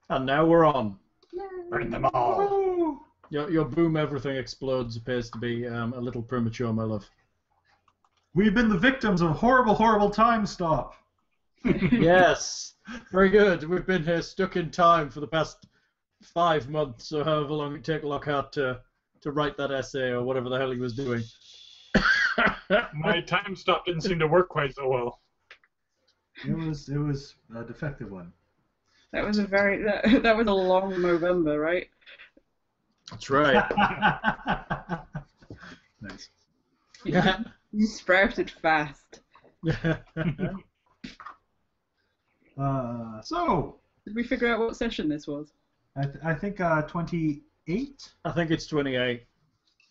And now we're on. Burn them all. Your boom everything explodes appears to be a little premature, my love. We've been the victims of horrible, horrible time stop. Yes, very good. We've been here stuck in time for the past 5 months, or however long it took Lockhart to write that essay or whatever the hell he was doing. My time stop didn't seem to work quite so well. It was a defective one. That was that was a long November, right? That's right. Nice. Yeah. You sprouted fast. So Did we figure out what session this was? I think 28, I think it's 28.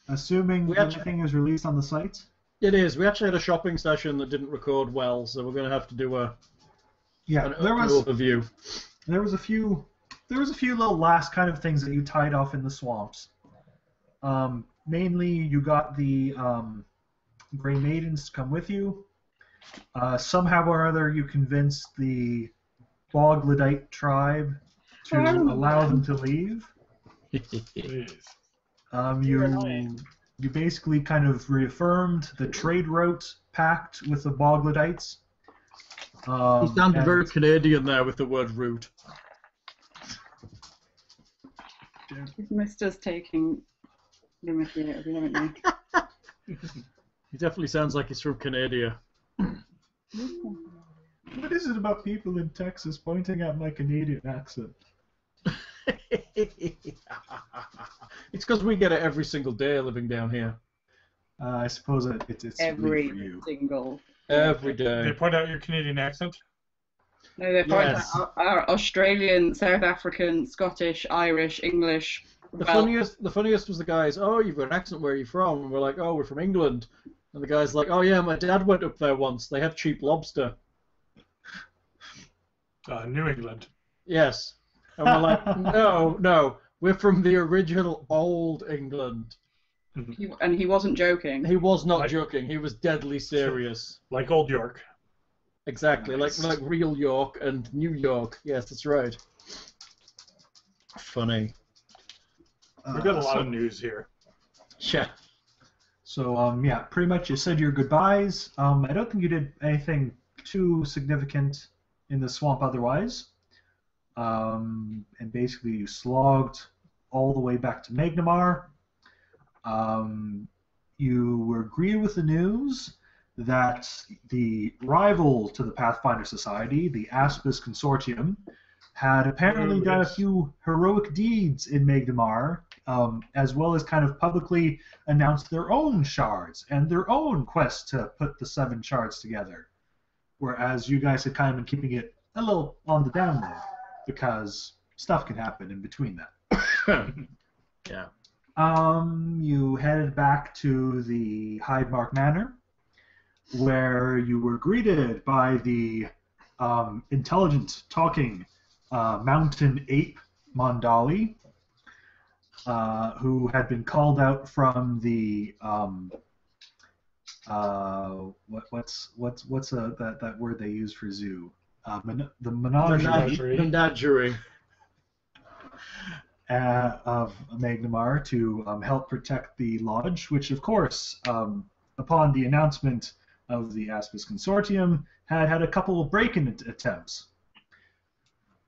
assuming everything is released on the site. It is. We actually had a shopping session that didn't record well, so we're going to have to do an overview. There was a few little last kind of things that you tied off in the swamps. Mainly, you got the Grey Maidens to come with you. Somehow or other, you convinced the Boglodite tribe to allow them to leave. Jeez. You basically kind of reaffirmed the trade route pact with the Boglodites. You sounded very Canadian there with the word route. You've missed us taking the mickey out of you, haven't you? He definitely sounds like he's from Canada. What is it about people in Texas pointing at my Canadian accent? It's because we get it every single day living down here. I suppose it's Every sweet for you. single. Every They day. point out your Canadian accent. No, they're Yes. our Australian, South African, Scottish, Irish, English. The funniest was the guys, oh, you've got an accent, where are you from? And we're like, oh, we're from England. And the guy's like, oh yeah, my dad went up there once. They have cheap lobster. New England. Yes. And we're like, no, we're from the original old England. And he wasn't joking. He was not joking. He was deadly serious. Like Old York. Exactly, Nice. like real York and New York. Yes, that's right. Funny. We've got a lot of news here. Yeah. So, yeah, pretty much you said your goodbyes. I don't think you did anything too significant in the swamp otherwise. And basically you slogged all the way back to Magnimar. You were greeted with the news that the rival to the Pathfinder Society, the Aspis Consortium, had apparently done a few heroic deeds in Magnimar, as well as kind of publicly announced their own shards and their own quest to put the 7 shards together. Whereas you guys had kind of been keeping it a little on the down low, because stuff can happen in between that. Yeah. You headed back to the Hydemark Manor, where you were greeted by the intelligent, talking mountain ape Mondali, who had been called out from the what's that word they use for zoo? The menagerie Menagerie. of Magnimar to help protect the lodge, which of course, upon the announcement of the Aspis Consortium, had a couple of break-in attempts.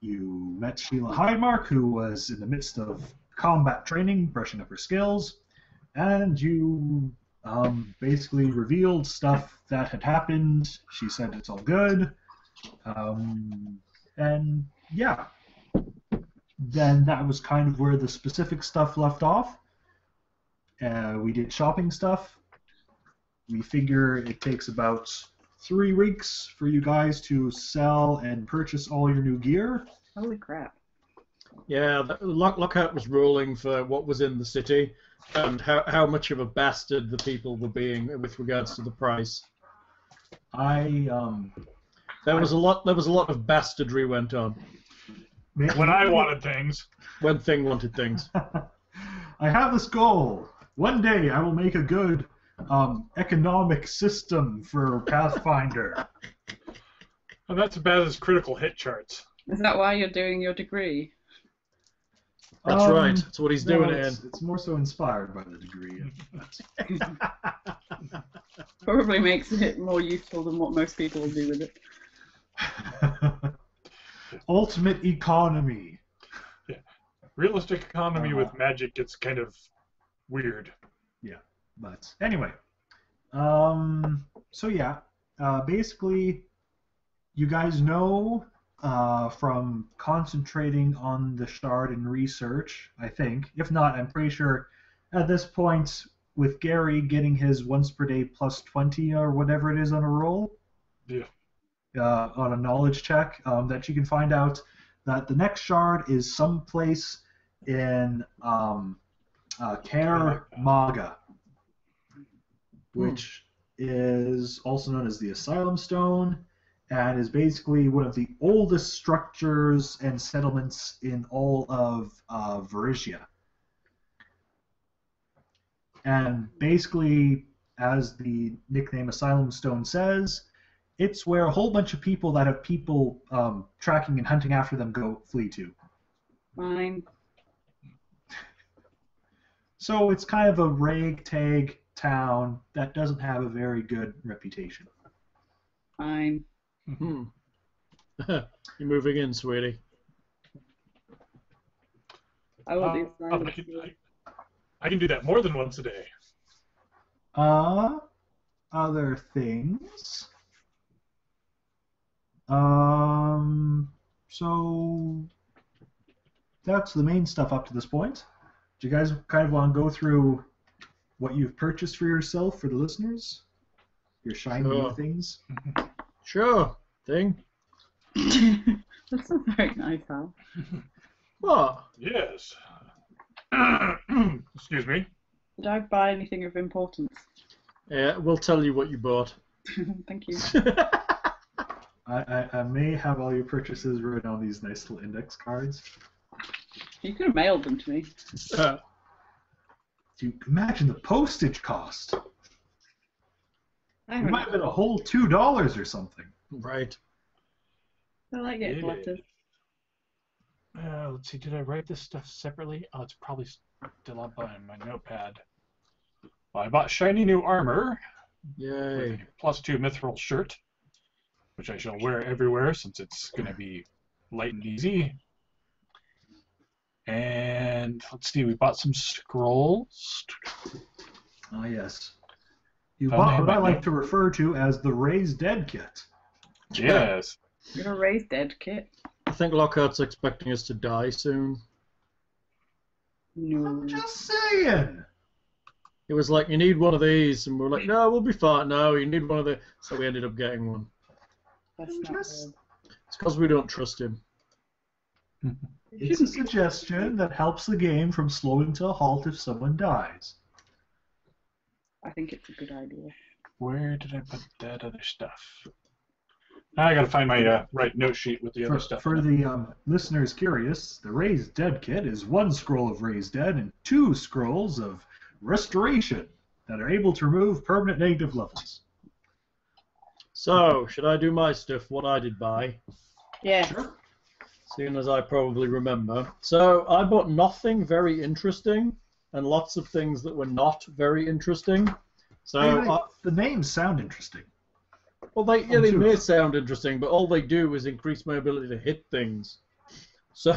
You met Sheila Hydemark, who was in the midst of combat training, brushing up her skills, and you basically revealed stuff that had happened. She said it's all good, and yeah. Then that was kind of where the specific stuff left off. We did shopping stuff. We figure it takes about 3 weeks for you guys to sell and purchase all your new gear. Holy crap. Yeah, Lockhart was ruling for what was in the city and how much of a bastard the people were being with regards to the price. There was a lot of bastardry went on. When I wanted things. When Thing wanted things. I have this goal. One day I will make a good economic system for Pathfinder. And that's about as critical hit charts. Is that why you're doing your degree? That's right. That's what he's doing it in. It's more so inspired by the degree. Probably makes it more useful than what most people will do with it. Ultimate economy. Yeah. Realistic economy with magic gets kind of weird. Yeah, but anyway. So yeah, basically, you guys know from concentrating on the shard and research, I think. If not, I'm pretty sure at this point, with Gary getting his once per day plus 20 or whatever it is on a roll, Yeah. on a knowledge check, that you can find out that the next shard is someplace in Kaer Maga, which is also known as the Asylum Stone, and is basically one of the oldest structures and settlements in all of Varissia. And basically, as the nickname Asylum Stone says, it's where a whole bunch of people that have people tracking and hunting after them flee to. Fine. So it's kind of a ragtag town that doesn't have a very good reputation. Fine. Hmm. You're moving in, sweetie. I will do silence. I can do that more than once a day. Other things. So that's the main stuff up to this point. Do you guys kind of want to go through what you've purchased for yourself for the listeners? Your shiny new things? Sure. Thing. That's not very nice, Hal. What? Yes. Excuse me. Did I buy anything of importance? Yeah, we'll tell you what you bought. Thank you. I may have all your purchases written on these nice little index cards. You could have mailed them to me. Do you imagine the postage cost? I It don't might know. have been a whole $2 or something. Right. I like getting Yeah. letters. Let's see, did I write this stuff separately? Oh, it's probably still up on my notepad. Well, I bought shiny new armor with Yay. a +2 mithril shirt, which I shall wear everywhere since it's going to be light and easy. And let's see, we bought some scrolls. Ah, yes. You Found bought the what I headband. like to refer to as the Raised Dead kit. Yes. You're a raised dead kit. I think Lockhart's expecting us to die soon. No. I'm just saying. It was like, you need one of these, and we're like, no, we'll be fine. No, you need one of the. So we ended up getting one. That's I'm not just- good. It's because we don't trust him. It's a suggestion that helps the game from slowing to a halt if someone dies. I think it's a good idea. Where did I put that other stuff? I gotta find my right note sheet with the other stuff. For in it. the listeners curious, the Raised Dead kit is 1 scroll of Raised Dead and 2 scrolls of Restoration that are able to remove permanent negative levels. So, should I do my stuff, what I did buy? Yeah. Seeing as I probably remember. So, I bought nothing very interesting, and lots of things that were not very interesting. So, Anyway, the names sound interesting. well, they may sound interesting, but all they do is increase my ability to hit things. So,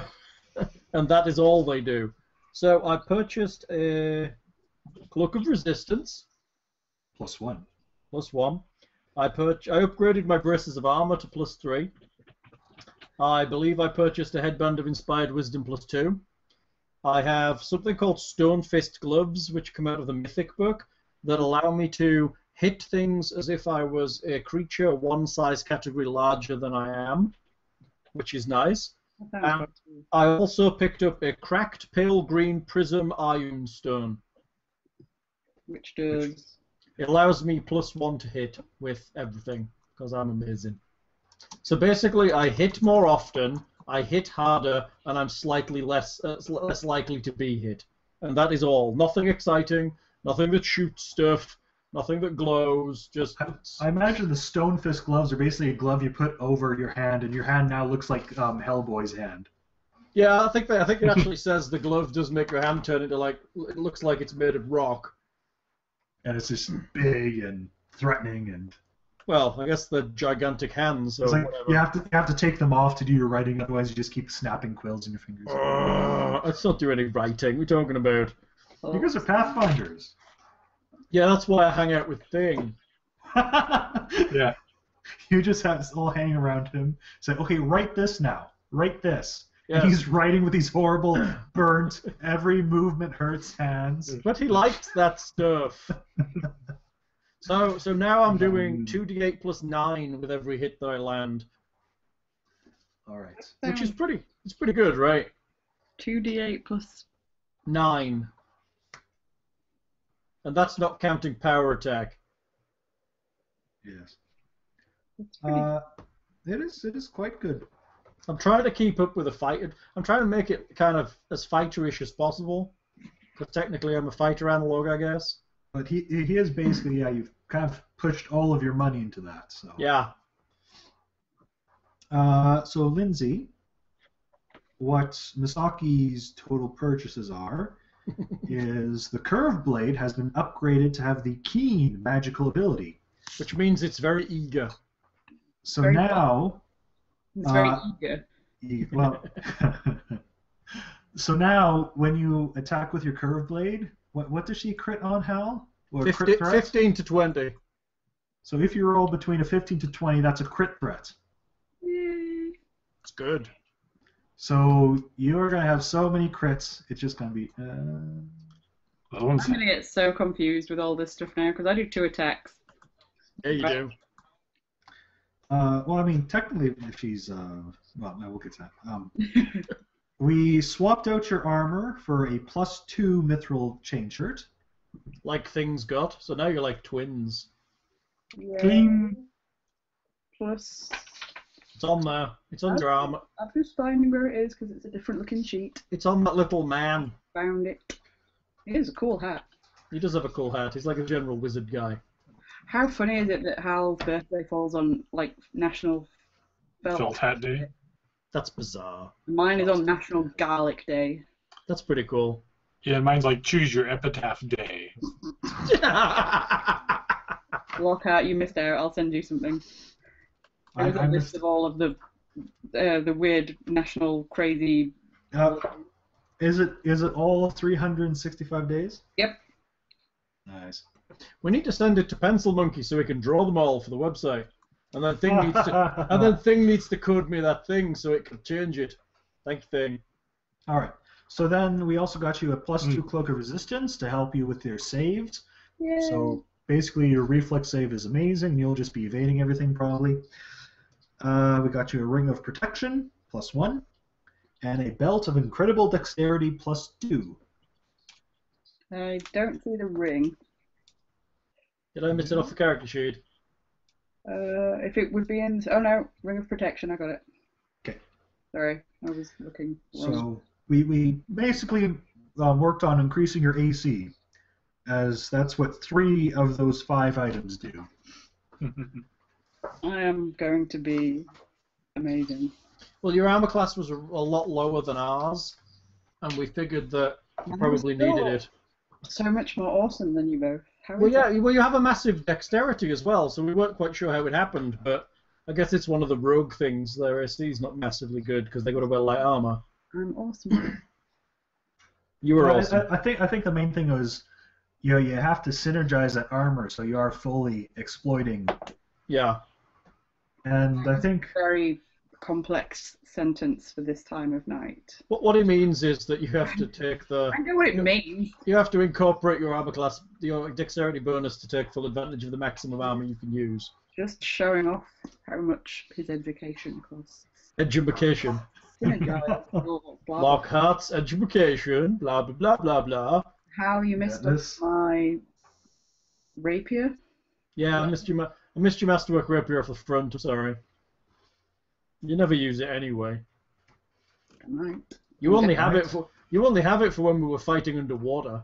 and that is all they do. So, I purchased a Cloak of Resistance, +1. +1. I upgraded my braces of armor to +3. I believe I purchased a headband of Inspired Wisdom +2. I have something called Stone Fist Gloves, which come out of the Mythic book, that allow me to hit things as if I was a creature 1 size category larger than I am, which is nice. That sounds good. I also picked up a cracked pale green prism iron stone. Which does. It allows me +1 to hit with everything, because I'm amazing. So basically, I hit more often, I hit harder, and I'm slightly less likely to be hit. And that is all. Nothing exciting, nothing that shoots stuff, nothing that glows, just... I imagine the Stone Fist gloves are basically a glove you put over your hand, and your hand now looks like Hellboy's hand. Yeah, I think it actually says the glove does make your hand turn into like it looks like it's made of rock. And it's just big and threatening, and Well, I guess the gigantic hands. So it's like whatever. you have to take them off to do your writing, otherwise you just keep snapping quills in your fingers. Let's not do any writing. We're talking about. You guys are Pathfinders. Yeah, that's why I hang out with Thing. Yeah. You just have this all hanging around him. Say, okay, write this now. Write this. Yes. And he's writing with these horrible, burnt, every movement hurts hands. But he liked that stuff. So now I'm doing 2d8 plus 9 with every hit that I land, All right. which is pretty good, right? 2d8 plus. 9. And that's not counting power attack. Yes. That's pretty. It is quite good. I'm trying to keep up with the fight. I'm trying to make it kind of as fighterish as possible. Because technically I'm a fighter analog, I guess. But he is basically, yeah, you've kind of pushed all of your money into that. So Yeah. So Lindsay, what Misaki's total purchases are is the curved blade has been upgraded to have the keen magical ability. Which means it's very eager. So Very now, It's very eager. well, so now when you attack with your curved blade, what does she crit on, Hal? Or crit threat? 15 to 20. So if you roll between a 15 to 20, that's a crit threat. Yay. It's good. So you're going to have so many crits, it's just going to be... That one's I'm going to get so confused with all this stuff now because I do 2 attacks. Yeah, you do. well, I mean, technically, if she's... well, no, we'll get to that. We swapped out your armor for a +2 mithril chain shirt. Like Things got. So now you're like twins. Yeah. Plus, It's on there. It's on your armor. I'm just finding where it is because it's a different looking sheet. It's on that little man. Found it. It is a cool hat. He does have a cool hat. He's like a general wizard guy. How funny is it that Hal's birthday falls on like National Felt Hat Day. That's bizarre. Mine is on National Garlic Day. That's pretty cool. Yeah, mine's like Choose Your Epitaph Day. Lockhart, you missed out. I'll send you something. There's I a missed- list of all of the weird national crazy. Is it all 365 days? Yep. Nice. We need to send it to Pencil Monkey so we can draw them all for the website. And then Thing needs to code me that thing so it can change it. Thank you, Thing. All right. So then we also got you a +2 cloak of resistance to help you with your saves. Yay. So basically your reflex save is amazing. You'll just be evading everything probably. We got you a ring of protection +1 and a belt of incredible dexterity +2. I don't see the ring. Did I miss it off the character sheet? If it would be in. Oh no, ring of protection. I got it. Okay. Sorry, I was looking. Wrong. So we basically worked on increasing your AC, as that's what 3 of those 5 items do. I am going to be amazing. Well, your armor class was a lot lower than ours, and we figured that you probably needed it. So much more awesome than you both. How Well, is yeah, that? well, you have a massive dexterity as well, so we weren't quite sure how it happened, but I guess it's one of the rogue things. Their AC is not massively good because they got to wear light armor. I'm awesome. You were Well, awesome. I think the main thing was, you have to synergize that armor so you are fully exploiting. Yeah. And I think Very complex sentence for this time of night. What he means is that you have to take the... I know what it means. You have to incorporate your armor class, your dexterity bonus to take full advantage of the maximum armor you can use. Just showing off how much his education costs. Education. Synergize, blah, blah, blah. Lockhart's education, blah, blah, blah, blah, blah. How you missed Yeah, up this- my rapier? Yeah, I missed your masterwork rapier off the front, I'm sorry. You never use it anyway. I might. You only Okay. have it for when we were fighting underwater.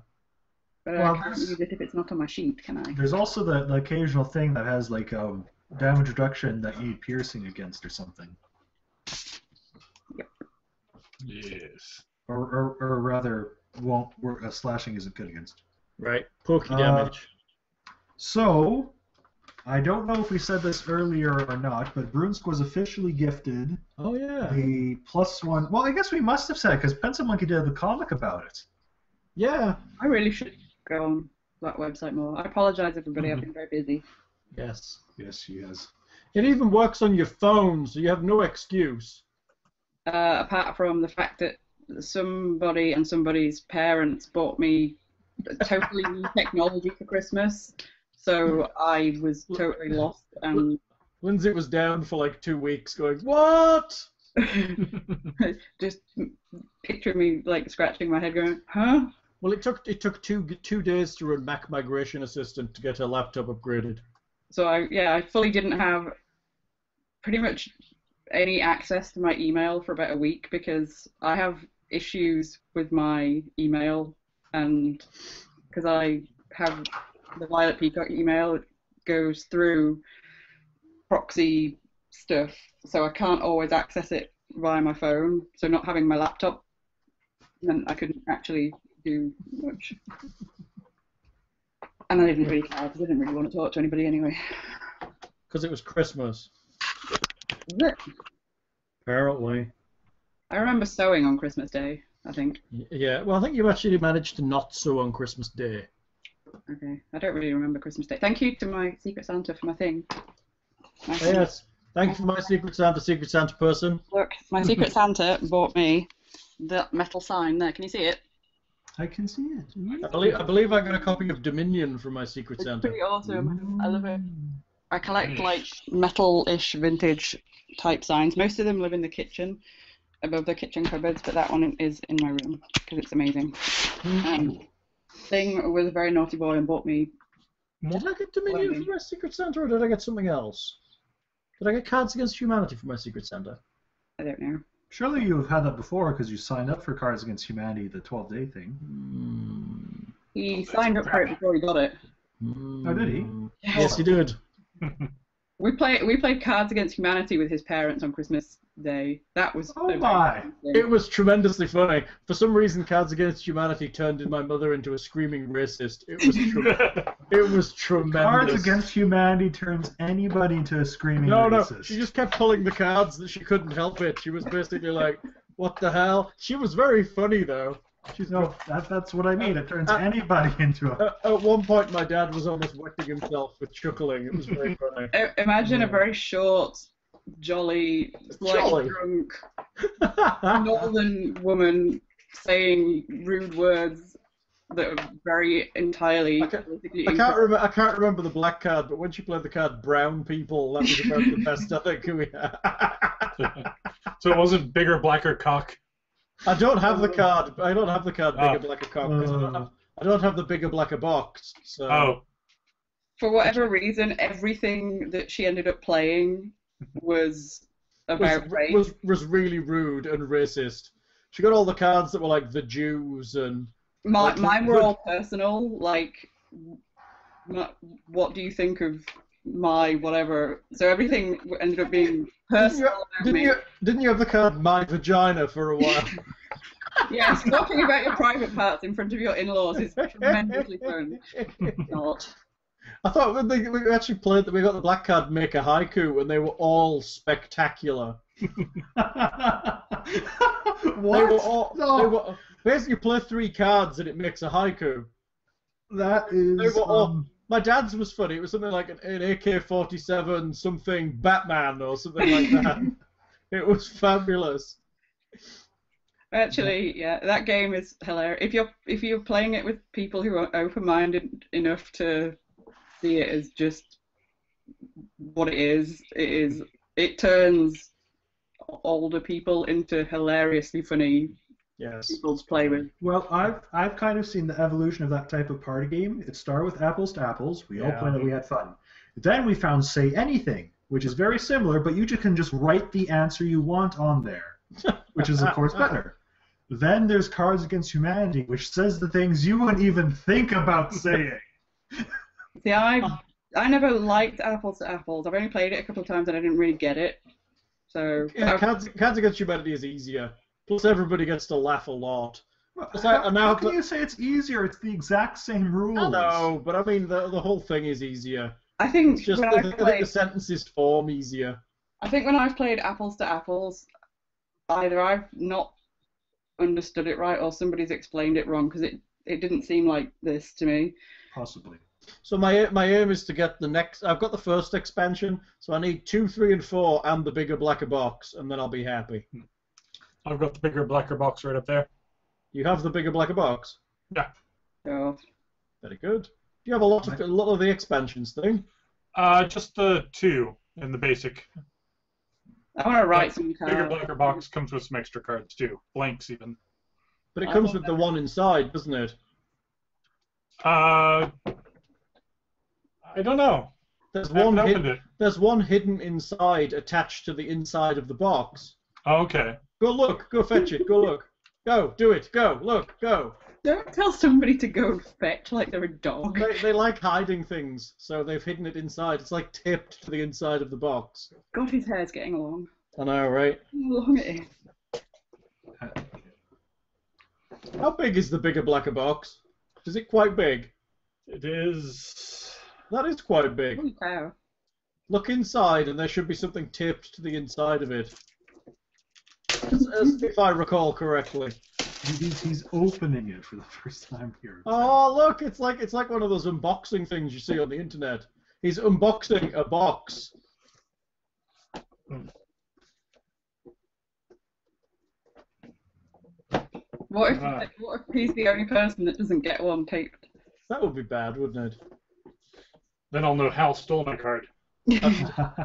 But Well, I can't this- use it if it's not on my sheet, can I? there's also the occasional thing that has like damage reduction that you need piercing against or something. Yep. Yes. or rather, won't work. Slashing isn't good against. Right. Pokey damage. So, I don't know if we said this earlier or not, but Brunsk was officially gifted Oh yeah. the +1. Well, I guess we must have said because Pencil Monkey did a comic about it. Yeah. I really should go on that website more. I apologise, everybody. I've been very busy. Yes. Yes, she has. It even works on your phone, so you have no excuse. Apart from the fact that somebody and somebody's parents bought me totally new technology for Christmas, so I was totally lost. And Lindsay was down for like 2 weeks, going, "What?" just picture me like scratching my head, going, "Huh?" Well, it took two days to run Mac Migration Assistant to get her laptop upgraded. So I fully didn't have pretty much any access to my email for about a week because I have issues with my email, and because I have the Violet Peacock email, it goes through proxy stuff, so I can't always access it via my phone. So not having my laptop meant I couldn't actually do much. And I didn't really care because I didn't really want to talk to anybody anyway. Because it was Christmas. Was it? Apparently. I remember sewing on Christmas Day, I think. Yeah, well, I think you actually managed to not sew on Christmas Day. Okay, I don't really remember Christmas Day. Thank you to my Secret Santa for my thing. Yes, thank you for my Secret Santa person. Look, my Secret Santa bought me the metal sign there. Can you see it? I can see it. I believe I got a copy of Dominion from my Secret It's Santa. pretty awesome. I love it. I collect like metal-ish vintage type signs. Most of them live in the kitchen, above the kitchen cupboards, but that one is in my room because it's amazing. Thing was a very naughty boy and bought me. Did I get Dominion from my Secret Santa, or did I get something else? Did I get Cards Against Humanity from my Secret Santa? I don't know. Surely you have had that before because you signed up for Cards Against Humanity, the 12-day thing. He signed up for it before he got it. Oh, did he? Yes, he did. We played Cards Against Humanity with his parents on Christmas Day. That was It was tremendously funny. For some reason, Cards Against Humanity turned my mother into a screaming racist. It was tremendous. Cards Against Humanity turns anybody into a screaming racist. No, she just kept pulling the cards that she couldn't help it. She was basically like, "What the hell?" She was very funny though. That's what I mean. It turns anybody into a... At one point, my dad was almost wetting himself with chuckling. It was very funny. Imagine a very short, jolly, slightly drunk northern woman saying rude words that are very entirely... I can't remember the black card, but when she played the card Brown People, that was about the best I think we had. So it wasn't bigger, blacker cock? I don't have the card. I don't have the card bigger, blacker cock. I don't have the bigger, blacker box. So. Oh. For whatever reason, everything that she ended up playing was about race. Was really rude and racist. She got all the cards that were like the Jews and... Mine were all personal, like, what do you think of my whatever? So everything ended up being personal. Didn't you have the card My Vagina for a while? Yes, talking about your private parts in front of your in-laws is tremendously fun. Not. I thought when we actually played that we got the black card Make a Haiku and they were all spectacular. What? They were basically you play 3 cards and it makes a haiku. That is... My dad's was funny. It was something like an AK-47 something Batman or something like that. It was fabulous. Actually, yeah, that game is hilarious. If you're playing it with people who are open-minded enough to see it as just what it is, it turns older people into hilariously funny people to play with. Well, I've kind of seen the evolution of that type of party game. It started with Apples to Apples. We all played it. We had fun. Then we found Say Anything, which is very similar, but you can just write the answer you want on there, which is of course better. Then there's Cards Against Humanity, which says the things you wouldn't even think about saying. See, I never liked Apples to Apples. I've only played it a couple of times and I didn't really get it. So Cards Against Humanity is easier. Plus, everybody gets to laugh a lot. Well, Plus, I now how have can to- you say it's easier? It's the exact same rules. I know, but I mean, the whole thing is easier. I think It's just when I I've think the played, sentences form easier. I think when I've played apples to apples, either I've not understood it right or somebody's explained it wrong because it didn't seem like this to me. Possibly. So my aim is to get the next. I've got the first expansion, so I need 2, 3, and 4, and the bigger, blacker box, and then I'll be happy. I've got the bigger, blacker box right up there. You have the bigger, blacker box. Yeah. So Very good. Do you have a lot of the expansions thing? Just the 2 in the basic. I want to write some Bigger, cards. blacker box comes with some extra cards too. Blanks even. But it comes with the one inside, doesn't it? I don't know. There's I haven't one opened hidden. it. There's one hidden inside attached to the inside of the box. Oh, okay. Go look. Go fetch it. Go look. Go. Do it. Go. Look. Go. Don't tell somebody to go and fetch like they're a dog. They like hiding things, so they've hidden it inside. It's like taped to the inside of the box. God, his hair's getting long. I know, right? How long it is. How big is the bigger, blacker box? Is it quite big? It is. That is quite big. Holy cow. Look inside, and there should be something taped to the inside of it. As if I recall correctly. He's opening it for the first time here. Oh, look! It's like one of those unboxing things you see on the internet. He's unboxing a box. What if he's the only person that doesn't get one taped? That would be bad, wouldn't it? Then I'll know Hal stole my card.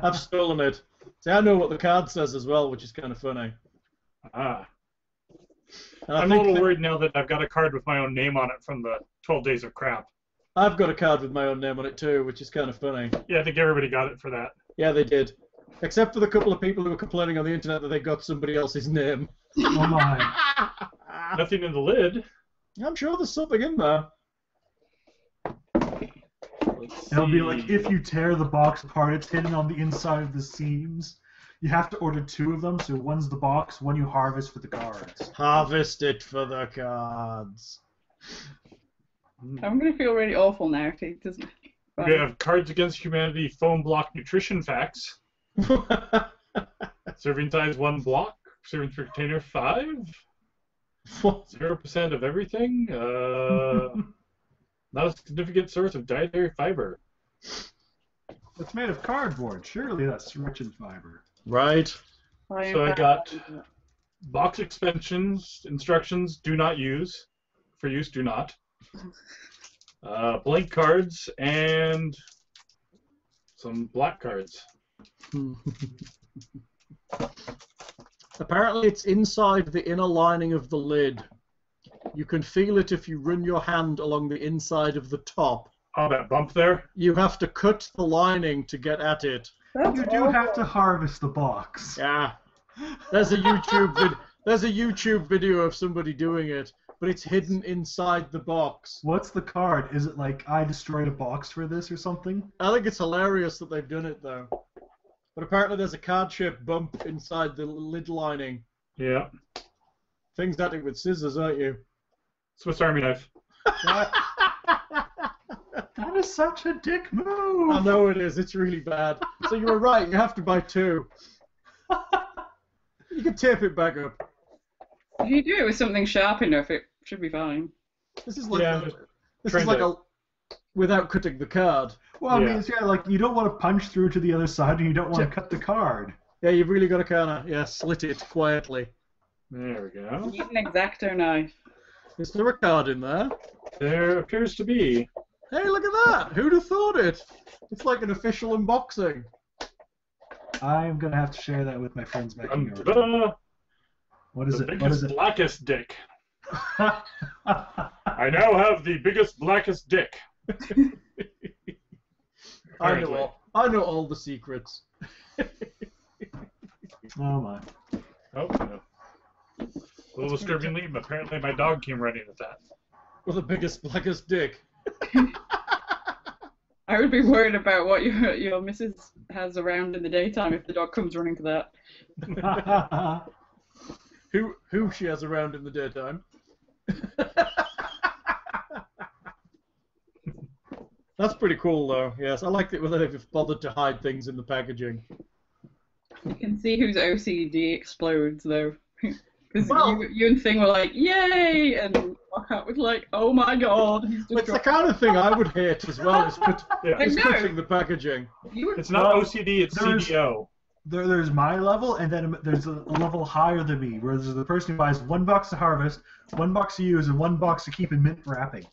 I've stolen it. See, I know what the card says as well, which is kind of funny. Ah. And I I'm a think little worried now that I've got a card with my own name on it from the 12 Days of Crap. I've got a card with my own name on it too, which is kind of funny. Yeah, I think everybody got it for that. Yeah, they did. Except for the couple of people who were complaining on the internet that they got somebody else's name. Oh my. Nothing in the lid. I'm sure there's something in there. It'll be like if you tear the box apart, it's hidden on the inside of the seams. You have to order 2 of them, so one's the box, one you harvest for the cards. Harvest it for the cards. I'm going to feel really awful now if he doesn't. We have Cards Against Humanity Foam Block Nutrition Facts. Serving size 1 block. Serving per container 5. What? 0% of everything. Not a significant source of dietary fiber. It's made of cardboard. Surely that's rich in fiber. Right. So I got box expansions, instructions, do not use. For use, do not. Blank cards, and some black cards. Apparently it's inside the inner lining of the lid. You can feel it if you run your hand along the inside of the top. Oh, that bump there? You have to cut the lining to get at it. You do have to harvest the box. Yeah. There's a YouTube video of somebody doing it, but it's hidden inside the box. What's the card? Is it like I destroyed a box for this or something? I think it's hilarious that they've done it though. But apparently there's a card-shaped bump inside the lid lining. Yeah. Things at it with scissors, aren't you? Swiss Army knife. That is such a dick move. I know it is. It's really bad. So you were right. You have to buy 2. You can tape it back up. If you do it with something sharp enough, it should be fine. This is like Yeah, without cutting the card. Well, I Yeah. mean, it's, yeah, like you don't want to punch through to the other side, and you don't want to cut the card. Yeah, you've really got to kind of slit it quietly. There we go. Use an X-Acto knife. Is there a card in there? There appears to be. Hey, look at that! Who'd have thought it? It's like an official unboxing. I'm gonna have to share that with my friends back in Europe. Ta-da! What is The it? What biggest, is it? blackest dick. I now have the biggest, blackest dick. I know all the secrets. Oh my. Oh, no. A little disturbingly, apparently my dog came running at that. With the biggest, blackest dick. I would be worried about what your missus has around in the daytime if the dog comes running to that. who she has around in the daytime. That's pretty cool, though. Yes, I like it when they've bothered to hide things in the packaging. You can see whose OCD explodes, though. Because Well- you and Thing were like, yay! And Lockhart was like, oh my god, he's just It's the kind of thing I would hate as well, is Yeah. I know. cutting the packaging. You were It's not Well, OCD, it's there's- CDO. There's my level, and then there's a level higher than me, where there's the person who buys 1 box to harvest, 1 box to use, and 1 box to keep in mint wrapping.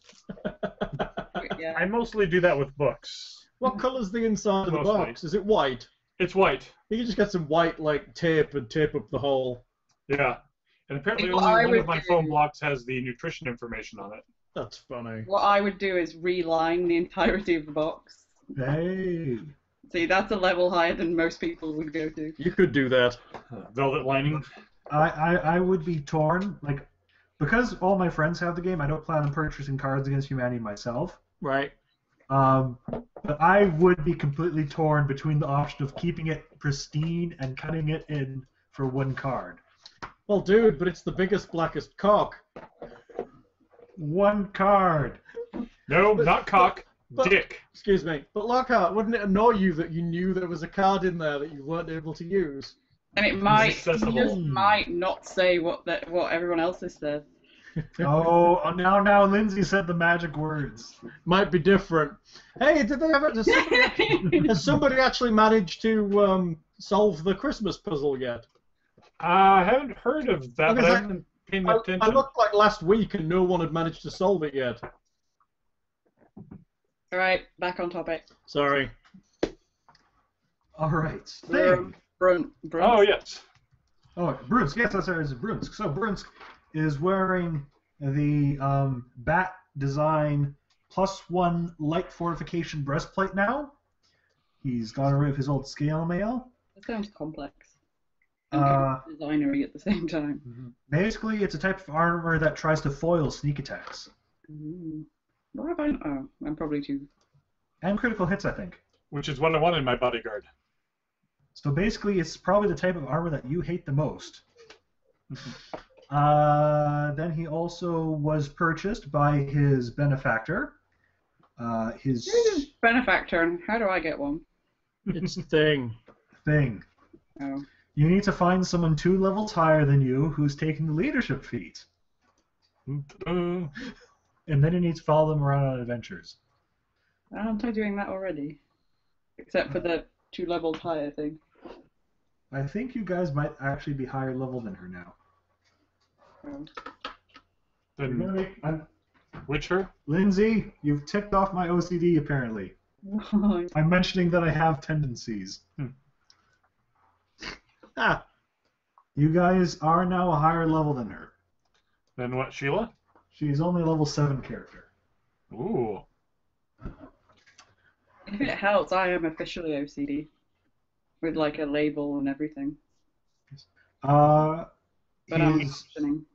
yeah. I mostly do that with books. What colour's the inside of the Mostly. box? Is it white? It's white. You can just get some white like tape and tape up the hole. Yeah. And apparently What only I one would of my do- foam blocks has the nutrition information on it. That's funny. What I would do is reline the entirety of the box. Hey. See, that's a level higher than most people would go to. You could do that. Velvet lining. I would be torn, like, because all my friends have the game, I don't plan on purchasing Cards Against Humanity myself. Right. But I would be completely torn between the option of keeping it pristine and cutting it in for 1 card. Well, dude, but it's the biggest, blackest cock. 1 card. No, not cock. but- Dick. Excuse me. But Lockhart, wouldn't it annoy you that you knew there was a card in there that you weren't able to use? And it might, accessible. just might not say what everyone else has said. Oh, now Lindsay said the magic words. Might be different. Hey, did they ever? Has somebody actually managed to solve the Christmas puzzle yet? I haven't heard of that, but Because I I- haven't been paying I attention. looked like last week and no one had managed to solve it yet. Alright, back on topic. Sorry. All right. Thing. Brunt. Oh, yes. Oh, Brunsk. Yes, that's right. It's Brunsk. So Brunsk is wearing the bat design +1 light fortification breastplate now. He's gotten rid of his old scale mail. That sounds complex. And Uh, designery at the same time. Basically, it's a type of armor that tries to foil sneak attacks What have I? Oh, I'm probably too. and critical hits, I think. Which is what I want in my bodyguard. So basically, it's probably the type of armor that you hate the most. Then he also was purchased by his benefactor. His Benefactor, and how do I get one? It's a thing. thing. Oh. You need to find someone 2 levels higher than you who's taking the leadership feat. Uh, And then you need to follow them around on adventures. Aren't I doing that already? Except for the 2 levels higher thing. I think you guys might actually be higher level than her now. Oh. then Witcher? Lindsay, you've ticked off my OCD apparently. Why? I'm mentioning that I have tendencies. Ah, You guys are now a higher level than her. Then what, Sheila? She's only a level 7 character. Ooh. If it helps, I am officially OCD. With like a label and everything. But I'm His, functioning.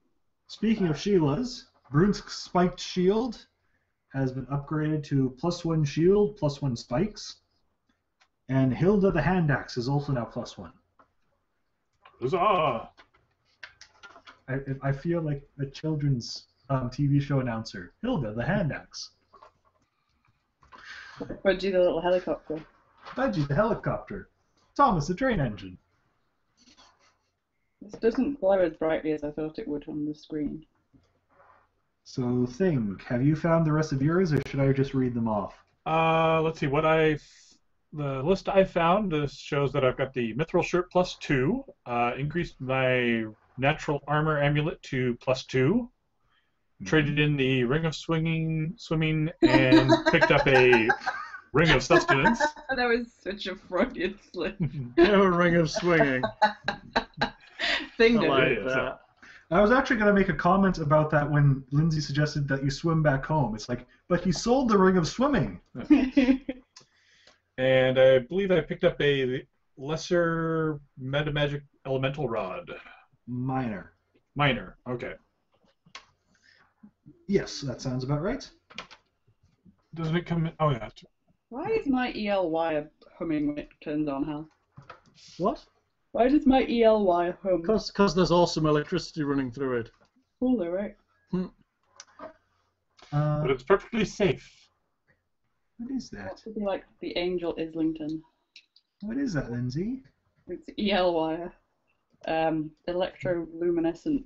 speaking of Sheila's, Brunsk's spiked shield has been upgraded to +1 shield, +1 spikes. And Hilda the hand axe is also now +1. Huzzah! I feel like a children's TV show announcer. Hilda the hand axe. Budgie the little helicopter. Budgie the helicopter. Thomas the train engine. This doesn't glow as brightly as I thought it would on the screen. So, Thing, have you found the rest of yours, or should I just read them off? Let's see, the list I found shows that I've got the Mithril Shirt +2, increased my Natural Armor Amulet to +2, traded in the Ring of Swimming, and picked up a Ring of Sustenance. That was such a Freudian slip. no ring of swinging. Thing I did. like is, that. I was actually going to make a comment about that when Lindsay suggested that you swim back home. It's like, but he sold the Ring of Swimming. And I believe I picked up a lesser Metamagic Elemental Rod. Minor. Minor, okay. Yes, that sounds about right. Doesn't it come in? Oh, yeah. Why is my EL wire humming when it turns on, Hal? What? Why does my ELY hum? Because there's also electricity running through it. Cool, though, right? But it's perfectly safe. What is That that? would be like the Angel Islington. What is that, Lindsay? It's ELY. Electroluminescent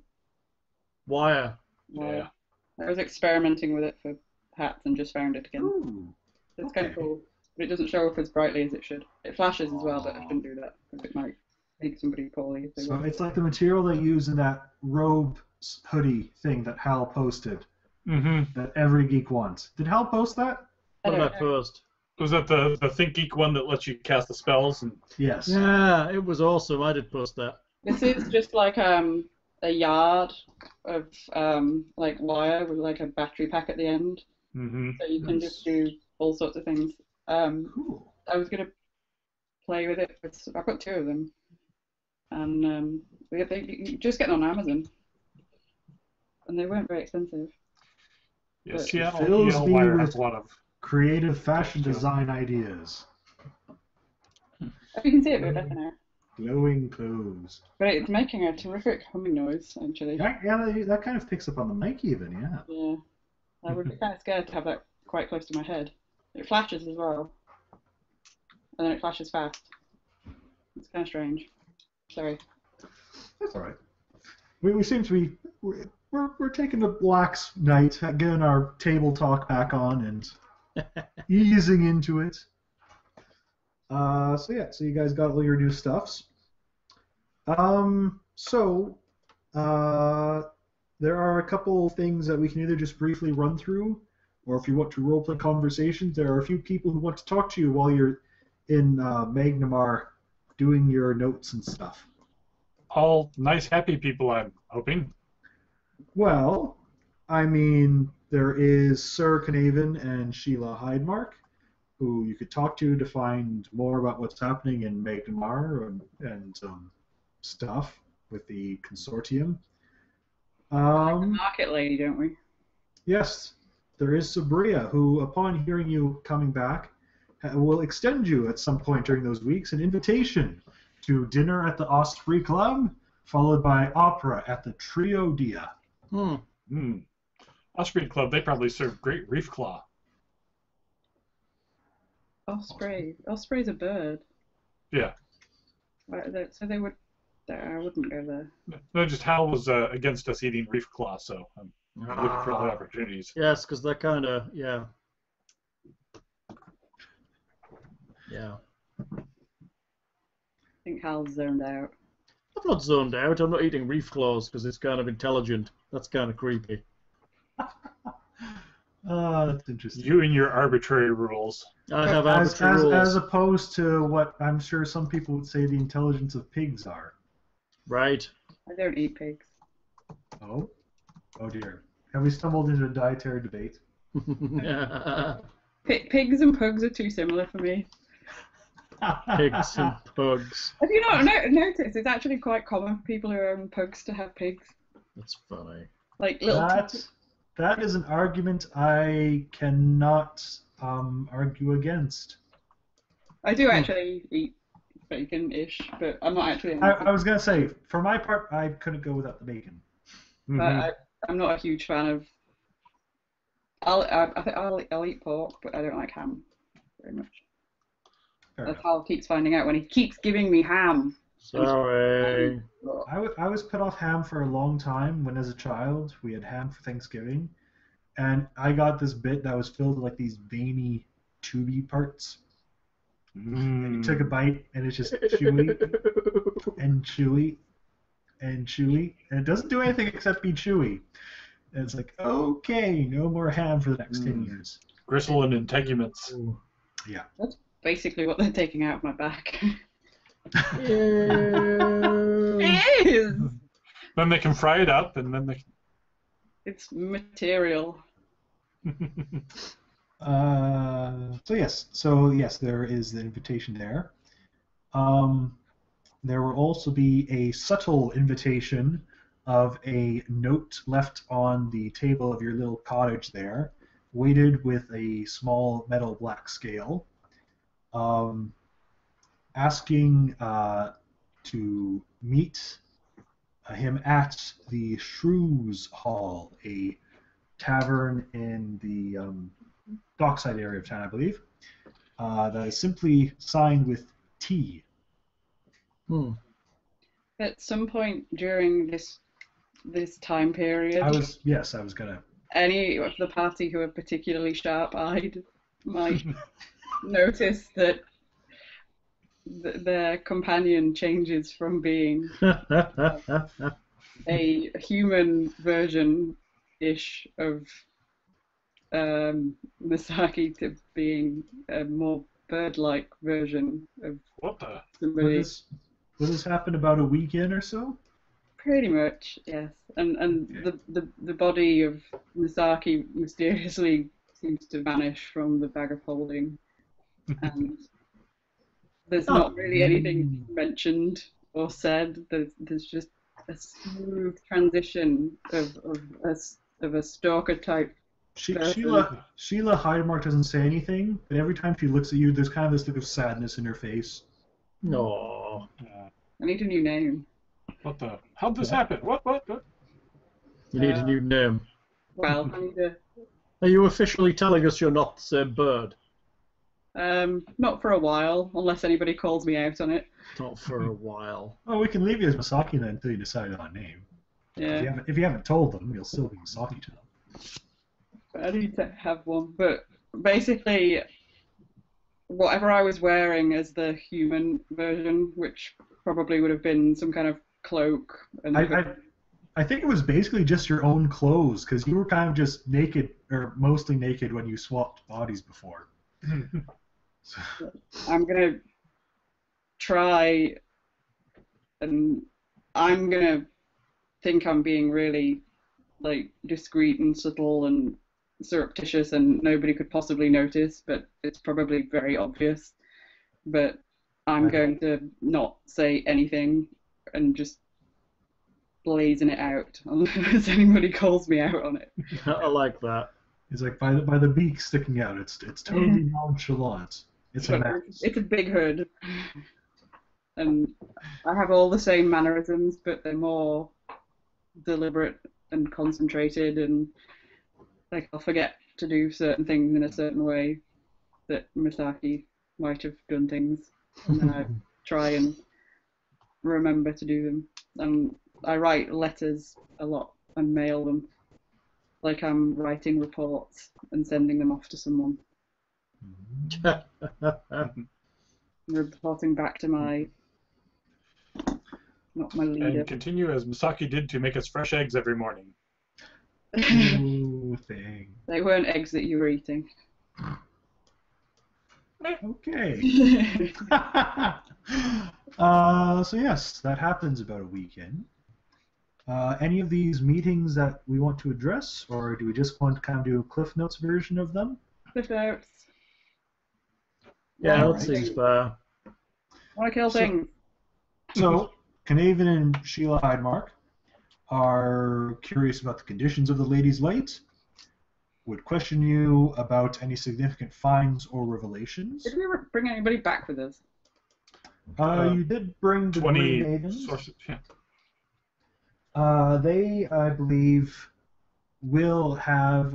Wire. wire. I was experimenting with it for hats and just found it again. Ooh. It's kind of okay. cool, but it doesn't show up as brightly as it should. It flashes as well, but I shouldn't do that because it might make somebody poorly. If they So want. it's like the material they use in that robe hoodie thing that Hal posted Mm-hmm. that every geek wants. Did Hal post that? What did I know. post? Was that the Think Geek one that lets you cast the spells? And Yes. Yeah, it was awesome. I did post that. This is just like a yard of like wire with like a battery pack at the end, mm-hmm. so you can just do all sorts of things. Cool. I was gonna play with it. I've got 2 of them, and you just get them on Amazon, and they weren't very expensive. Yeah, But- Seattle Fills EL me Wire with- has a lot of. Creative fashion design ideas. Oh, you can see it with Becca now. Glowing clothes. But it's making a terrific humming noise, actually. That kind of picks up on the mic even, yeah. Yeah. I would be kind of scared to have that quite close to my head. It flashes as well. And then it flashes fast. It's kind of strange. Sorry. That's all right. We seem to be we're taking a lax night, getting our table talk back on and easing into it. So you guys got all your new stuffs. There are a couple things that we can either just briefly run through, or if you want to roleplay conversations, there are a few people who want to talk to you while you're in Magnimar doing your notes and stuff. All nice, happy people, I'm hoping. Well, I mean, there is Sir Knaven and Sheila Hydemark, who you could talk to find more about what's happening in Magnimar and stuff with the consortium. Like the market lady, don't we? Yes, there is Sabria, who, upon hearing you coming back, will extend you at some point during those weeks an invitation to dinner at the Osprey Club, followed by opera at the Trio Dia. Osprey Club, they probably serve great reef claw. Osprey. Osprey's a bird. Yeah. So they would. I wouldn't go there. No, just Hal was against us eating reef claw, so I'm looking for all the opportunities. Yes, because they're kind of, yeah. Yeah. I think Hal's zoned out. I'm not zoned out. I'm not eating reef claws because it's kind of intelligent. That's kind of creepy. That's interesting. You and your arbitrary rules. I have As arbitrary rules. as opposed to what I'm sure some people would say the intelligence of pigs are. Right. I don't eat pigs. Oh? Oh dear. Have we stumbled into a dietary debate? Pigs and pugs are too similar for me. Pigs and pugs. Have you not noticed? It's actually quite common for people who own pugs to have pigs. That's funny. Like little. That is an argument I cannot argue against. I do actually eat bacon-ish, but I'm not actually. I was gonna say, for my part, I couldn't go without the bacon. But I'm not a huge fan of. I'll eat pork, but I don't like ham very much. That's how Hal keeps finding out when he keeps giving me ham. Sorry. I was put off ham for a long time when, as a child, we had ham for Thanksgiving, and I got this bit that was filled with like these veiny, tubey parts. And you took a bite, and it's just chewy and chewy and chewy, and it doesn't do anything except be chewy. And it's like, okay, no more ham for the next 10 years. Gristle and integuments. Yeah. That's basically what they're taking out of my back. It is! Then they can fry it up, and then they It's material. So yes, there is the invitation there. There will also be a subtle invitation of a note left on the table of your little cottage there, weighted with a small metal black scale, asking to meet him at the Shrews Hall, a tavern in the dockside area of town, I believe. That is simply signed with T. At some point during this time period, I was gonna. any of the party who are particularly sharp-eyed might notice that their companion changes from being a human version-ish of Misaki to being a more bird-like version of What the? somebody. Will this happen about a week in or so? Pretty much, yes. And the body of Misaki mysteriously seems to vanish from the bag of holding, and there's not really anything mentioned or said. There's just a smooth transition of a stalker type. Sheila Heidemark doesn't say anything, but every time she looks at you, there's kind of this look of sadness in her face. No. I need a new name. What the? How'd this happen? What? You need a new name. Well, I need a. Are you officially telling us you're not the same bird? Not for a while, unless anybody calls me out on it. Not for a while. Oh, we can leave you as Misaki then until you decide on a name. Yeah. If you haven't told them, you'll still be Misaki to them. I need to have one, but basically, whatever I was wearing as the human version, which probably would have been some kind of cloak. And I think it was basically just your own clothes, because you were kind of just naked, or mostly naked when you swapped bodies before. I'm gonna try, and I'm gonna think I'm being really like discreet and subtle and surreptitious, and nobody could possibly notice, but it's probably very obvious. But I'm going to not say anything and just blazing it out unless anybody calls me out on it. I like that. It's like by the beak sticking out. It's totally nonchalant. It's a big hood, and I have all the same mannerisms, but they're more deliberate and concentrated, and like I'll forget to do certain things in a certain way that Misaki might have done things, and then I try and remember to do them. And I write letters a lot and mail them, like I'm writing reports and sending them off to someone. Reporting back to not my leader. And continue as Misaki did to make us fresh eggs every morning. Ooh, thing. They weren't eggs that you were eating. Okay. So yes, that happens about a weekend. Any of these meetings that we want to address, or do we just want to kind of do a Cliff Notes version of them? Cliff Notes. Yeah, that seems fair. Want to kill things. So, Knaven and Sheila Heidemark are curious about the conditions of the Ladies' Light, would question you about any significant finds or revelations. Did we ever bring anybody back with us? You did bring the 20 Grey Maidens. sources. Yeah. They, I believe, will have,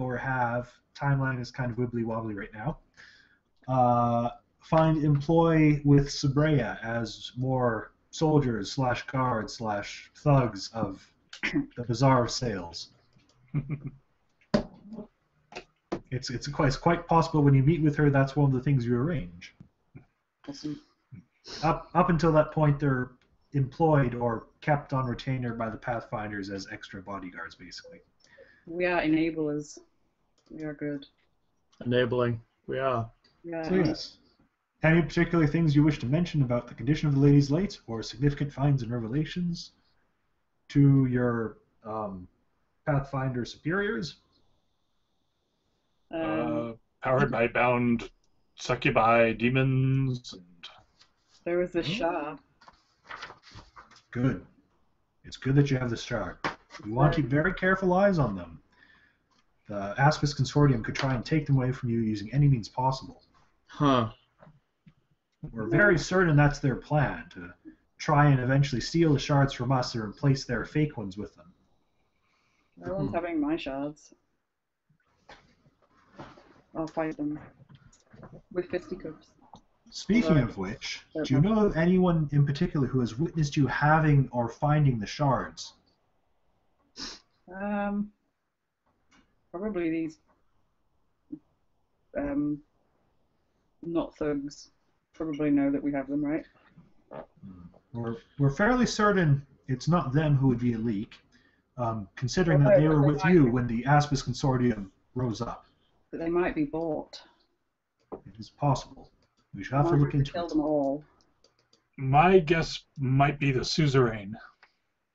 timeline is kind of wibbly-wobbly right now, find employ with Sabrea as more soldiers / guards / thugs of the Bazaar of Sales. It's quite possible when you meet with her, that's one of the things you arrange. Awesome. Up until that point, they're employed or kept on retainer by the Pathfinders as extra bodyguards, basically. We are enablers. We are good. Enabling. We are. Yeah. So yes. Any particular things you wish to mention about the condition of the Ladies' Light, or significant finds and revelations to your Pathfinder superiors? Powered by bound succubi demons. And There was the Shah. Good. It's good that you have this chart. You want to keep very careful eyes on them. The Aspis Consortium could try and take them away from you using any means possible. Huh. We're very certain that's their plan, to try and eventually steal the shards from us or replace their fake ones with them. No one's having my shards. I'll fight them with fisticuffs. Speaking of which, do you know of anyone in particular who has witnessed you having or finding the shards? Probably these not thugs. Probably know that we have them, right? We're fairly certain it's not them who would be a leak, considering that they were with you when the Aspis Consortium rose up. But they might be bought. It is possible. We should have to look into kill it. them all. My guess might be the suzerain,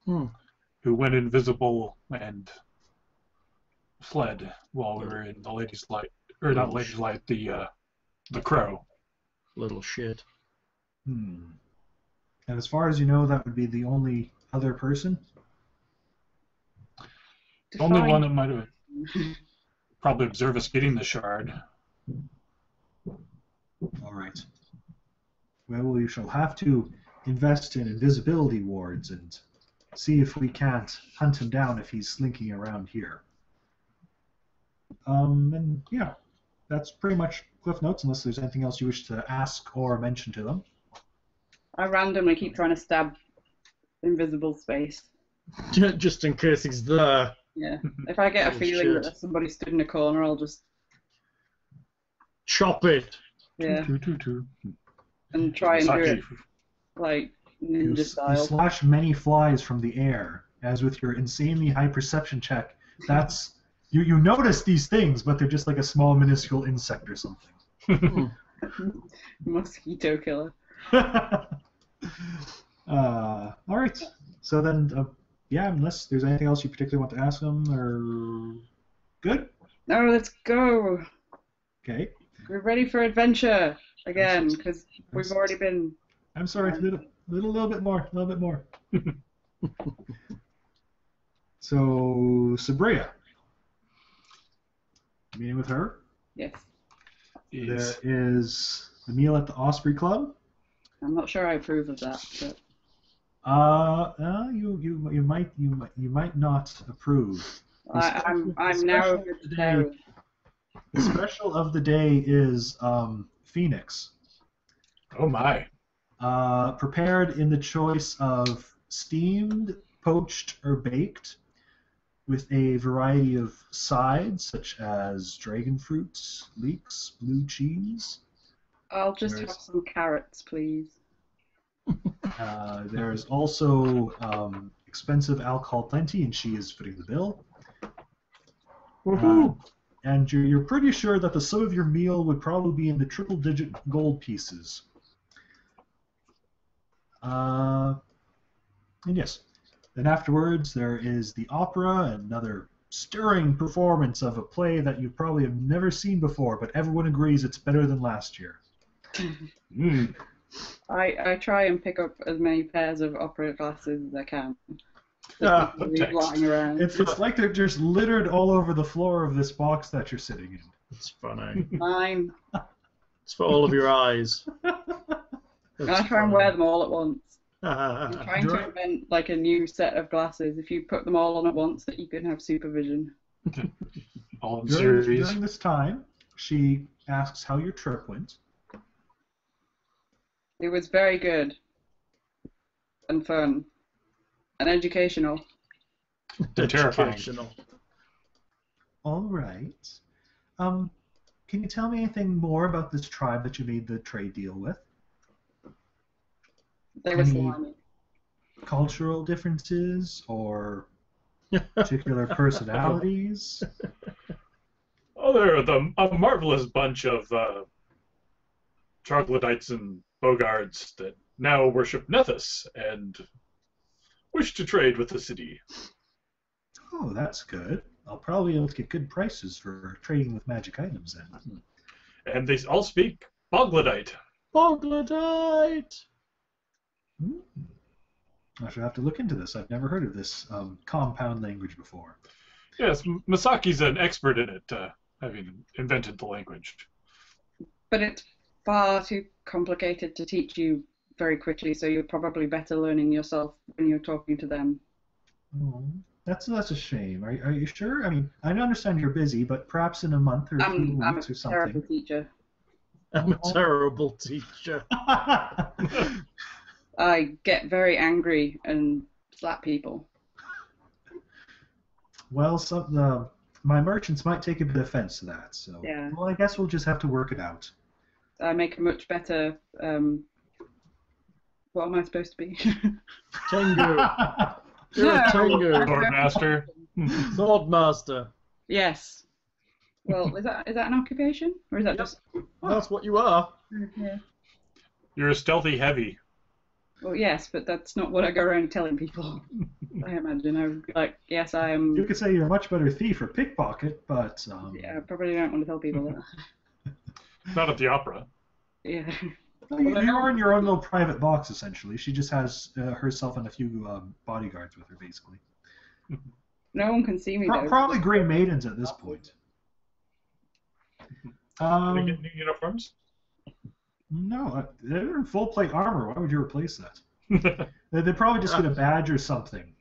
who went invisible and fled while we were in the Lady's Light, or not Lady's Light, the Crow. Little shit. And as far as you know, that would be the only other person? The only one that might have probably observed us getting the shard. All right. Well, we shall have to invest in invisibility wards and see if we can't hunt him down if he's slinking around here. And yeah, that's pretty much Cliff Notes, unless there's anything else you wish to ask or mention to them. I randomly keep trying to stab invisible space. Just in case he's there. Yeah. If I get a feeling that there's somebody stood in a corner, I'll just chop it. Yeah. Two. And try and do it like ninja style. You slash many flies from the air, as with your insanely high perception check. That's you notice these things, but they're just like a small minuscule insect or something. Mosquito killer. All right. So then, yeah, unless there's anything else you particularly want to ask them, or good? No, let's go. Okay. We're ready for adventure again because we've already been. I'm sorry, a little bit more. So, Sabria. Meeting with her. Yes. There is the meal at the Osprey Club. I'm not sure I approve of that, but. You might not approve. I'm now vegetarian. The special of the day is Phoenix. Oh my. Prepared in the choice of steamed, poached, or baked, with a variety of sides such as dragon fruits, leeks, blue cheese. I'll just have some carrots, please. There's also expensive alcohol plenty, and she is footing the bill. And you're pretty sure that the sum of your meal would probably be in the triple-digit gold pieces. And yes, then afterwards there is the opera, another stirring performance of a play that you probably have never seen before, but everyone agrees it's better than last year. I try and pick up as many pairs of opera glasses as I can. Lying around. It's like they're just littered all over the floor of this box that you're sitting in. It's funny. Fine. It's for all of your eyes. I try and wear them all at once. I'm I'm trying to invent like a new set of glasses. If you put them all on at once, that you can have supervision. All in series. During this time, she asks how your trip went. It was very good and fun and educational. Terrifying. All right. Can you tell me anything more about this tribe that you made the trade deal with? They were slimy. Cultural differences or particular personalities? Oh, they're a marvelous bunch of troglodytes and bogards that now worship Nethys and wish to trade with the city. Oh, that's good. I'll probably be able to get good prices for trading with magic items then. And they all speak Boglodite. Boglodite! I should have to look into this. I've never heard of this compound language before. Yes, Masaki's an expert in it, having invented the language. But it's far too complicated to teach you very quickly, so you're probably better learning yourself when you're talking to them. Oh, that's a shame. Are you sure? I mean, I understand you're busy, but perhaps in a month or a few I'm weeks a or terrible something. teacher. I'm a terrible teacher. I get very angry and slap people. Well, my merchants might take a bit of offense to that, so Yeah. well, I guess we'll just have to work it out. I make a much better. What am I supposed to be? Tengu. You're a Tengu. Swordmaster. Swordmaster. Yes. Well, is that an occupation, or is that just? That's what you are. Yeah. You're a stealthy heavy. Well, yes, but that's not what I go around telling people. I imagine I'm like, yes, I am. You could say you're a much better thief or pickpocket, but Yeah, I probably don't want to tell people that. Not at the opera. Yeah. well, you are in your own little private box essentially. She just has herself and a few bodyguards with her, basically. No one can see me though. Probably Grey Maidens at this point. Can they get new uniforms? No, they're in full plate armor. Why would you replace that? They probably just get a badge or something.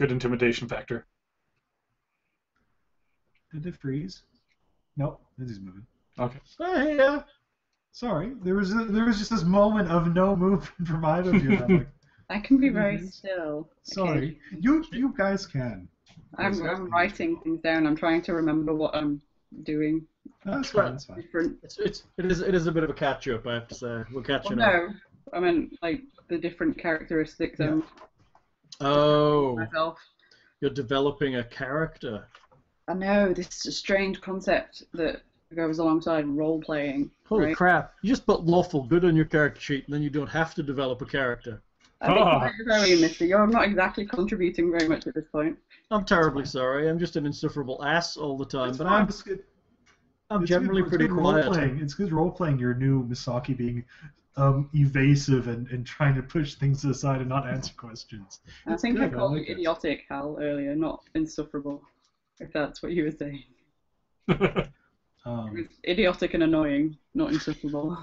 Good intimidation factor. Did they freeze? Nope, he's moving. Okay. Hey, Sorry, there was just this moment of no movement from either of you. I'm like, I can be very still. sorry, you guys can. I'm writing things down. I'm trying to remember what I'm doing. No, that's fine. That's fine. Different. it is a bit of a catch up, I have to say. We're catching up. No, I meant like the different characteristics Yeah. Oh, myself. you're developing a character. I know this is a strange concept that goes alongside role playing. Holy right? crap! You just put lawful good on your character sheet, and then you don't have to develop a character. I think you're very Mister. You're not exactly contributing very much at this point. I'm terribly sorry. I'm just an insufferable ass all the time, It's but fine. It's good. I'm It's generally good, pretty it's good quiet. Role-playing. It's good role playing your new Misaki being evasive and trying to push things to the side and not answer questions. I It's think I good, called like you it. idiotic, Hal, earlier, not insufferable. If that's what you were saying. It was idiotic and annoying, not insufferable.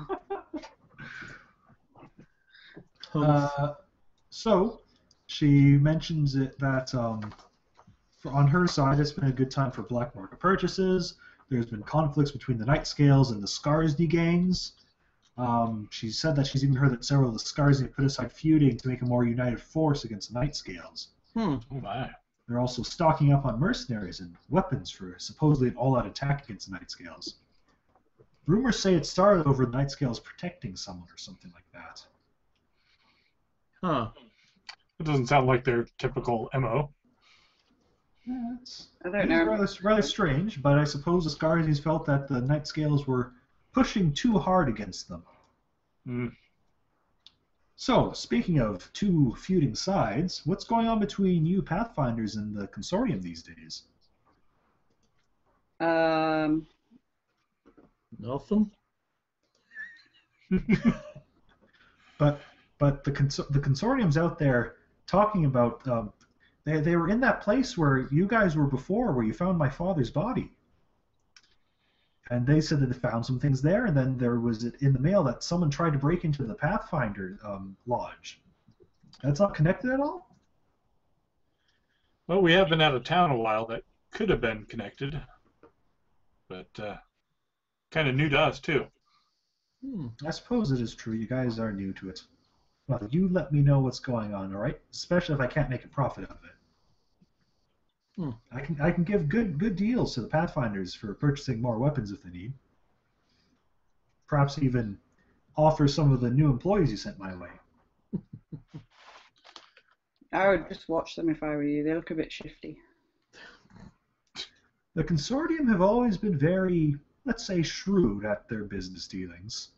So she mentions it that on her side, it's been a good time for black market purchases. There's been conflicts between the Night Scales and the Scarsdy gangs. She said that she's even heard that several of the Scarsdy have put aside feuding to make a more united force against the Night Scales. Oh my. They're also stocking up on mercenaries and weapons for supposedly an all-out attack against the Night Scales. Rumors say it started over the Night Scales protecting someone or something like that. Huh. It doesn't sound like their typical MO. Yeah, I don't know. It's rather strange, but I suppose the Scarsdies felt that the Night Scales were pushing too hard against them. Mm. So, speaking of two feuding sides, what's going on between you Pathfinders and the Consortium these days? Nothing. But the Consortium's out there talking about they were in that place where you guys were before, where you found my father's body. And they said that they found some things there, and then there was in the mail that someone tried to break into the Pathfinder lodge. That's not connected at all? Well, we have been out of town a while. That could have been connected. But kind of new to us, too. I suppose it is true. You guys are new to it. Well, you let me know what's going on, all right? Especially if I can't make a profit out of it. I can give good deals to the Pathfinders for purchasing more weapons if they need. Perhaps even offer some of the new employees you sent my way. I would just watch them if I were you. They look a bit shifty. The Consortium have always been very, let's say, shrewd at their business dealings.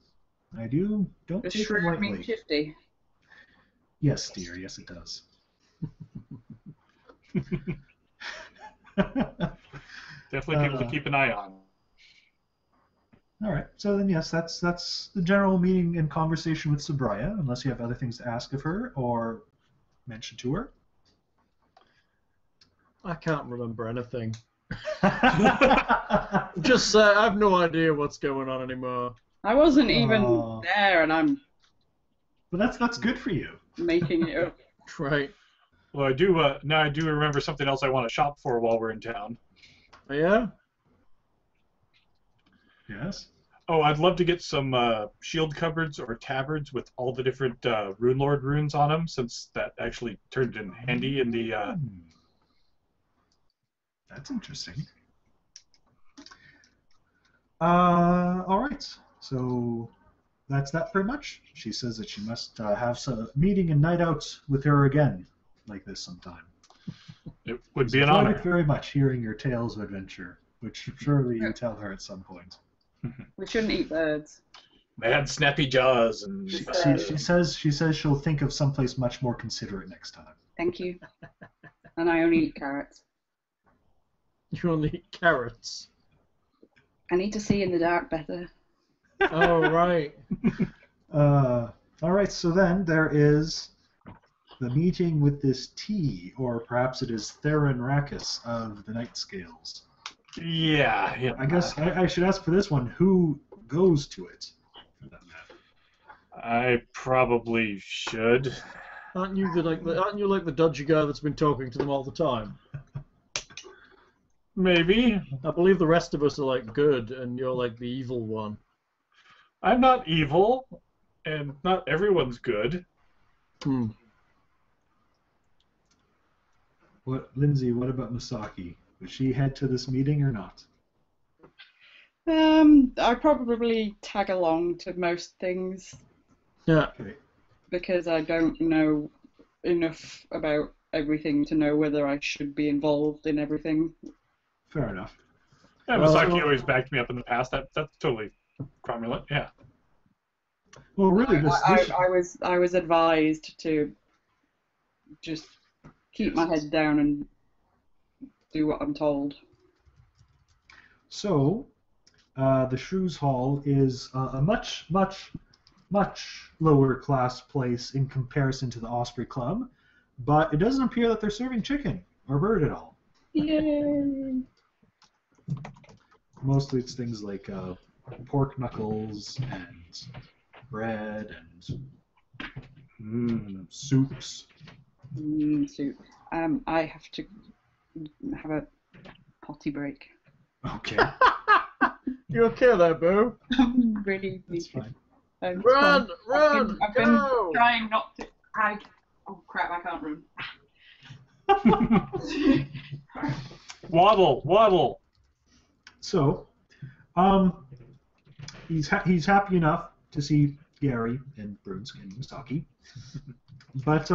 Don't Does take them shrewd mean lightly. shifty? Yes, dear. Yes, it does. Definitely people to keep an eye on. All right. So then, yes, that's the general meeting and conversation with Sabraya. Unless you have other things to ask of her or mention to her. I can't remember anything. Just I have no idea what's going on anymore. I wasn't even there, and I'm But that's good for you. making it up. Right. Well, I do. Now I do remember something else I want to shop for while we're in town. Oh, yeah? Yes. Oh, I'd love to get some shield cupboards or tabards with all the different Rune Lord runes on them, since that actually turned in handy in the. That's interesting. All right. So that's that pretty much. She says that she must have a meeting and night out with her again, like this sometime. It would be She's an enjoyed honor. it very much hearing your tales of adventure, which surely you tell her at some point. We shouldn't eat birds. They had snappy jaws, and She says she'll think of someplace much more considerate next time. Thank you. And I only eat carrots. You only eat carrots. I need to see in the dark better. Oh, right. All right. So then there is the meeting with this T, or perhaps it is Theron Rakis of the Night Scales. yeah. I guess I should ask for this one: who goes to it? For that matter. I probably should. Aren't you like the dodgy guy that's been talking to them all the time? Maybe. I believe the rest of us are like good, and you're like the evil one. I'm not evil, and not everyone's good. Hmm. Lindsay, what about Misaki? Would she head to this meeting or not? I probably tag along to most things Yeah. Okay. because I don't know enough about everything to know whether I should be involved in everything. Fair enough. Yeah, Well, Misaki always backed me up in the past. That's totally cromulent. Yeah. Well, really, I was advised to just keep my head down and do what I'm told. So, the Shrews Hall is a much, much, much lower class place in comparison to the Osprey Club, but it doesn't appear that they're serving chicken or bird at all. Yay! Mostly it's things like pork knuckles and bread and soups. Soup. I have to have a potty break. Okay, You okay there, Boo? I'm really that's fine. Run! Run! I've been Go! trying not to. Oh crap! I can't run. Waddle. So, he's happy enough to see Gary and Brunsk and Misaki, but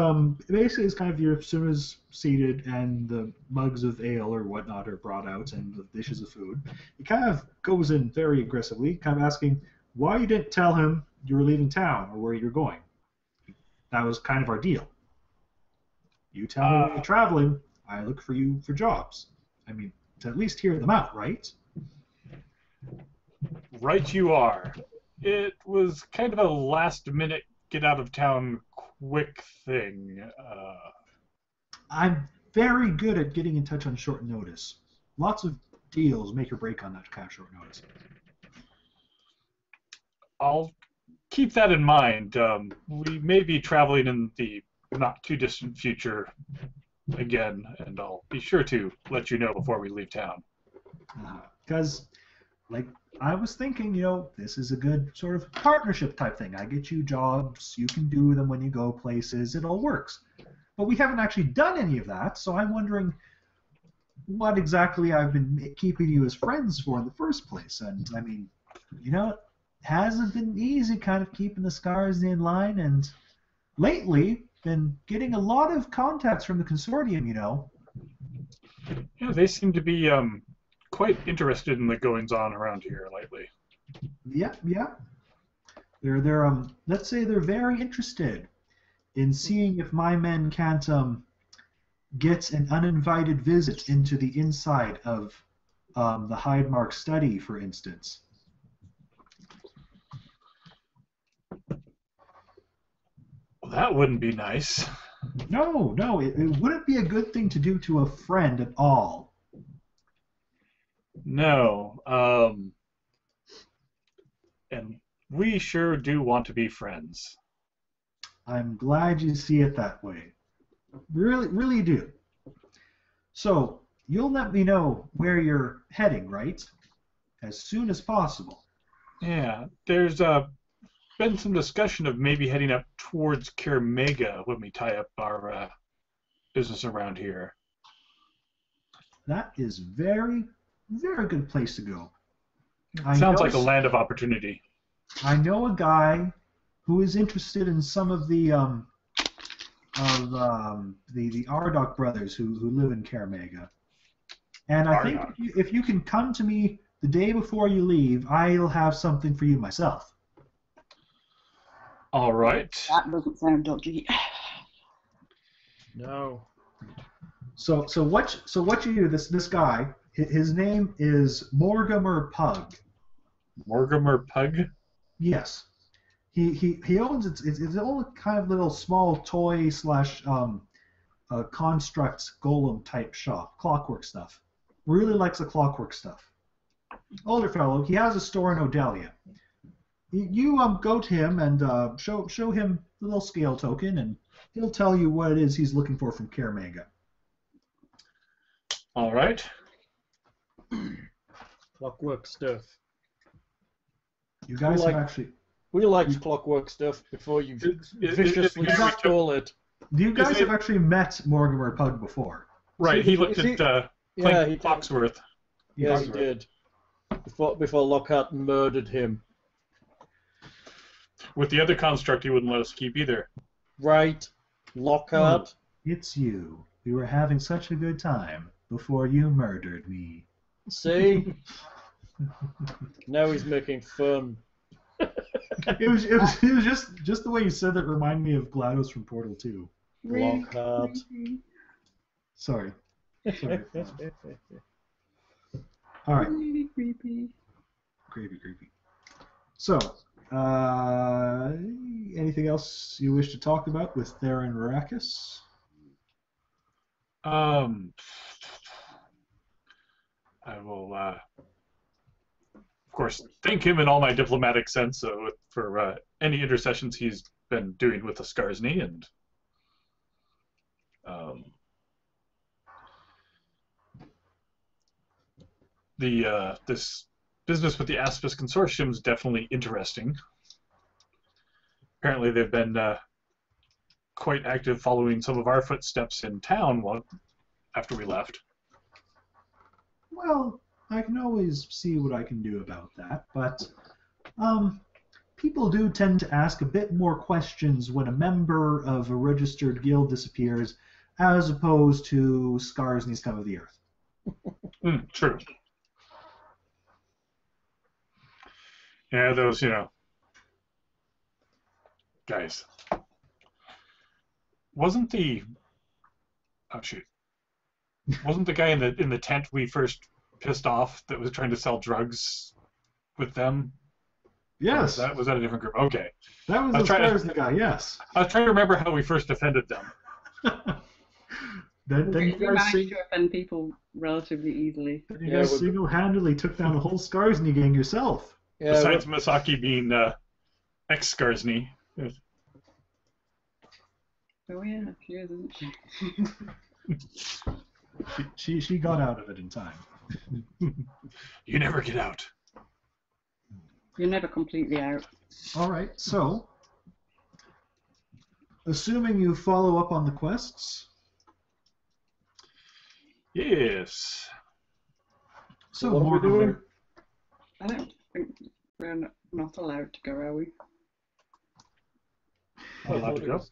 basically it's kind of as soon as seated and the mugs of ale or whatnot are brought out and the dishes of food, he kind of goes in very aggressively, kind of asking why you didn't tell him you were leaving town or where you're going. That was kind of our deal. You tell me when you're traveling, I look for you for jobs. I mean, to at least hear them out, right? Right you are. It was kind of a last-minute get-out-of-town quick thing. I'm very good at getting in touch on short notice. Lots of deals make or break on that kind of short notice. I'll keep that in mind. We may be traveling in the not-too-distant future again, and I'll be sure to let you know before we leave town. Because, like, I was thinking, this is a good sort of partnership type thing. I get you jobs, you can do them when you go places, it all works. But we haven't actually done any of that, so I'm wondering what exactly I've been keeping you as friends for in the first place. And, I mean, it hasn't been easy kind of keeping the scars in line, and lately been getting a lot of contacts from the consortium, Yeah, they seem to be quite interested in the goings-on around here lately. Yeah. They're let's say they're very interested in seeing if my men can't get an uninvited visit into the inside of the Hydemark study, for instance. Well, that wouldn't be nice. No, it wouldn't be a good thing to do to a friend at all. No. And we sure do want to be friends. I'm glad you see it that way. Really, really do. So, you'll let me know where you're heading, right? As soon as possible. Yeah, there's been some discussion of maybe heading up towards Kaer Maga when we tie up our business around here. That is very, very good place to go. Sounds like a land of opportunity. I know a guy who is interested in some of the Ardok brothers who live in Kaer Maga. And I think if you can come to me the day before you leave, I'll have something for you myself. All right. That doesn't sound dodgy. No. So what you do? This guy, his name is Mortimer Pug. Mortimer Pug. Yes. He owns its own kind of little small toy slash construct golem type shop, clockwork stuff. Really likes the clockwork stuff. Older fellow. He has a store in Odelia. You go to him and show him the little scale token, and he'll tell you what it is he's looking for from Kaer Maga. All right. Clockwork stuff. You guys have actually. We liked clockwork stuff before you viciously stole it. You guys have actually met Mortimer Pug before. Right. He looked at Clank Foxworth. Yes, he did. Before Lockhart murdered him. With the other construct, he wouldn't let us keep either. Right. Lockhart. Oh, it's you. We were having such a good time before you murdered me. See? Now he's making fun. It was just the way you said that reminded me of GLaDOS from Portal 2. Lockhart. Sorry. All right. Really creepy. Creepy. So, anything else you wish to talk about with Theron Arrakis? I will, of course, thank him in all my diplomatic sense for any intercessions he's been doing with the Skarsny, and this business with the Aspis Consortium is definitely interesting. Apparently, they've been quite active following some of our footsteps in town after we left. Well, I can always see what I can do about that, but people do tend to ask a bit more questions when a member of a registered guild disappears, as opposed to Skarsny scum of the earth. True. Yeah, those, guys. Wasn't the guy in the tent we first pissed off that was trying to sell drugs with them? Yes. Was that a different group? Okay. That was the Skarsny guy, yes. I was trying to remember how we first offended them. Then you You guys managed to offend people relatively easily. single-handedly took down the whole Skarsny gang yourself. Yeah, Besides Masaki being ex-Skarsny. Oh yeah, she is, isn't she? She got out of it in time. You never get out. You're never completely out. All right, so assuming you follow up on the quests. Yes. So what are we doing? I don't think we're not allowed to go, are we? Allowed to go?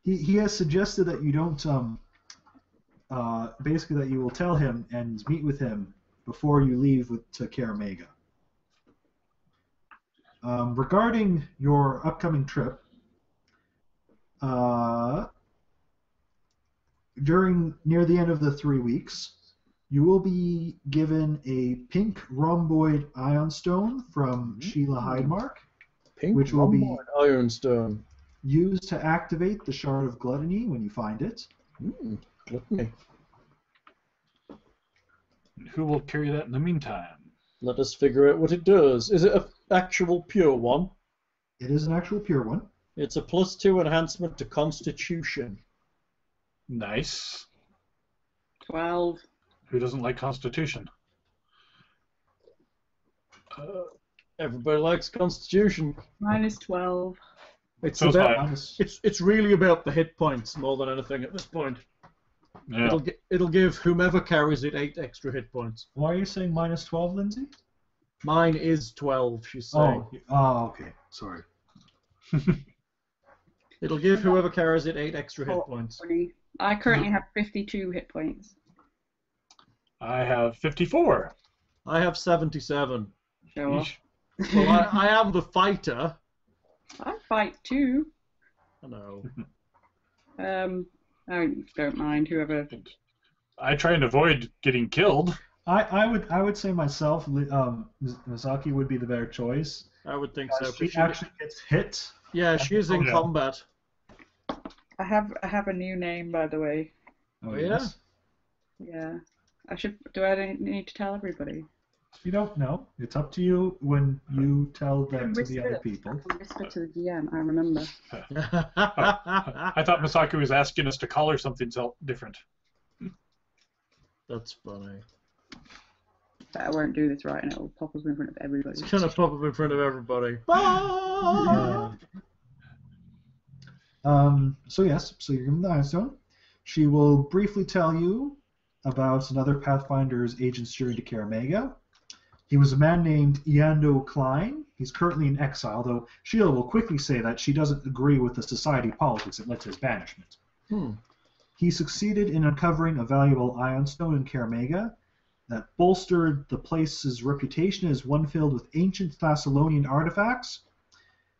He has suggested that you don't basically that you will tell him and meet with him before you leave to Kaer Maga. Regarding your upcoming trip, near the end of the 3 weeks, you will be given a pink rhomboid ion stone from Sheila Hydemark, Pink which will be rhomboid ironstone. used to activate the Shard of Gluttony when you find it. Gluttony. Who will carry that in the meantime? Let us figure out what it does. Is it an actual pure one? It is an actual pure one. It's a +2 enhancement to Constitution. Nice. 12. Who doesn't like Constitution? Everybody likes Constitution. Minus 12. It's So about. Minus- It's really about the hit points more than anything at this point. Yeah. It'll give whomever carries it 8 extra hit points. Why are you saying minus 12, Lindsay? Mine is 12. She's saying. Okay. Sorry. It'll give whoever carries it 8 extra hit Oh, points. 20. I currently have 52 hit points. I have 54. I have 77. Show off. Yeesh. Well, I am the fighter. I fight too. I know. I don't mind whoever. I try and avoid getting killed. I would say myself, Misaki would be the better choice. I would think so. She actually gets hit. Yeah, she is in Yeah. combat. I have a new name, by the way. Oh, yeah? Yeah. Do I need to tell everybody? You don't know. It's up to you when you tell them to the other people. I can whisper to the GM. I remember. I thought Misaki was asking us to call her something different. That's funny. But I won't do this right, and it'll pop up in front of everybody. It's gonna pop up in front of everybody. So yes, so you're given the Iron Stone. She will briefly tell you about another Pathfinder's agent's journey to Kaer Maga. He was a man named Iando Klein. He's currently in exile, though Sheila will quickly say that she doesn't agree with the society politics that led to his banishment. He succeeded in uncovering a valuable Iron Stone in Kaer Maga that bolstered the place's reputation as one filled with ancient Thessalonian artifacts.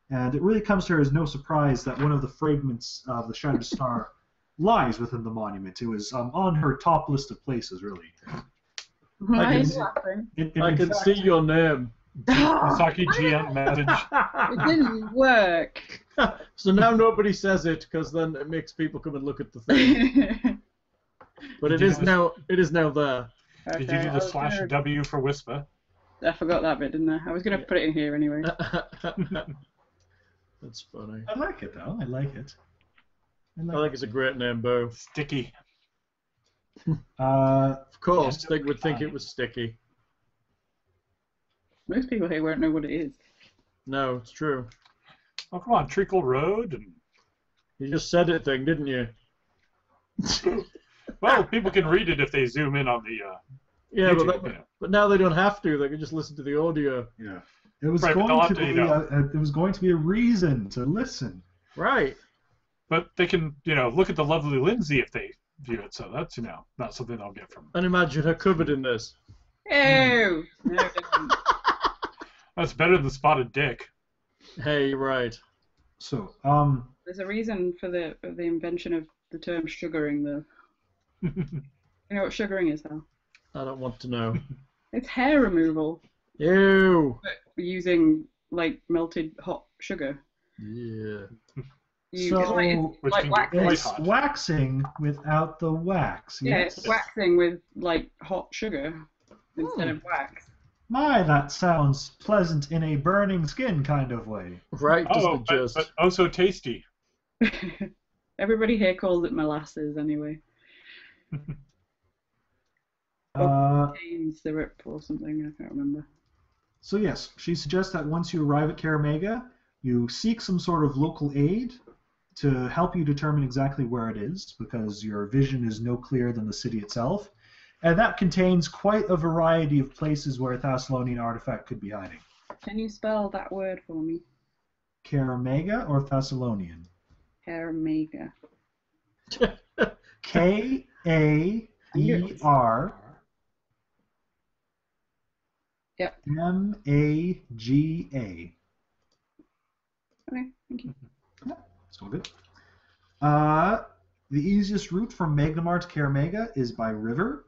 And it really comes to her as no surprise that one of the fragments of the Shattered Star lies within the monument. It was on her top list of places, really. Why can is see- laughing? I can see your name. Misaki GM message. It didn't work. So now nobody says it because then it makes people come and look at the thing. But it is now there. Did you do the /W for Whisper? I forgot that bit, didn't I? I was going to put it in here anyway. That's funny. I like it, though. I like it. I think it's a great name, Bo. Sticky. Of course, Yeah, they would think it was sticky. Most people here won't know what it is. No, it's true. Oh, come on, Treacle Road. And You just said it thing, didn't you? well, people can read it if they zoom in on the. Yeah, YouTube, but now they don't have to. They can just listen to the audio. Yeah. It was Right, but going to they'll be have to, there was going to be a reason to listen. Right. But they can, look at the lovely Lindsay if they view it. So that's, not something I'll get from. And imagine her covered in this. Ew! No, it didn't. That's better than Spotted Dick. Hey, you're right. So, There's a reason for the invention of the term sugaring, though. You know what sugaring is, Hal? I don't want to know. It's hair removal, Ew. but using melted hot sugar. Yeah. So, Which like can waxing. get quite it's hot. waxing without the wax. Yeah, Yes? it's waxing with hot sugar instead of wax. My, that sounds pleasant in a burning skin kind of way. Right, Oh, doesn't it but, just? but oh so tasty. Everybody here calls it molasses anyway. Cane syrup or something, I can't remember. So yes, she suggests that once you arrive at Kaer Maga, you seek some sort of local aid to help you determine exactly where it is, because your vision is no clearer than the city itself. And that contains quite a variety of places where a Thessalonian artifact could be hiding. Can you spell that word for me? Kaer Maga or Thessalonian? Kaer Maga. K-A-E-R Yep. M-A-G-A. Okay, thank you. It's all good. The easiest route from Magnimar to Kaer Maga is by river,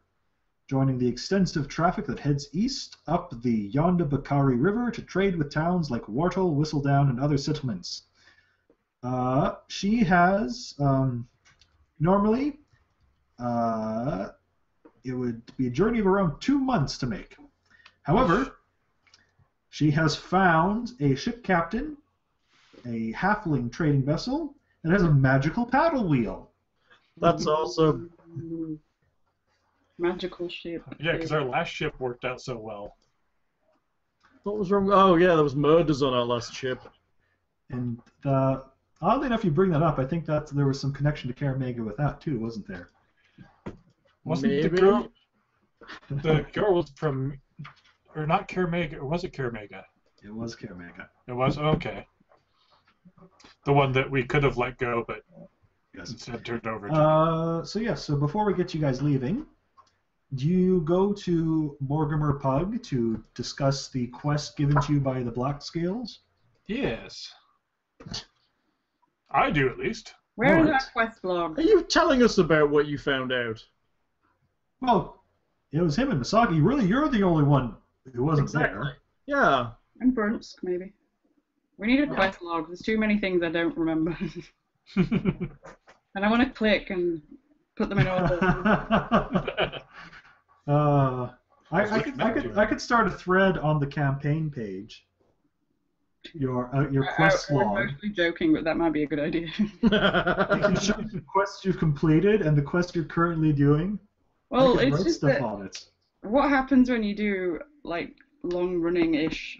joining the extensive traffic that heads east up the Yonda Bakari River to trade with towns like Wartle, Whistledown, and other settlements. She has, normally, it would be a journey of around 2 months to make. However, she has found a ship captain a halfling trading vessel that has a magical paddle wheel. That's awesome. Magical ship. Yeah, because our last ship worked out so well. What was wrong? Oh, yeah, there was murders on our last ship. And oddly enough, you bring that up. I think that there was some connection to Kaer Maga with that too, wasn't there? Wasn't Maybe. the girl was from, or not Kaer Maga, or was it Kaer Maga? It was Kaer Maga. It was? Okay. The one that we could have let go, but Yes. instead turned over to. So before we get you guys leaving, do you go to Mortimer Pug to discuss the quest given to you by the Black Scales? Yes. I do, at least. Where is Alright. that quest log? Are you telling us about what you found out? Well, it was him and Misaki. Really, you're the only one who wasn't Exactly. there. Yeah. And Brunsk, maybe. We need a quest log. There's too many things I don't remember. And I want to click and put them in order. I could start a thread on the campaign page. Your quest I'm log. mostly joking, but that might be a good idea. You can show the quests you've completed and the quest you're currently doing. Well, I can it's write just stuff that on it. what happens when you do like long-running-ish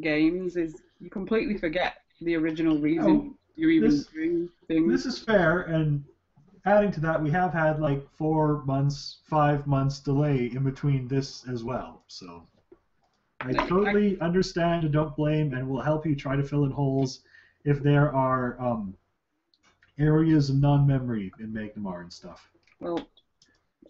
games is you completely forget the original reason you're even doing things. This is fair, and adding to that, we have had like 4 months, 5 months delay in between this as well. So I totally understand and don't blame, and will help you try to fill in holes if there are areas of non-memory in Magnimar and stuff. Well,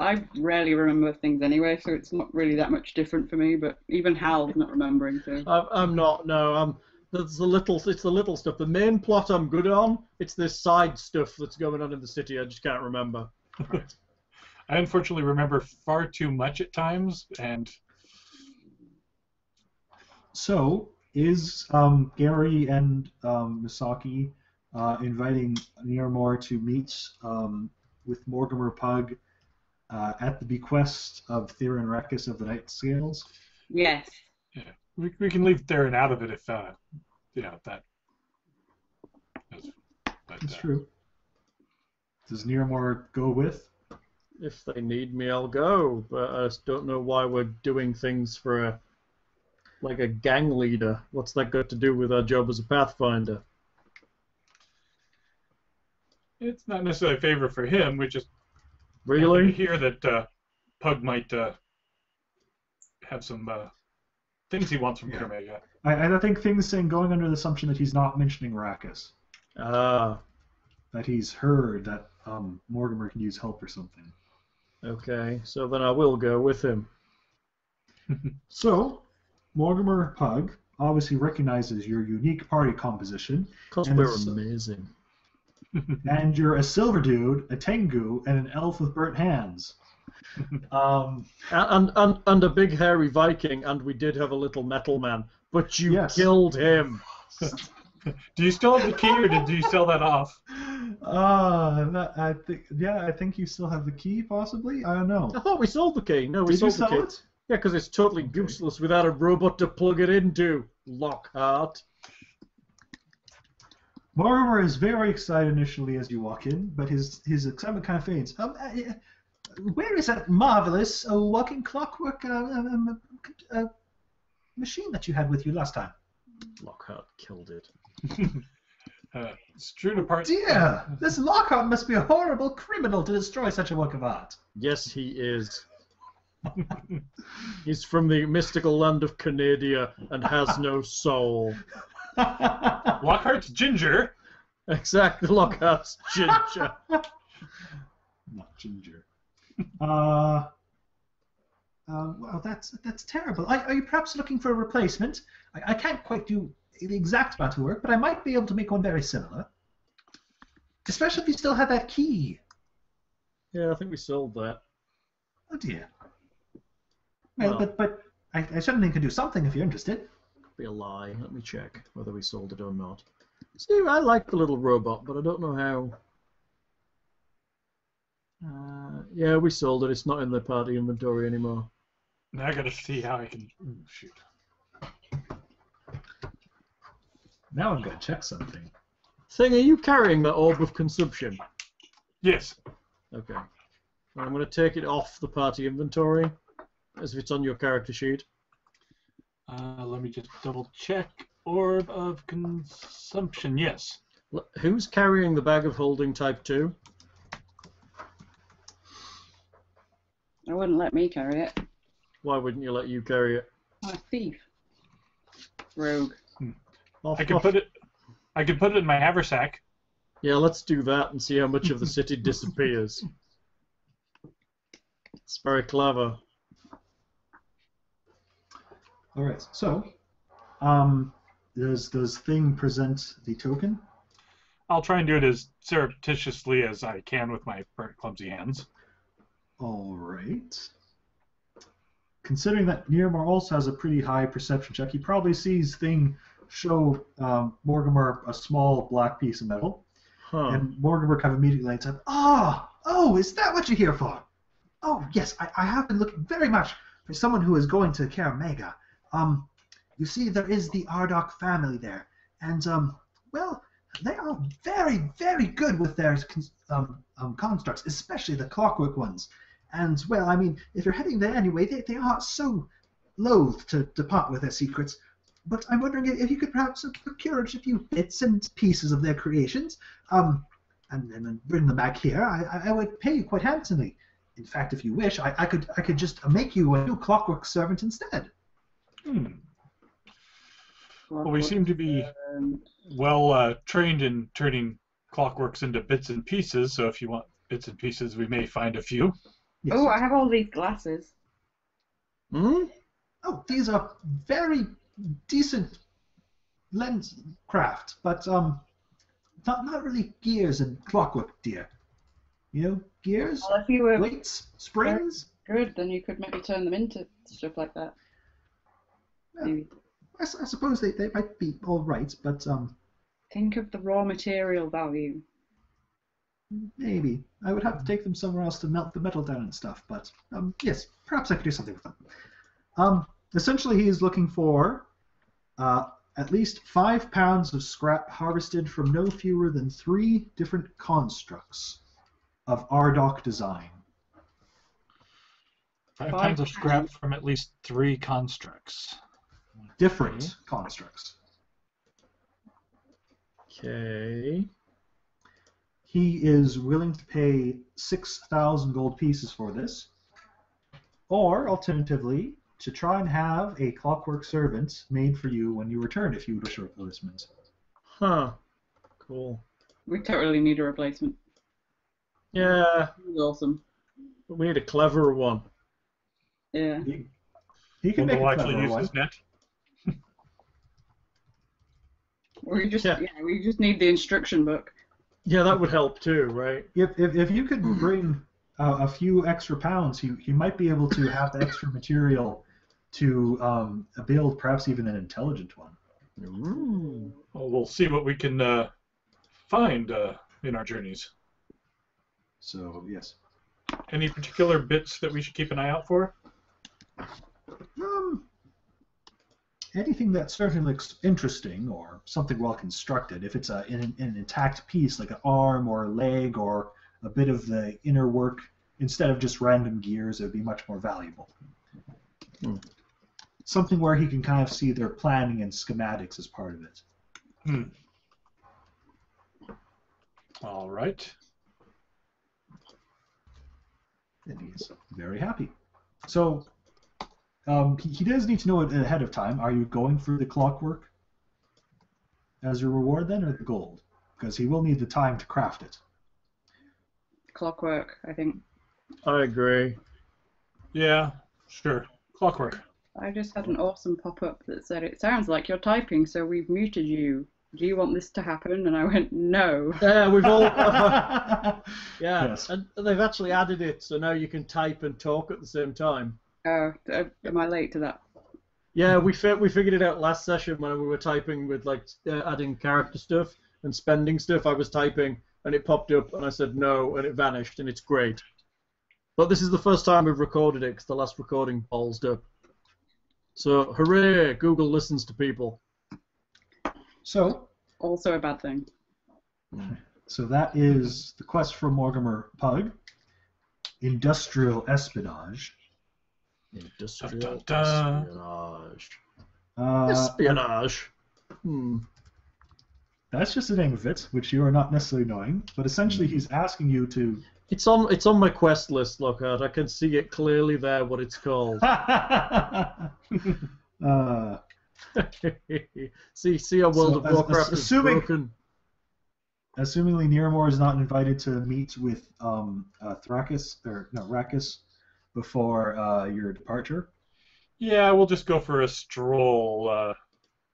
I rarely remember things anyway, so it's not really that much different for me. But even Hal's not remembering, so. I'm not. No, it's the little stuff. The main plot I'm good on. It's this side stuff that's going on in the city. I just can't remember. Right. I unfortunately remember far too much at times, and So, is Gary and Misaki inviting Nearmore to meet with Mortimer Pug at the bequest of Theron Rakis of the Night Scales? Yes. yeah, we can leave Theron out of it if that. That's true. Does Nearmore go with? If they need me, I'll go. But I just don't know why we're doing things for a gang leader. What's that got to do with our job as a Pathfinder? It's not necessarily a favor for him. We just happen Really? to hear that Pug might have some things he wants from Kaer Maga. I think things saying going under the assumption that he's not mentioning Rakis. Ah, That he's heard that Mortimer can use help or something. okay. So then I will go with him. So, Mortimer Pug obviously recognizes your unique party composition. Because And we're it's- amazing. And you're a silver dude, a tengu, and an elf with burnt hands. And a big hairy Viking, and we did have a little metal man. But you Yes. killed him. Do you still have the key, or did you sell that off? I think you still have the key, possibly. I don't know. I thought we sold the key. No, we Did you sold the sell key. it? Yeah, because it's totally useless without a robot to plug it into. Lockhart. Mortimer is very excited initially as you walk in, but his excitement kind of fades. Where is that marvelous walking clockwork machine that you had with you last time? Lockhart killed it. Strewn apart. Dear, this Lockhart must be a horrible criminal to destroy such a work of art. Yes, he is. He's from the mystical land of Canadia and has no soul. Lockhart's ginger. Exactly, Lockhart's ginger. Not ginger. Well, that's terrible. Are you perhaps looking for a replacement? I can't quite do the exact amount of work, but I might be able to make one very similar. Especially if you still have that key. Yeah, I think we sold that. Oh dear. Well, Well. but I certainly can do something if you're interested. Be a lie. Let me check whether we sold it or not. See, I like the little robot, but I don't know how. Yeah, we sold it. It's not in the party inventory anymore. Now I gotta see how I can. Ooh, shoot. Now I'm going to check something. Thing, are you carrying that orb of consumption? Yes. Okay. I'm going to take it off the party inventory, as if it's on your character sheet. Let me just double check. Orb of consumption. Yes. Who's carrying the bag of holding type 2? I wouldn't let me carry it. Why wouldn't you let you carry it? I'm a thief. Rogue. Off, I can off. put it. I can put it in my haversack. Yeah, let's do that and see how much of the city disappears. It's very clever. All right. So, does Thing present the token? I'll try and do it as surreptitiously as I can with my very clumsy hands. All right. Considering that Nirmar also has a pretty high perception check, he probably sees Thing show Mortimer a small black piece of metal. Huh. And Mortimer kind of immediately lights up. Oh, is that what you're here for? Oh, yes, I have been looking very much for someone who is going to Kaer Maga. You see, there is the Ardok family there, and, well, they are very, very good with their constructs, especially the clockwork ones. And, well, I mean, if you're heading there anyway, they are so loath to depart with their secrets. But I'm wondering if you could perhaps procure a few bits and pieces of their creations, and then bring them back here. I would pay you quite handsomely. In fact, if you wish, I could just make you a new clockwork servant instead. Well, we seem to be well trained in turning clockworks into bits and pieces, so if you want bits and pieces, we may find a few. Yes. Oh, I have all these glasses. Hmm? Oh, these are very decent lens craft, but not really gears and clockwork, dear. You know, gears, Well, if you were weights, springs. good, then you could maybe turn them into stuff like that. Yeah, Maybe. I suppose they might be all right, but Think of the raw material value. maybe I would have to take them somewhere else to melt the metal down and stuff. But yes, perhaps I could do something with them. Essentially, he is looking for at least 5 pounds of scrap harvested from no fewer than 3 different constructs of Ardok design. 5 pounds of scrap from at least 3 constructs. Different constructs. Okay. He is willing to pay 6,000 gold pieces for this, or alternatively, to try and have a clockwork servant made for you when you return if you would wish a replacement. Huh. Cool. We totally need a replacement. Yeah, It was awesome. but we need a cleverer one. Yeah. He can make We'll a actually clever use one. his net. We just need the instruction book. Yeah, that would help too, right? If you could bring a few extra pounds, you might be able to have the extra material to build perhaps even an intelligent one. Ooh. Well, we'll see what we can find in our journeys. So yes. Any particular bits that we should keep an eye out for? Anything that certainly looks interesting or something well constructed. If it's an intact piece, like an arm or a leg or a bit of the inner work, instead of just random gears, it would be much more valuable. Something where he can kind of see their planning and schematics as part of it. All right. And he is very happy. So he does need to know it ahead of time. Are you going for the clockwork as your reward then, or the gold? Because he will need the time to craft it. Clockwork, I think. I agree. Yeah, sure. Clockwork. I just had an awesome pop-up that said, "It sounds like you're typing, so we've muted you. Do you want this to happen?" And I went, "No." Yeah, we've all. Yeah, Yes. and they've actually added it, so now you can type and talk at the same time. Oh, am I late to that? Yeah, we figured it out last session when we were typing with like adding character stuff and spending stuff. I was typing and it popped up and I said no and it vanished and it's great. But this is the first time we've recorded it because the last recording ballsed up. So hooray! Google listens to people. So, Also a bad thing. so that is the quest for Mortimer Pug. Industrial espionage. Industrial Dun, dun, dun. espionage. Uh, Espionage. That's just the name of it, which you are not necessarily knowing. But essentially, he's asking you to. It's on my quest list, Lockhart. I can see it clearly there what it's called. see how World of Warcraft is broken. Assumingly, Niramore is not invited to meet with Rakis before your departure. Yeah, we'll just go for a stroll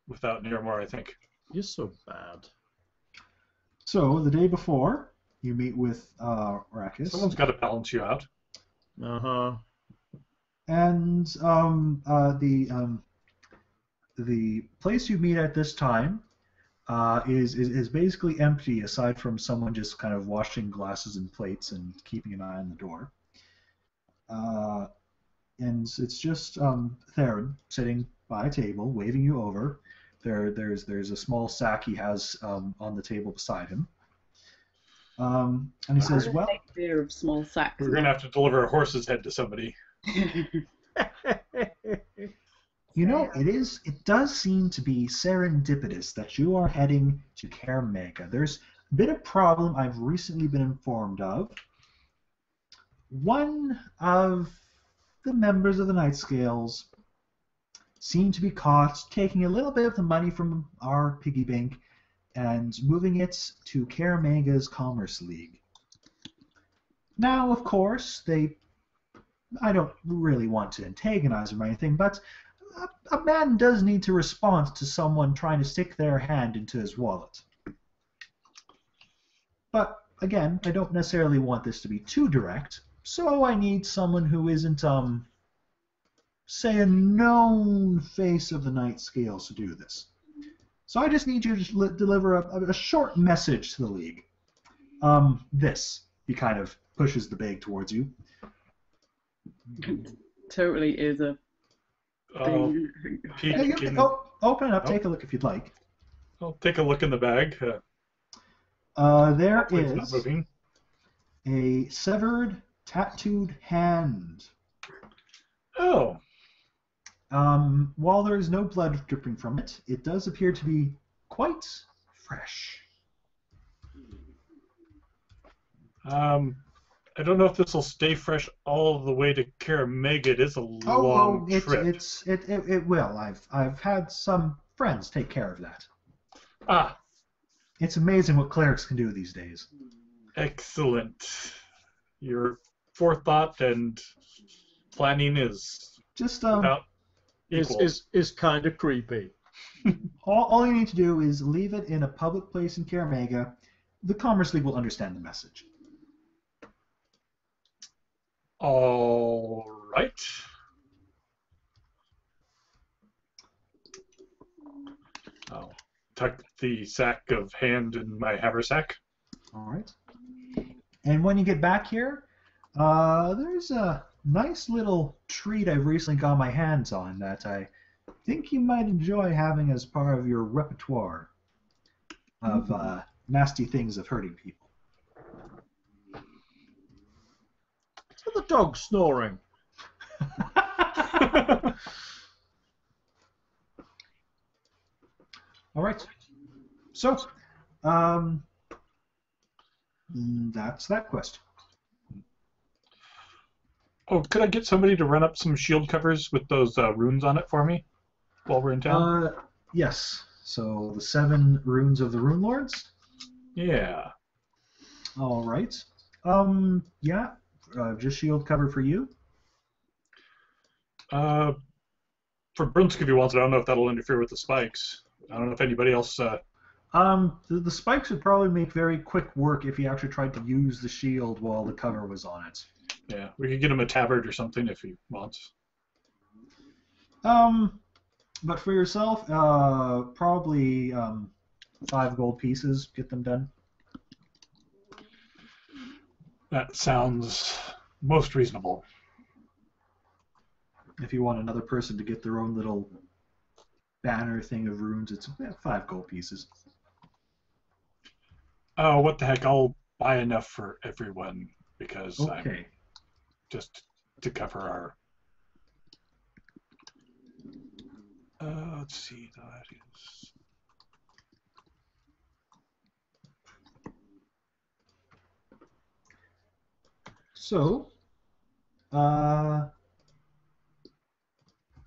without Niramore, I think. You're so bad. So the day before, you meet with Rakis. Someone's got to balance you out. Uh-huh. And the place you meet at this time is basically empty, aside from someone just kind of washing glasses and plates and keeping an eye on the door. And it's just Theron sitting by a table, waving you over. There's a small sack he has on the table beside him. And he says, "Well, Fear of small sacks. We're going to have to deliver a horse's head to somebody." you know, it does seem to be serendipitous that you are heading to Kaer Maga. There's a bit of problem I've recently been informed of. One of the members of the Night Scales seem to be caught taking a little bit of the money from our piggy bank and moving it to Kaer Maga's Commerce League. Now, of course, I don't really want to antagonize him or anything, but a man does need to respond to someone trying to stick their hand into his wallet. But, again, I don't necessarily want this to be too direct, so I need someone who isn't, say, a known face of the Night Scales to do this. So I just need you to deliver a short message to the League. This. He kind of pushes the bag towards you. Totally is a thing. Pete, Open it up, take a look if you'd like. I'll take a look in the bag. There Hopefully it's not is moving. a severed, tattooed hand. Oh. While there is no blood dripping from it, it does appear to be quite fresh. I don't know if this will stay fresh all the way to Kaer Maga. It is a long trip. It will. I've had some friends take care of that. Ah, It's amazing what clerics can do these days. excellent. Your forethought and planning is Just without equal. is kind of creepy. all you need to do is leave it in a public place in Kaer Maga. The Commerce League will understand the message. All right. I'll tuck the sack of hand in my haversack. All right. And when you get back here, there's a nice little treat I've recently got my hands on that I think you might enjoy having as part of your repertoire of nasty things of hurting people. So the dog's snoring. All right. So, that's that quest. Oh, could I get somebody to run up some shield covers with those runes on it for me while we're in town? Yes. So the 7 runes of the Rune Lords. Yeah. All right. Yeah. Just shield cover for you. For Brunsk, if he wants it, I don't know if that'll interfere with the spikes. I don't know if anybody else. The spikes would probably make very quick work if he actually tried to use the shield while the cover was on it. Yeah, we could get him a tabard or something if he wants. But for yourself, probably 5 gold pieces. Get them done. That sounds most reasonable. If you want another person to get their own little banner thing of runes. It's 5 gold pieces. Oh, what the heck? I'll buy enough for everyone because Okay. just to cover our. Let's see. That is. So, then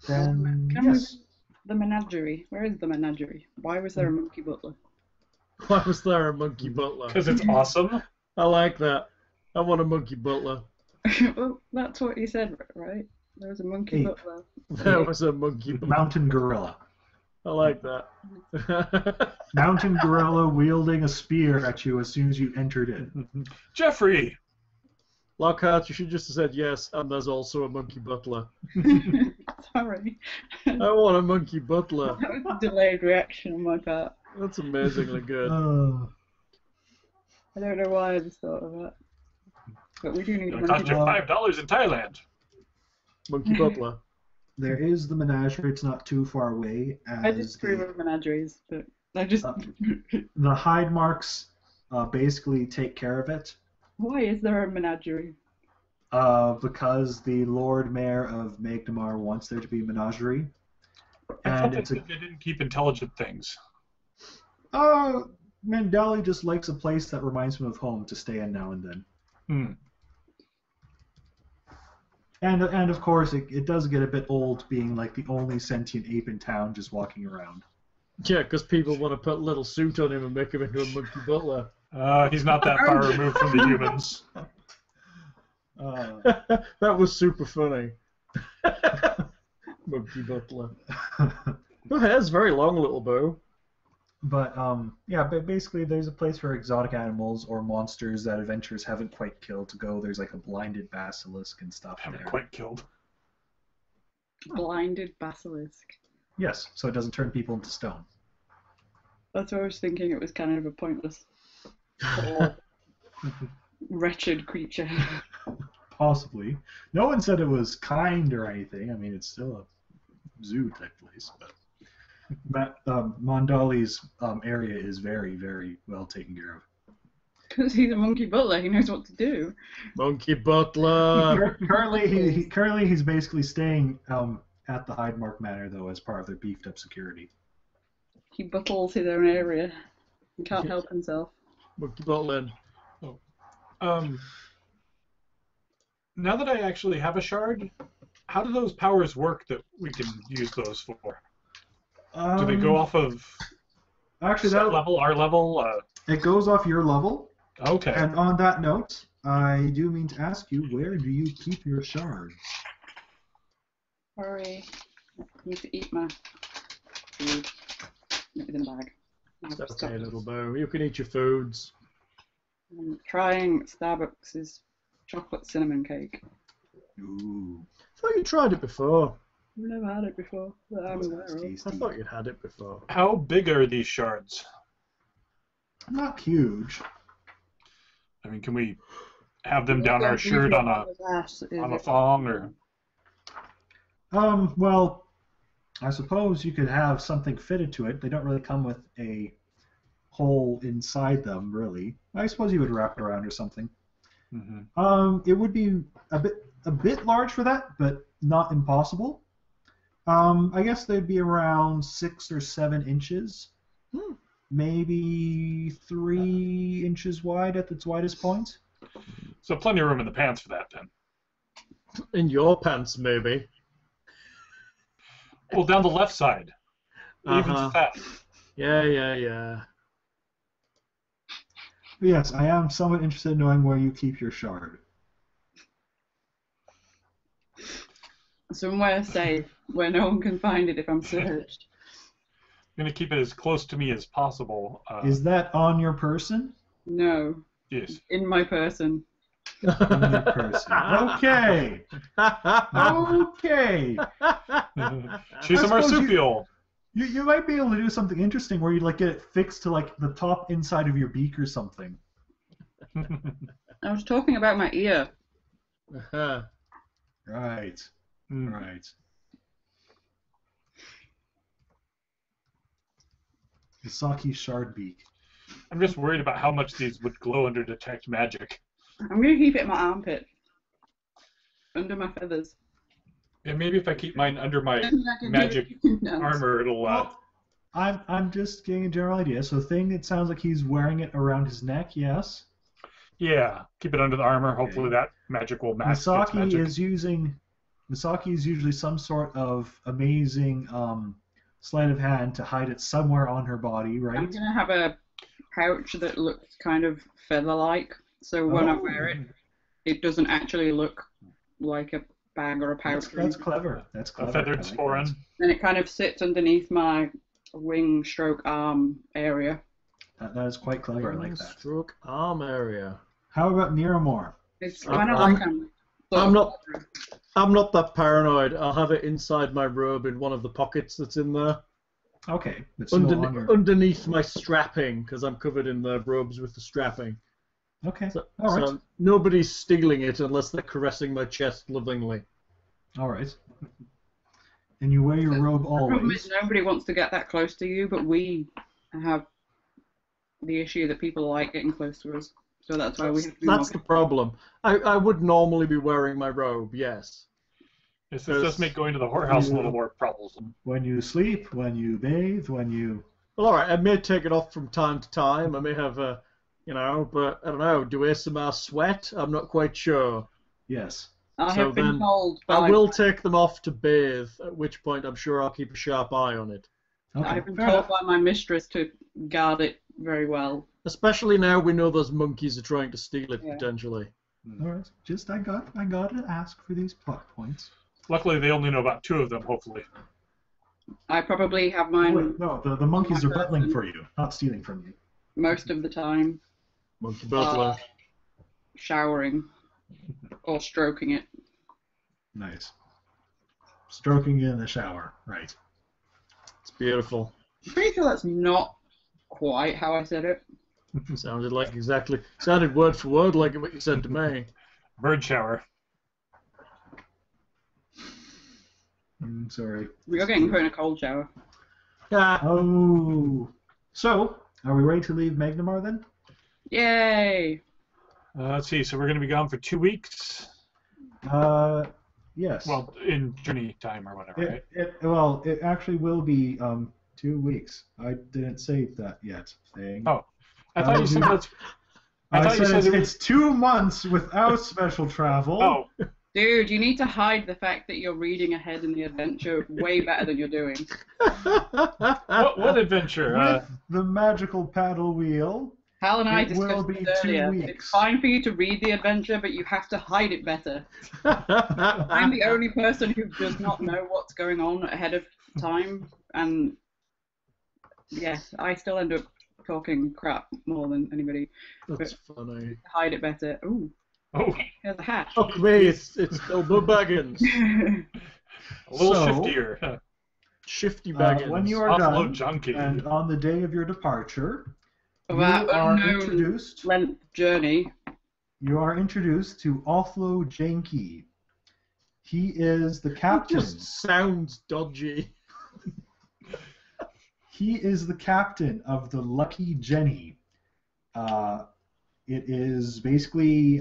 Can yes. The menagerie. Where is the menagerie? Why was there a monkey butler? Why was there a monkey butler? Because it's awesome. I like that. I want a monkey butler. Well, that's what he said, right? There was a monkey Hey. butler. There was a monkey butler. Mountain gorilla. I like that. Mountain gorilla wielding a spear at you as soon as you entered in. Jeffrey! Lockhart, you should just have said yes, and there's also a monkey butler. Sorry. I want a monkey butler. That was a delayed reaction on my part. That's amazingly good. I don't know why I just thought of that. But we do need a It'll cost monkey you butler. $5 in Thailand. Monkey butler. There is the menagerie. It's not too far away. I disapprove of menageries, but I just... The hide marks basically take care of it. Why is there a menagerie? Because the Lord Mayor of Magnimar wants there to be a menagerie. I And thought it's they didn't keep intelligent things. Mandeli just likes a place that reminds him of home to stay in now and then. Hmm. And of course, it does get a bit old being like the only sentient ape in town just walking around. Yeah, because people want to put a little suit on him and make him into a monkey butler. He's not that far removed from the humans. That was super funny. Monkey butler. Your hair's very long, little Bo. But yeah, but basically there's a place for exotic animals or monsters that adventurers haven't quite killed to go. There's like a blinded basilisk and stuff Haven't there. quite killed. Blinded basilisk. Yes, so it doesn't turn people into stone. That's what I was thinking. It was kind of a pointless, or wretched creature. Possibly. No one said it was kind or anything. I mean, it's still a zoo type place. But Mondali's area is very, very well taken care of. Because he's a monkey butler, he knows what to do. Monkey butler. Currently, he's basically staying at the Hydemark Manor, though, as part of their beefed-up security. He buttles his own area. He can't help himself. Monkey butler. Now that I actually have a shard, how do those powers work that we can use those for? Do they go off of actually set level, our level? It goes off your level. Okay. And on that note, I do mean to ask you, where do you keep your shards? Sorry. I need to eat my food. It was in a bag. That's okay, little Bo. You can eat your foods. I'm trying Starbucks' chocolate cinnamon cake. Ooh, I thought you tried it before. I've never had it before that I'm aware that's of. tasty. I thought you'd had it before. How big are these shards? Not huge. I mean, can we have them down our shirt on a thong or? Well, I suppose you could have something fitted to it. They don't really come with a hole inside them, really. I suppose you would wrap it around or something. Mm-hmm. It would be a bit large for that, but not impossible. I guess they'd be around 6 or 7 inches, maybe 3 inches wide at its widest point. So plenty of room in the pants for that, then. In your pants, maybe. Well, down the left side. Even that. Yeah. But yes, I am somewhat interested in knowing where you keep your shard. Somewhere safe, where no one can find it if I'm searched. I'm going to keep it as close to me as possible. Is that on your person? No. Yes. In my person. On your person. Okay. Okay. She's a marsupial. You might be able to do something interesting where you like get it fixed to like the top inside of your beak or something. I was talking about my ear. Right. Right. Misaki Shardbeak. I'm just worried about how much these would glow under detect magic. I'm going to keep it in my armpit. Under my feathers. Yeah, maybe if I keep mine under my I can magic give it to armor, it'll. Well, I'm just getting a general idea. So, thing, it sounds like he's wearing it around his neck. Yes. Yeah, keep it under the armor. Okay. Hopefully that magic will match its Misaki magic. is usually some sort of amazing sleight of hand to hide it somewhere on her body, I'm right? going to have a pouch that looks kind of feather-like, so when I wear it, it doesn't actually look like a bag or a pouch. That's clever. That's A clever. feathered I like sporan. that. And it kind of sits underneath my wing stroke arm area. That is quite clever. I like that. Stroke arm area. How about Niramore? It's kind of like I'm not that paranoid. I'll have it inside my robe in one of the pockets that's in there. Okay, but still on your... Underneath my strapping, because I'm covered in the robes with the strapping. Okay, So, all right. so nobody's stealing it unless they're caressing my chest lovingly. All right. And you wear your robe The problem always. is nobody wants to get that close to you, but we have the issue that people like getting close to us. So that's why we have to be That's the problem. I would normally be wearing my robe, yes. This does make going to the whorehouse a little more troublesome. When you sleep, when you bathe, when you... Well, all right, I may take it off from time to time. I may have a, but I don't know. Do ASMR sweat? I'm not quite sure. Yes. I So have been then told I by will take them off to bathe, at which point I'm sure I'll keep a sharp eye on it. Okay, I've been fair told enough. by my mistress to guard it very well. Especially now we know those monkeys are trying to steal it, Yeah. potentially. All right. Just I got to ask for these plot points. Luckily, they only know about 2 of them, hopefully. I probably have Oh, mine wait, no, the monkeys are butling for you, not stealing from you. most of the time Monkey butler. showering or stroking it. Nice. Stroking in the shower, right. It's beautiful. I'm pretty sure that's not quite how I said it. Sounded word for word like what you said to me. Bird shower. I'm sorry. You're getting put in a cold shower. Yeah. Oh. So, are we ready to leave Magnimar then? Yay! Let's see, so we're going to be gone for 2 weeks? Yes. Well, in journey time or whatever, right? It actually will be 2 weeks. I didn't say that yet. Thing. Oh, I thought you said that's... I said it it's 2 months without special travel. Oh, Dude, you need to hide the fact that you're reading ahead in the adventure way better than you're doing. what adventure? With the magical paddle wheel. Hal and I It will discussed be this 2 earlier. weeks. It's fine for you to read the adventure, but you have to hide it better. I'm the only person who does not know what's going on ahead of time, and yes, I still end up talking crap more than anybody. That's funny. Hide it better. Ooh, Oh, here's a hat. Fuck me, it's Bilbo Baggins. a little So- shiftier. Shifty Baggins. When you are Offload done, junkie. and on the day of your departure, Of you our are unknown introduced. length journey. You are introduced to Offlo Janky. He is the It captain. just sounds dodgy. He is the captain of the Lucky Jenny. It is basically,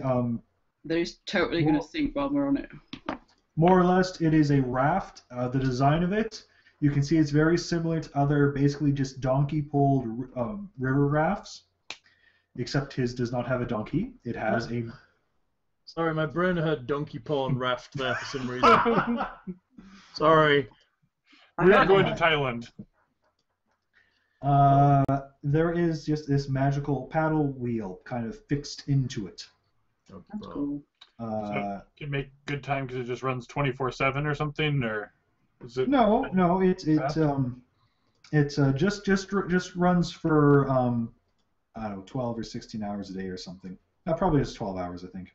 They're just totally going to sink while we're on it. more or less, it is a raft. The design of it, you can see it's very similar to other, basically just donkey-pulled river rafts, except his does not have a donkey. It has a... Sorry, my brain heard donkey pawn raft there for some reason. Sorry. We are going to Thailand. There is just this magical paddle wheel kind of fixed into it. That's cool. So can make good time because it just runs 24/7 or something, or is it? No, it's just runs for I don't know, 12 or 16 hours a day or something. Probably just 12 hours, I think.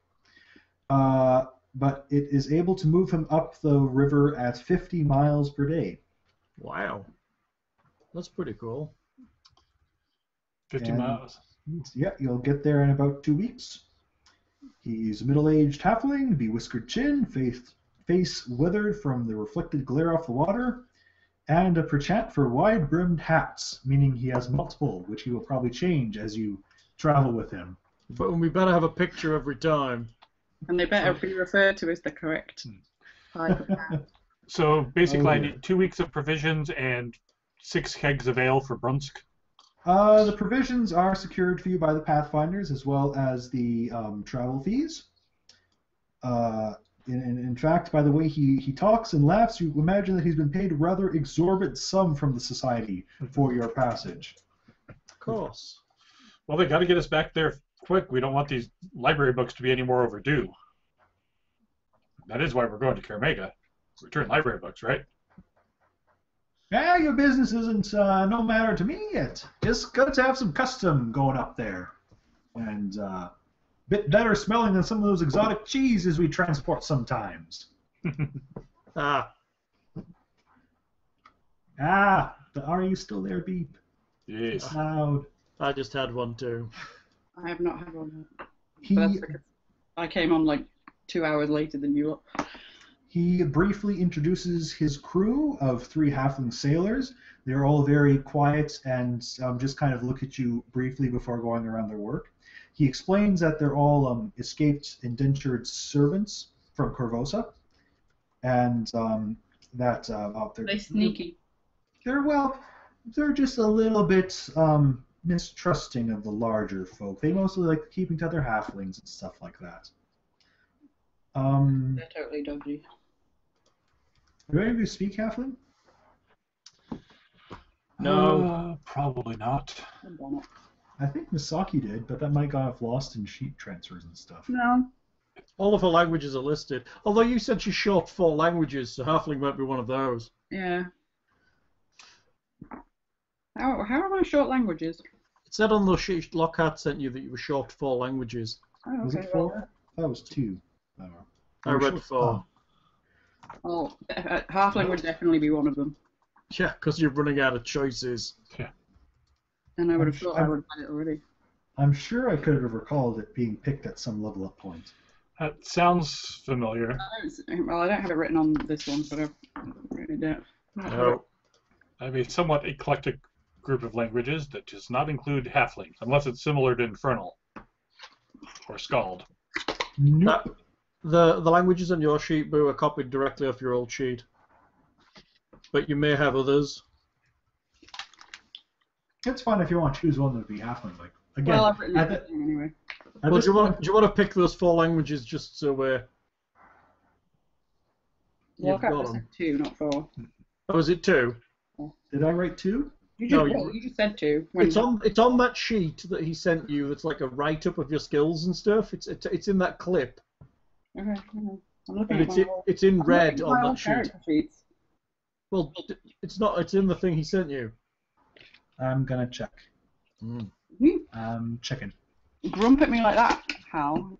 But it is able to move him up the river at 50 miles per day. Wow. That's pretty cool. 50 And- miles. Yeah, you'll get there in about 2 weeks. He's a middle-aged halfling, bewhiskered chin, face withered from the reflected glare off the water, and a perchance for wide-brimmed hats, meaning he has multiple, which he will probably change as you travel with him. But we better have a picture every time. And they better be referred to as the correct type of hat. So basically, Oh, I yeah. need 2 weeks of provisions and 6 kegs of ale for Brunsk. The provisions are secured for you by the Pathfinders, as well as the travel fees. In fact, by the way he talks and laughs, you imagine that he's been paid a rather exorbitant sum from the Society for your passage. Of course. Well, they got to get us back there quick. We don't want these library books to be any more overdue. That is why we're going to Kaer Maga. Return library books, right? Yeah, your business isn't no matter to me yet. Just got to have some custom going up there. And bit better smelling than some of those exotic cheeses we transport sometimes. Ah, Are you still there, Beep? Yes. It's loud. I just had one too. I have not had one yet. He, But that's because I came on like 2 hours later than you lot. he briefly introduces his crew of 3 halfling sailors. They're all very quiet and just kind of look at you briefly before going around their work. He explains that they're all escaped indentured servants from Corvosa, and that They sneaky. they're just a little bit mistrusting of the larger folk. They mostly like keeping to their halflings and stuff like that. They're totally dodgy. Do any of you speak halfling? No. Probably not. I'm done it. I think Misaki did, but that might got have lost in sheet transfers and stuff. No. All of her languages are listed. Although you said she's short 4 languages, so Halfling might be one of those. Yeah. How am I short languages? It said on the sheet Lockhart sent you that you were short 4 languages. Oh, Was okay. it 4? That was 2. I don't know. I read 4. Well, halfling would definitely be one of them. Yeah, because you're running out of choices. And I would have thought I would have had it already. I'm sure I could have recalled it being picked at some level up point. That sounds familiar. Well, I don't have it written on this one, but I've written it down. No. I have a somewhat eclectic group of languages that does not include halfling, unless it's similar to Infernal or Scald. Nope. The languages on your sheet, Boo, are copied directly off your old sheet. But you may have others. It's fine if you want to choose one that would be halfling. Like again, Well, I've written at it down anyway. at Well, this do point, you want to pick those 4 languages just so we're... Well, You've got I them. said 2, not 4. Oh, is it 2? did I write 2? You No, just said 2. When It's on that sheet that he sent you. That's like a write-up of your skills and stuff. It's in that clip, Okay, hang on. I'm looking and at my old- it's in I'm red looking at on my that old sheet. character sheets. Well, it's not. It's in the thing he sent you. I'm gonna check. You Checking. grump at me like that, Hal.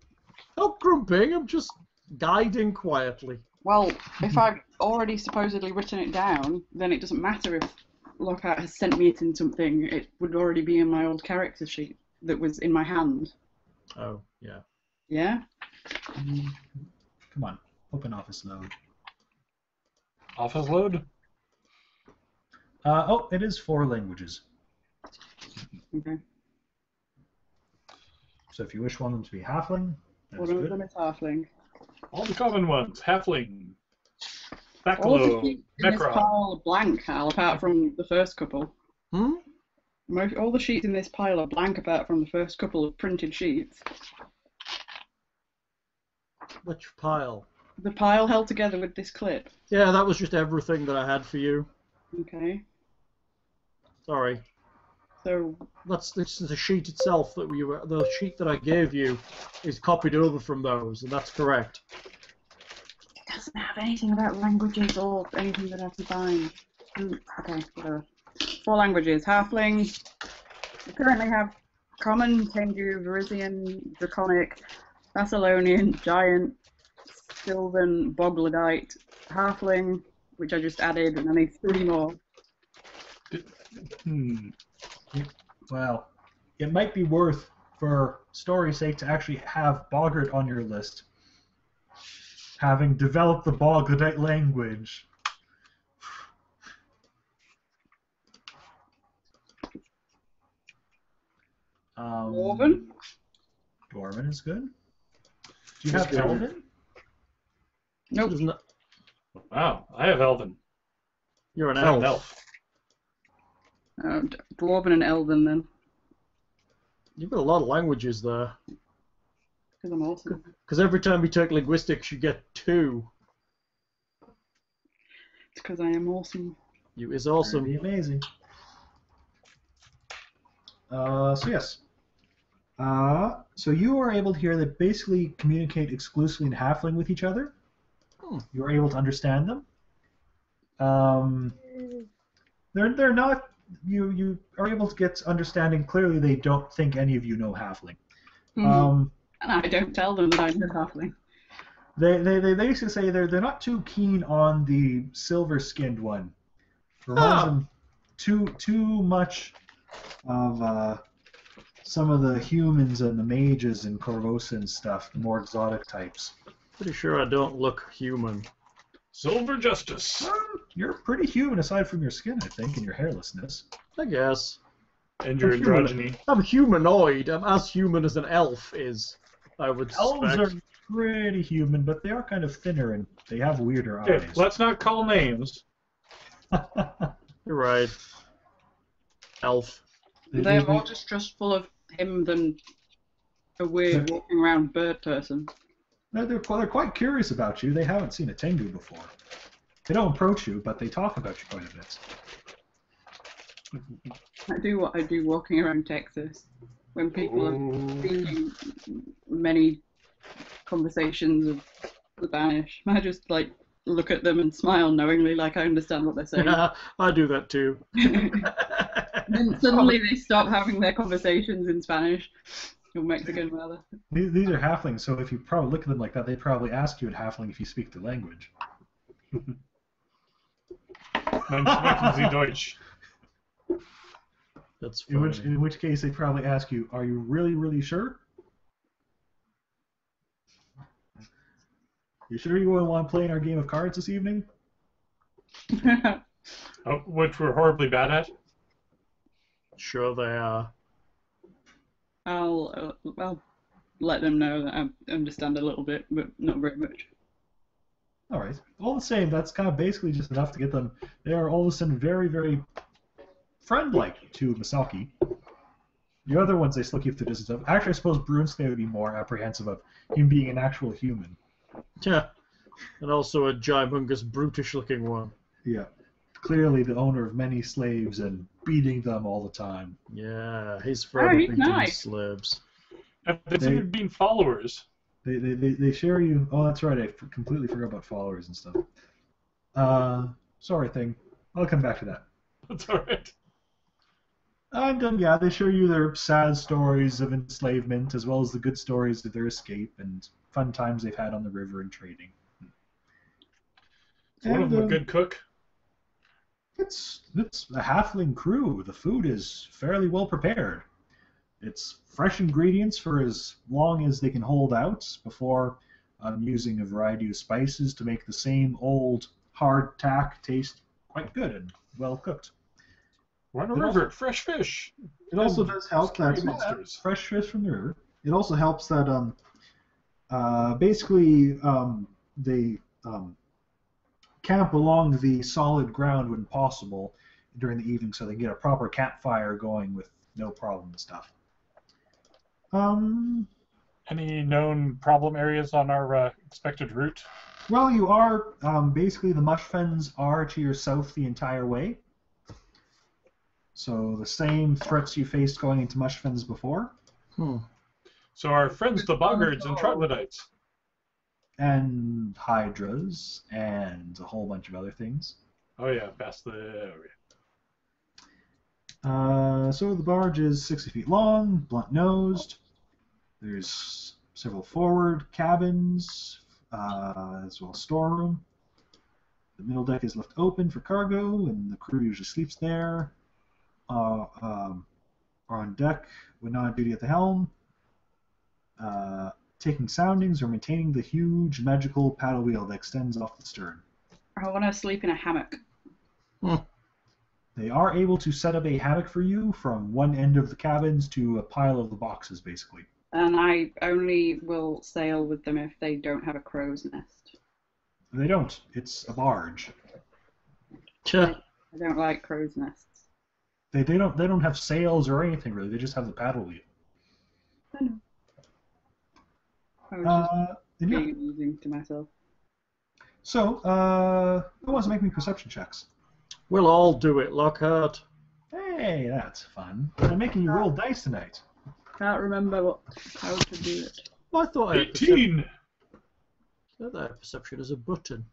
Oh, grumping. I'm just guiding quietly. Well, if I've already supposedly written it down, then it doesn't matter if Lockhart has sent me it in something. It would already be in my old character sheet that was in my hand. Oh, yeah. Yeah? Come on, open office load. Office load? It is 4 languages. Okay. So if you wish one of them to be halfling, that's One of good. them is halfling. All the common ones. Halfling. All the Bacalo. sheets in this Necron. pile are blank, Hal, apart from the first couple. Hmm? All the sheets in this pile are blank apart from the first couple of printed sheets. Which pile? The pile held together with this clip. Yeah, that was just everything that I had for you. Okay. Sorry. So, This is the sheet itself that the sheet that I gave you is copied over from those, and that's correct. it doesn't have anything about languages or anything that I can find. Okay, whatever. 4 languages. Halfling. We currently have Common, Tengu, Varisian, Draconic, Thessalonian, Giant, Sylvan, Bogladite, Halfling, which I just added, and I need 3 more. Well, it might be worth, for story's sake, to actually have Boggart on your list. Having developed the Bogladite language. Dwarven? Dwarven is good. Do you have Elven? Nope. Isn't it- Wow, I have Elven. You're an I have elf. an elf. Dwarven and Elven then, You've got a lot of languages there. because I'm awesome. Because every time you take linguistics, you get 2. It's because I am awesome. You is awesome. Pretty amazing. So yes. So you are able to hear that basically communicate exclusively in Halfling with each other. You are able to understand them. They're not. You are able to get understanding. Clearly, they don't think any of you know Halfling. And I don't tell them that I know Halfling. They basically say they're not too keen on the silver-skinned one. Reminds them too much of some of the humans and the mages and Corvosa and stuff, the more exotic types. Pretty sure I don't look human. Silver Justice. You're pretty human aside from your skin, I think, and your hairlessness. I guess. And your androgyny. I'm humanoid. I'm as human as an elf is, I would Elves suspect. are pretty human, but they are kind of thinner and they have weirder Okay, eyes. let's not call names. You're right. Elf. They're more distrustful of him than a weird walking around bird person. They're quite curious about you. They haven't seen a Tengu before. They don't approach you, but they talk about you quite a bit. I do what I do walking around Texas when people are speaking many conversations of Spanish. I just like look at them and smile knowingly, like I understand what they're saying. I do that too. Then suddenly they stop having their conversations in Spanish or Mexican rather. These are halflings, so if you probably look at them like that, they'd probably ask you in halfling if you speak their language. Man sprechen Sie Deutsch. That's funny. In which case, they'd probably ask you, "Are you really, really sure? You sure you want to play in our game of cards this evening?" Which we're horribly bad at. Sure they are. I'll let them know that I understand a little bit, but not very much. All right. All the same, that's kind of basically just enough to get them. They are all of a sudden very, very friend-like to Misaki. The other ones, they still keep the distance of. Actually, I suppose Brunsley would be more apprehensive of him being an actual human. Yeah. And also a gymongous, brutish-looking one. Yeah. Clearly the owner of many slaves and beating them all the time. Yeah, he's forever he's beating nice. slaves. They seem to be being followers. They share you. Oh, that's right. I completely forgot about followers and stuff. Sorry, thing. I'll come back to that. That's alright. And yeah, they show you their sad stories of enslavement as well as the good stories of their escape and fun times they've had on the river and trading. Is one of them a good cook? It's a halfling crew. The food is fairly well prepared. It's fresh ingredients for as long as they can hold out before using a variety of spices to make the same old hard tack taste quite good and well cooked. We're on a river, fresh fish. It also does help that scary monsters. fresh fish from the river. It also helps that basically they camp along the solid ground when possible during the evening, so they can get a proper campfire going with no problem and stuff. Any known problem areas on our expected route? Well, you are basically the Mushfens are to your south the entire way. So the same threats you faced going into Mushfens before. So our friends the boggards and troglodytes. And hydras and a whole bunch of other things. Oh yeah, past the area. So the barge is 60 feet long, blunt-nosed. There's several forward cabins, as well as storeroom. The middle deck is left open for cargo, and the crew usually sleeps there. Are on deck when not on duty at the helm. Taking soundings or maintaining the huge magical paddle wheel that extends off the stern. I want to sleep in a hammock. They They are able to set up a hammock for you from one end of the cabins to a pile of the boxes, basically. And I only will sail with them if they don't have a crow's nest. They don't. It's a barge. Tch. I don't like crow's nests. They don't have sails or anything really. They just have the paddle wheel. I know. I was just And yeah. being amusing to myself. So, who wants to make me perception checks? We'll all do it, Lockhart. Hey, that's fun. I'm making you roll dice tonight. Can't remember how to do it. Well, I thought I had 18! perception as a button.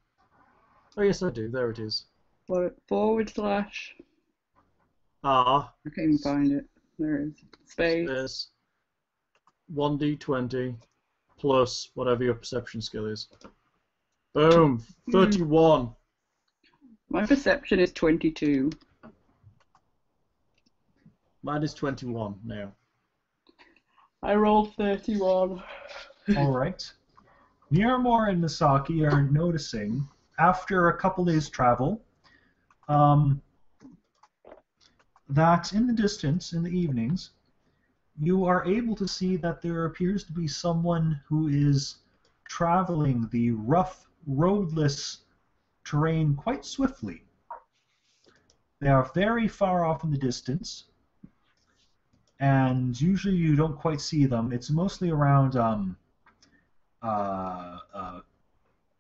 Oh, yes, I do. There it is. /. R. I can't even find it. There it is. Space. There's 1d20 plus whatever your perception skill is. Boom. 31. My perception is 22. Mine is 21 now. I rolled 31. All right. Miramore and Misaki are noticing, after a couple days' travel, that in the distance, in the evenings, you are able to see that there appears to be someone who is traveling the rough, roadless terrain quite swiftly. They are very far off in the distance, and usually you don't quite see them. It's mostly around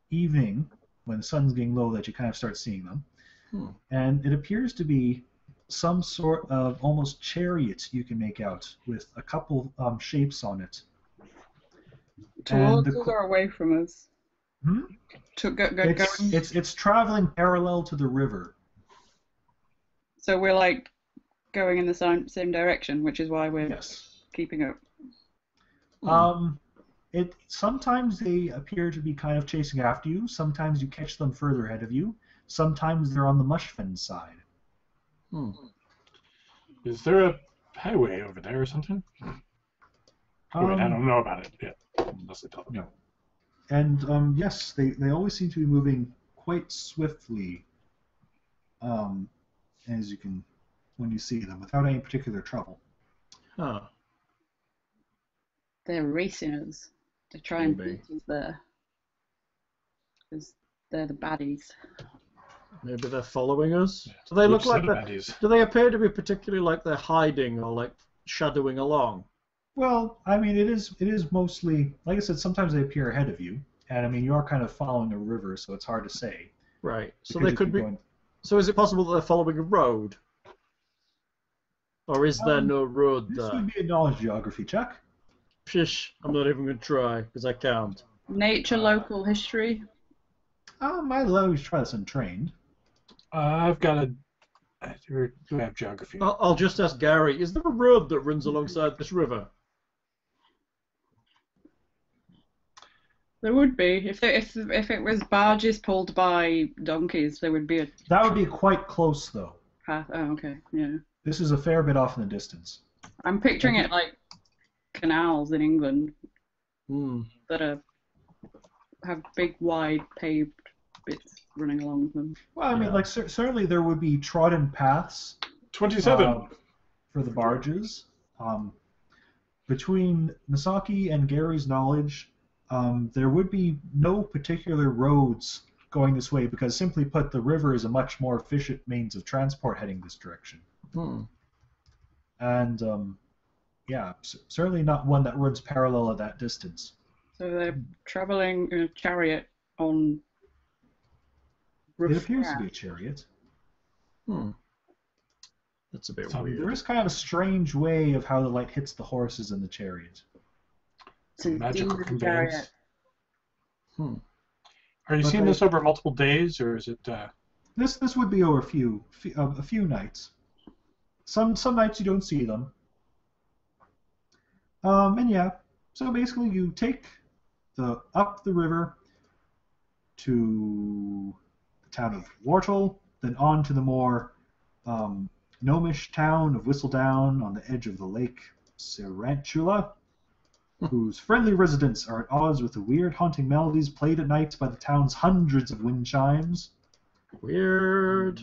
evening, when the sun's getting low, that you kind of start seeing them. And it appears to be some sort of almost chariot you can make out with a couple shapes on it. Towards us or away from us? Hmm? It's traveling parallel to the river. So we're like going in the same direction, which is why we're keeping up. Sometimes they appear to be kind of chasing after you. Sometimes you catch them further ahead of you. Sometimes they're on the Mushfen side. Is there a highway over there or something? Wait, I don't know about it yet, unless they tell me. No. And yes, they always seem to be moving quite swiftly, as you can, when you see them, without any particular trouble. Huh. They're racing us to try and beat us there. Because they're the baddies. Maybe they're following us. Do they look like do they appear to be particularly like they're hiding or like shadowing along? Well, I mean, it is mostly, like I said, sometimes they appear ahead of you, and I mean, you are kind of following a river, so it's hard to say. Right. So they could be. So is it possible that they're following a road, or is there no road there? This would be a knowledge geography check. Shish! I'm not even going to try because I can't. Nature, local history. I'd always try this untrained. I've got do I have geography? I'll just ask Gary. Is there a road that runs alongside this river? There would be. If it was barges pulled by donkeys, there would be a... That would be quite close, though. path. Oh, okay, yeah. This is a fair bit off in the distance. I'm picturing it like canals in England that have big, wide, paved bits running along them. Well, I mean, like certainly there would be trodden paths. 27 for the barges. Between Misaki and Gary's knowledge, there would be no particular roads going this way because, simply put, the river is a much more efficient means of transport heading this direction. And yeah, certainly not one that runs parallel at that distance. So they're traveling in a chariot on... It appears to be a chariot. That's a bit There weird. is kind of a strange way of how the light hits the horses in the chariot. It's a magical demon conveyance. chariot. Are you seeing this over multiple days, or is it? This would be over a few nights. Some nights you don't see them. And yeah, so basically you take up the river to the town of Wortel, then on to the more gnomish town of Whistledown on the edge of the lake Serantula, whose friendly residents are at odds with the weird haunting melodies played at night by the town's hundreds of wind chimes. Weird.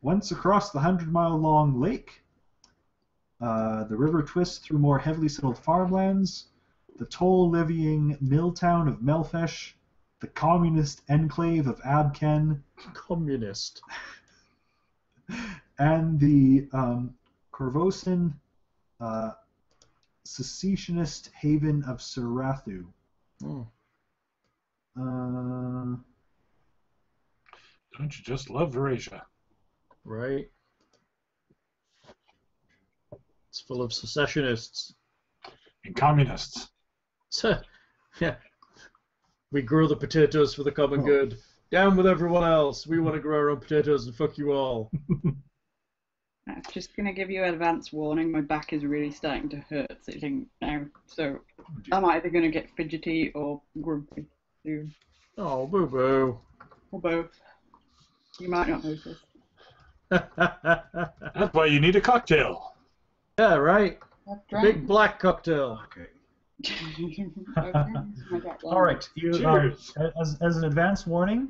Once across the 100-mile-long lake, the river twists through more heavily settled farmlands, the toll-levying mill town of Melfesh, the communist enclave of Abken, Communist. and the Corvosan secessionist haven of Surathu. Oh. Uh, Don't you just love Verasia? Right. It's full of secessionists. And communists. So, yeah. We grow the potatoes for the common good. Down with everyone else. We want to grow our own potatoes and fuck you all. I'm just going to give you an advance warning. My back is really starting to hurt sitting now. So I'm either going to get fidgety or grumpy soon. Oh, boo-boo. Or both. You might not notice. That's why you need a cocktail. Yeah, right. I've Big black cocktail. okay. drank. All right. You, Cheers. as an advance warning,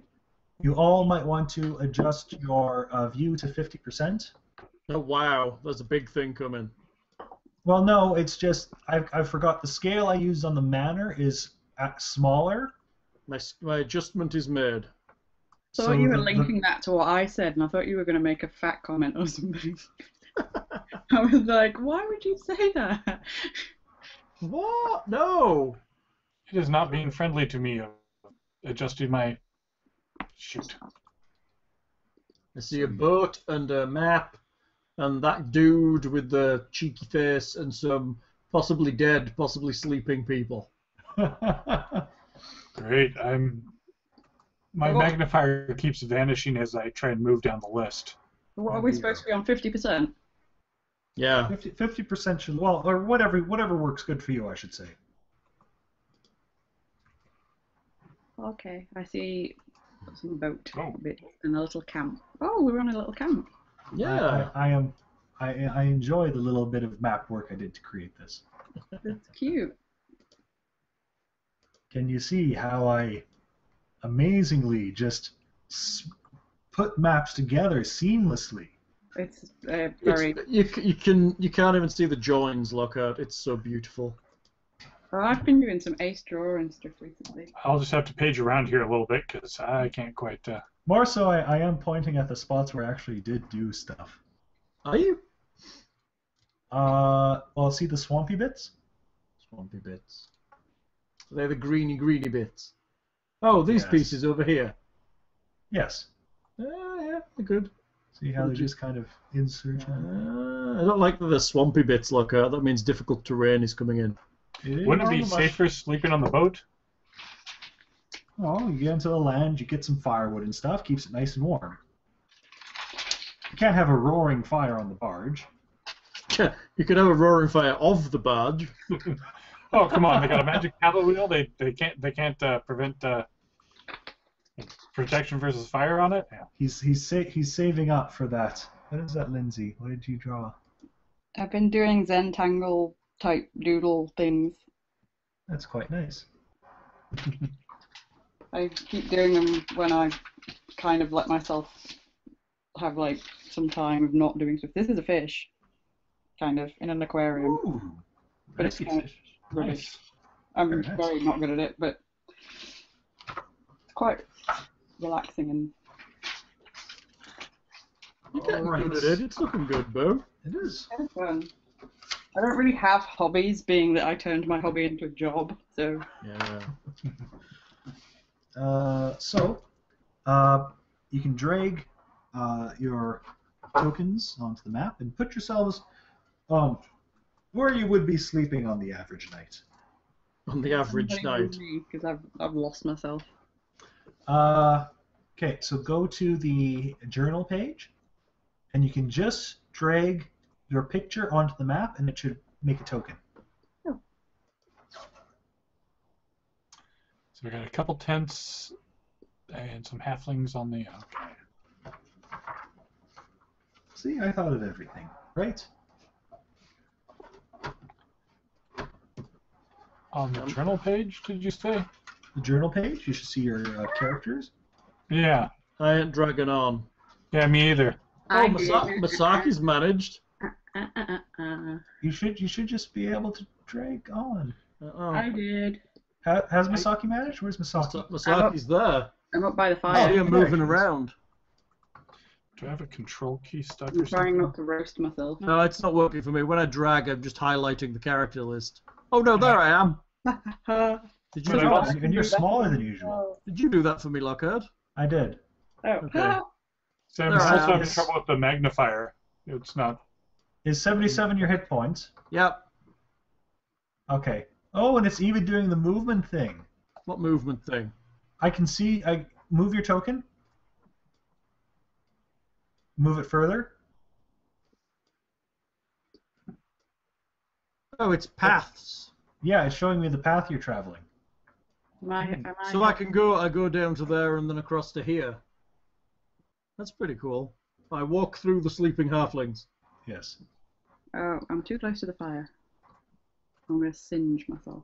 you all might want to adjust your view to 50%. Oh, wow. There's a big thing coming. Well, no, it's just I forgot the scale I used on the manor is smaller. My adjustment is made. I thought you were linking that to what I said, and I thought you were going to make a fat comment or something. I was like, why would you say that? What? No. It is not being friendly to me. Adjusting my... Shoot. I see a boat and a map and that dude with the cheeky face and some possibly dead, possibly sleeping people. Great. My magnifier keeps vanishing as I try and move down the list. What are we supposed to be on 50%? Yeah. 50% should, well, or whatever works good for you, I should say. Okay, I see some boat Oh. bits and a little camp. Oh, we're on a little camp. Yeah. I enjoy the little bit of map work I did to create this. That's cute. Can you see how I amazingly just put maps together seamlessly? It's very. You can't even see the joins, Lockhart. It's so beautiful. Oh, I've been doing some ace draw and stuff recently. I'll just have to page around here a little bit because I can't quite... More so, I am pointing at the spots where I actually did do stuff. Are you? Well, see the swampy bits? Swampy bits. They're the greeny bits. Oh, these Yes. pieces over here. Yes. Yeah, they're good. See how they're just kind of inserted? I don't like the swampy bits, Lockhart. That means difficult terrain is coming in. Wouldn't it be safer sleeping on the boat? Oh, you get into the land, you get some firewood and stuff, keeps it nice and warm. You can't have a roaring fire on the barge. You could have a roaring fire of the barge. Oh, come on! They got a magic paddle wheel. They can't prevent protection versus fire on it. Yeah. He's saving up for that. What is that, Lindsay? What did you draw? I've been doing Zentangle type doodle things. That's quite nice. I keep doing them when I kind of let myself have like some time of not doing stuff. This is a fish, kind of, in an aquarium. Ooh, But it's kind of rubbish. I'm Very nice. very not good at it, but it's quite relaxing and You're getting Alright. good at it. It's looking good, Bo. It is. kind of fun. I don't really have hobbies, being that I turned my hobby into a job, so Yeah. You can drag your tokens onto the map and put yourselves where you would be sleeping on the average night. On the average night. because I've lost myself. Okay, so go to the journal page, and you can just drag your picture onto the map, and it should make a token. So we got a couple tents and some halflings on the. Okay. See, I thought of everything, right? On the journal page, did you say? The journal page, you should see your characters. Yeah. I ain't dragging on. Yeah, me either. I Masaki's managed. You should just be able to drag on. I did. Has Masaki managed? Where's Masaki? Masaki's there. I'm up by the I fire. see him moving around. Do I have a control key stuck I'm or trying something? not to roast myself. No, it's not working for me. When I drag, I'm just highlighting the character list. Oh no, there I am. Did you But do I that? And you're smaller than usual. Did you do that for me, Lockhart? I did. Oh. Okay. So I'm There I also am. having trouble with the magnifier. It's not. Is 77 your hit points? Yep. Okay. Oh, and it's even doing the movement thing. What movement thing? I can see. I move your token. Move it further. Oh, it's paths. Yeah, it's showing me the path you're traveling. So I go down to there and then across to here. That's pretty cool. I walk through the sleeping halflings. Yes. Oh, I'm too close to the fire. I'm gonna singe myself.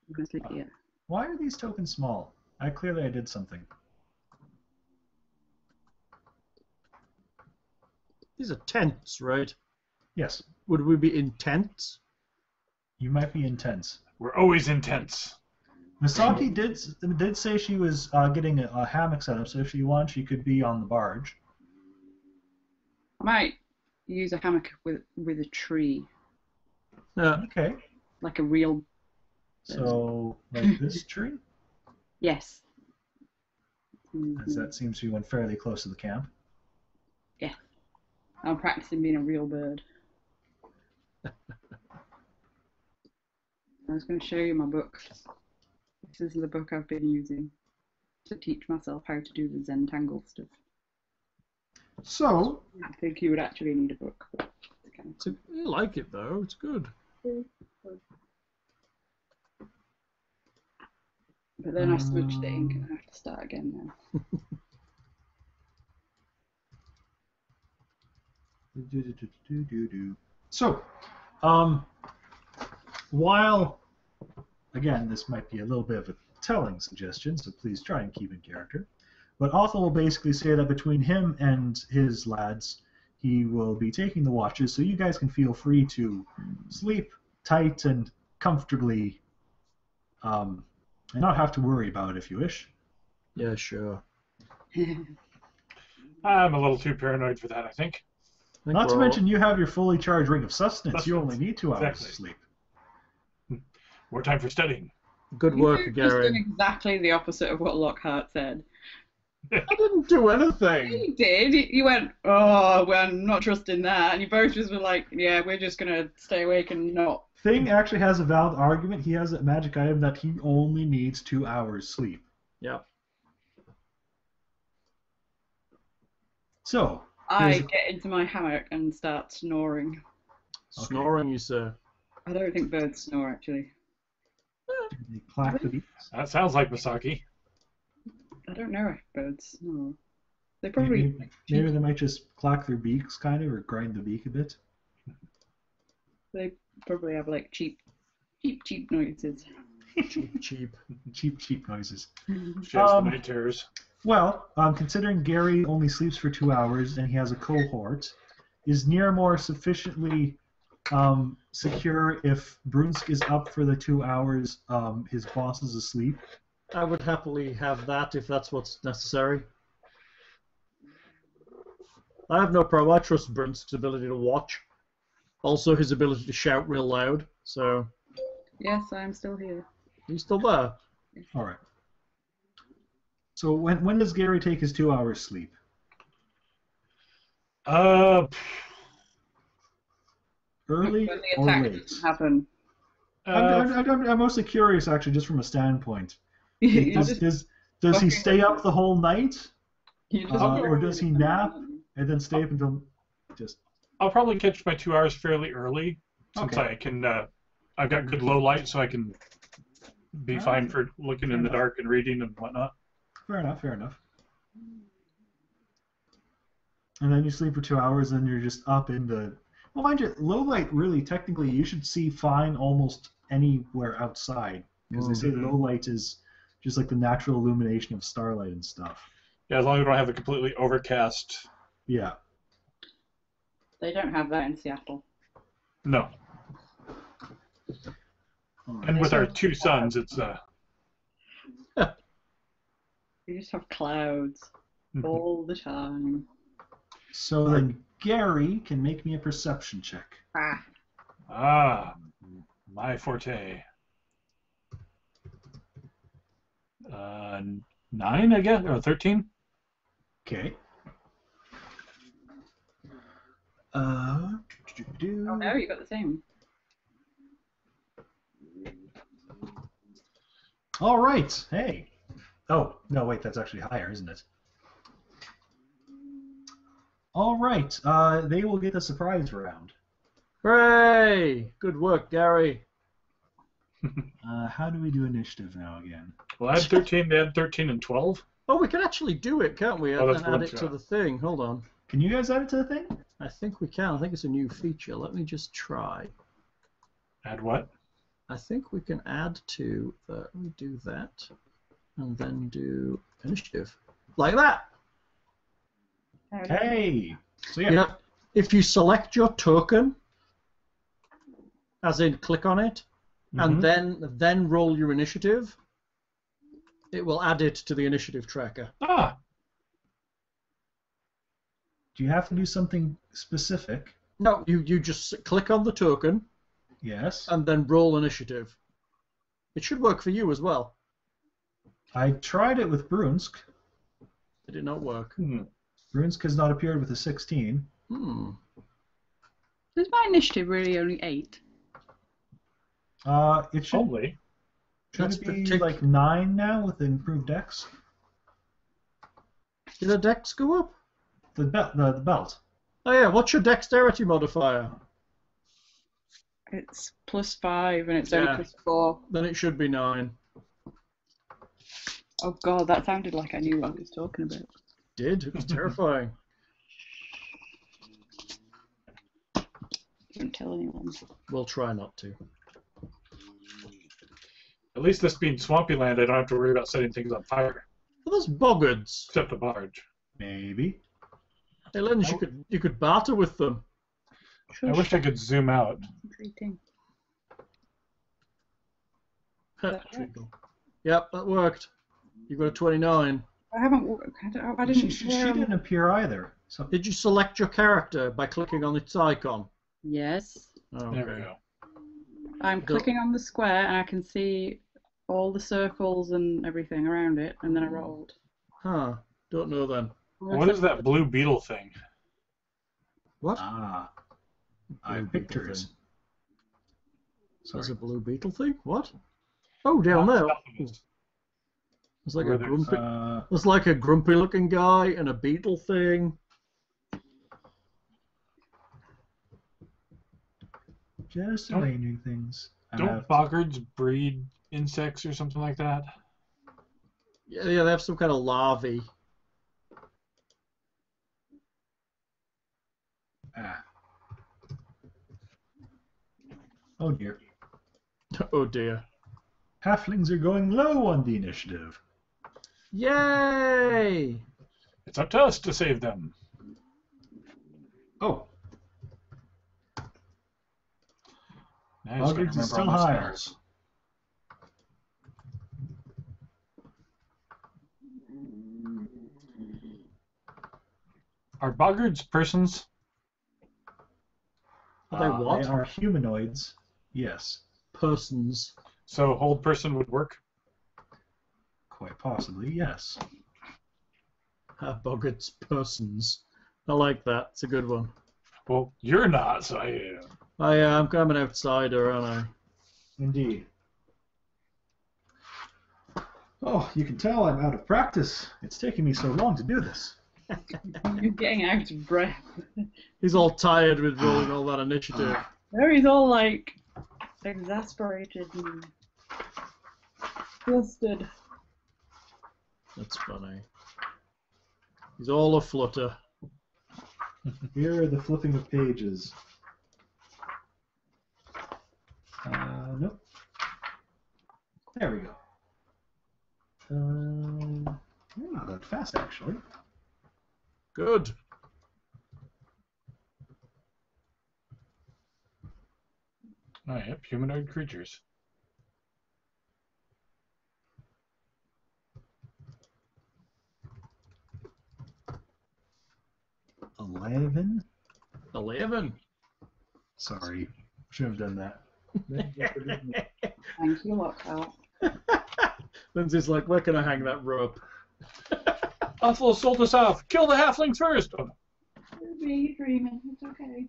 I'm gonna sleep here. Why are these tokens small? I did something. These are tents, right? Yes. Would we be in tents? You might be intense. We're always intense. Misaki did say she was getting a hammock set up, so if she wants, she could be on the barge. I might use a hammock with a tree, Okay. like a real. So, like this tree? Yes. As that seems to be one fairly close to the camp. Yeah. I'm practicing being a real bird. I was going to show you my book. This is the book I've been using to teach myself how to do the Zentangle stuff. So, I think you would actually need a book. But it's kind of I like it though. It's good. But then I switched the ink and I have to start again now. So, while, again, this might be a little bit of a telling suggestion, so please try and keep in character, but Othel will basically say that between him and his lads, he will be taking the watches, so you guys can feel free to sleep tight and comfortably, and not have to worry about it if you wish. Yeah, sure. I'm a little too paranoid for that, I think. Not to mention you have your fully charged ring of sustenance. You only need 2 hours Exactly. of sleep. More time for studying. Good work, You've just done Gary. exactly the opposite of what Lockhart said. I didn't do anything. You did. You went, oh, well, I'm not trusting that. And you both just were like, yeah, we're just going to stay awake and not. Thing actually has a valid argument. He has a magic item that he only needs 2 hours sleep. Yeah. So, I Here's- get into my hammock and start snoring. Snoring, you say? I don't think birds snore, actually. they clack the beaks. That sounds like Misaki. I don't know if birds snore. They probably. Maybe they might just clack their beaks, kind of, or grind the beak a bit. They probably have like cheap noises. Cheap. Cheap noises. She has the night terrors. Well, considering Gary only sleeps for 2 hours and he has a cohort, is Nearmore sufficiently secure if Brunsk is up for the 2 hours, his boss is asleep? I would happily have that if that's what's necessary. I have no problem. I trust Brunsk's ability to watch. Also, his ability to shout real loud. So, Yes, I'm still here. he's still there. All right. So when does Gary take his 2 hours sleep? Early When the or attack late? doesn't happen. I'm mostly curious, actually, just from a standpoint. You Does, just- does he stay up the whole night, you just- or does he nap and then stay up until just? I'll probably catch my 2 hours fairly early, since Okay. I can. I've got good low light, so I can be fine for looking in the dark and reading and whatnot. Fair enough. Fair enough. And then you sleep for 2 hours, and you're just up in the. Well, mind you, low light really, technically, you should see fine almost anywhere outside, because they say low light is just like the natural illumination of starlight and stuff. Yeah, as long as we don't have a completely overcast Yeah. They don't have that in Seattle. No. And with our 2 sons, it's You just have clouds all the time. So then Gary can make me a perception check. My forte. 9, I guess, or 13. Okay. Oh no, you got the same. All right. Hey. Oh, no, wait, that's actually higher, isn't it? All right. They will get the surprise round. Hooray! Good work, Gary. How do we do initiative now again? Well, I had 13, they had 13 and 12. Oh, we can actually do it, can't we? Oh, And that's add one it to shot. the thing. Hold on. Can you guys add it to the thing? I think we can. I think it's a new feature. Let me just try. Add what? I think we can add to the. Let me do that, and then do initiative, like that. Hey. So yeah. Yeah. If you select your token, as in click on it, and then roll your initiative, it will add it to the initiative tracker. Ah, Do you have to do something specific? No, you just click on the token Yes. and then roll initiative. It should work for you as well. I tried it with Brunsk. Did it not work? Brunsk has not appeared with a 16. Is my initiative really only 8? It should, only. should That's it be like 9 now with the improved dex? Did the dex go up? The belt. Oh yeah, what's your dexterity modifier? It's +5 and it's only +4. Then it should be 9. Oh god, that sounded like I knew what I was talking about. Did? It was terrifying. Don't tell anyone. We'll try not to. At least this being swampy land, I don't have to worry about setting things on fire. Well, there's boggards. Except a barge. Maybe. Hey, Lens, you could barter with them. I wish I could zoom out. Treating. Treacle. Yep, that worked. You got a 29. I haven't. Why didn't She didn't appear either. So Did you select your character by clicking on its icon? Yes. Oh, There we okay. go. I'm clicking on the square and I can see all the circles and everything around it, and then I rolled. Huh. Don't know then. What is that blue beetle thing? What? I Blue have beetle pictures. thing. Sorry. There's a blue beetle thing? What? Oh, down there. Alchemist. There's like Where a there's, grumpy. There's like a grumpy-looking guy and a beetle thing. Just Don't- arranging things. Don't boggards breed insects or something like that? Yeah, they have some kind of larvae. Oh dear. Oh dear. Halflings are going low on the initiative. Yay! It's up to us to save them. Oh, Now I just gotta boggards is remember still all my higher. spells. Are boggards persons? Are they what? They are humanoids. Yes, Persons. So hold person would work? quite possibly. Yes. Boggarts persons. I like that. It's a good one. Well, you're not, so I'm an outsider, aren't I? Indeed. Oh, you can tell I'm out of practice. It's taking me so long to do this. You're getting out of breath. He's all tired with rolling all that initiative. There he's all like exasperated and flustered. That's funny. He's all aflutter. Here are the flipping of pages. Nope. There we go. You're not that fast, actually. Good. Oh, yep, humanoid creatures. $11. 11. Sorry, should have done that. Thank you, Lockhart. Lindsay's like, where can I hang that rope? Othel sold us off. Kill the halflings first. Oh, Be dreaming. It's okay.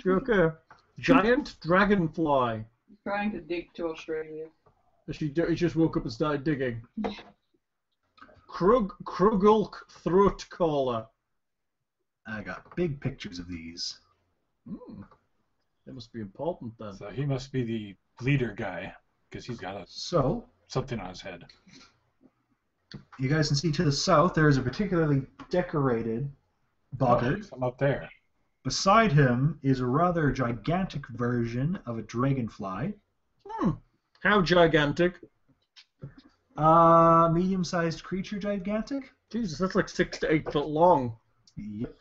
Okay. Giant dragonfly. He's trying to dig to Australia. He just woke up and started digging. Krugulk throat caller. I got big pictures of these. They must be important then. so he must be the leader guy because he's got So, something on his head. you guys can see to the south there is a particularly decorated boggart. I'm up there. Beside him is a rather gigantic version of a dragonfly. How gigantic? Medium-sized creature gigantic? Jesus, that's like 6 to 8 foot long. Yep.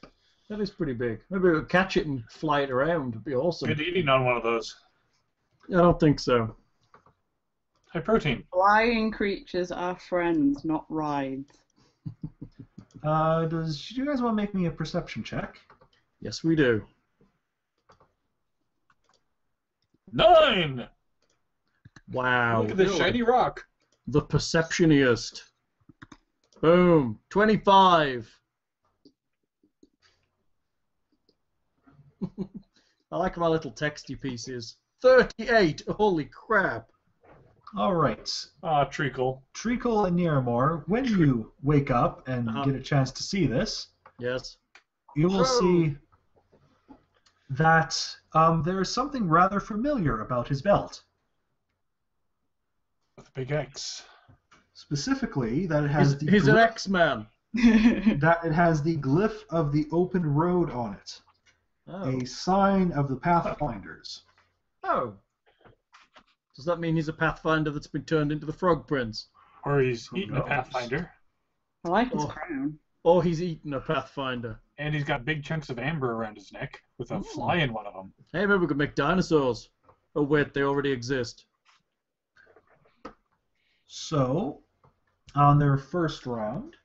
That is pretty big. Maybe we'll catch it and fly it around. It'd be awesome. Good eating on one of those. I don't think so. High protein. Flying creatures are friends, not rides. Do you guys want to make me a perception check? Yes, we do. 9! Wow. Look at this shiny rock. The perceptionist. Boom. 25. I like my little texty pieces. 38. Holy crap. All right. Treacle. Treacle and Niramore, when you wake up and get a chance to see this, Yes. you will see that there is something rather familiar about his belt. With a big X. Specifically, that it has He's an X-Man. that it has the glyph of the open road on it, Oh. a sign of the Pathfinders. Oh. Does that mean he's a Pathfinder that's been turned into the Frog Prince? Or he's eating a knows? Pathfinder. I like his Oh. crown. Or he's eaten a Pathfinder. And he's got big chunks of amber around his neck with a fly in one of them. Hey, maybe we could make dinosaurs. Oh wait, they already exist. So, on their first round,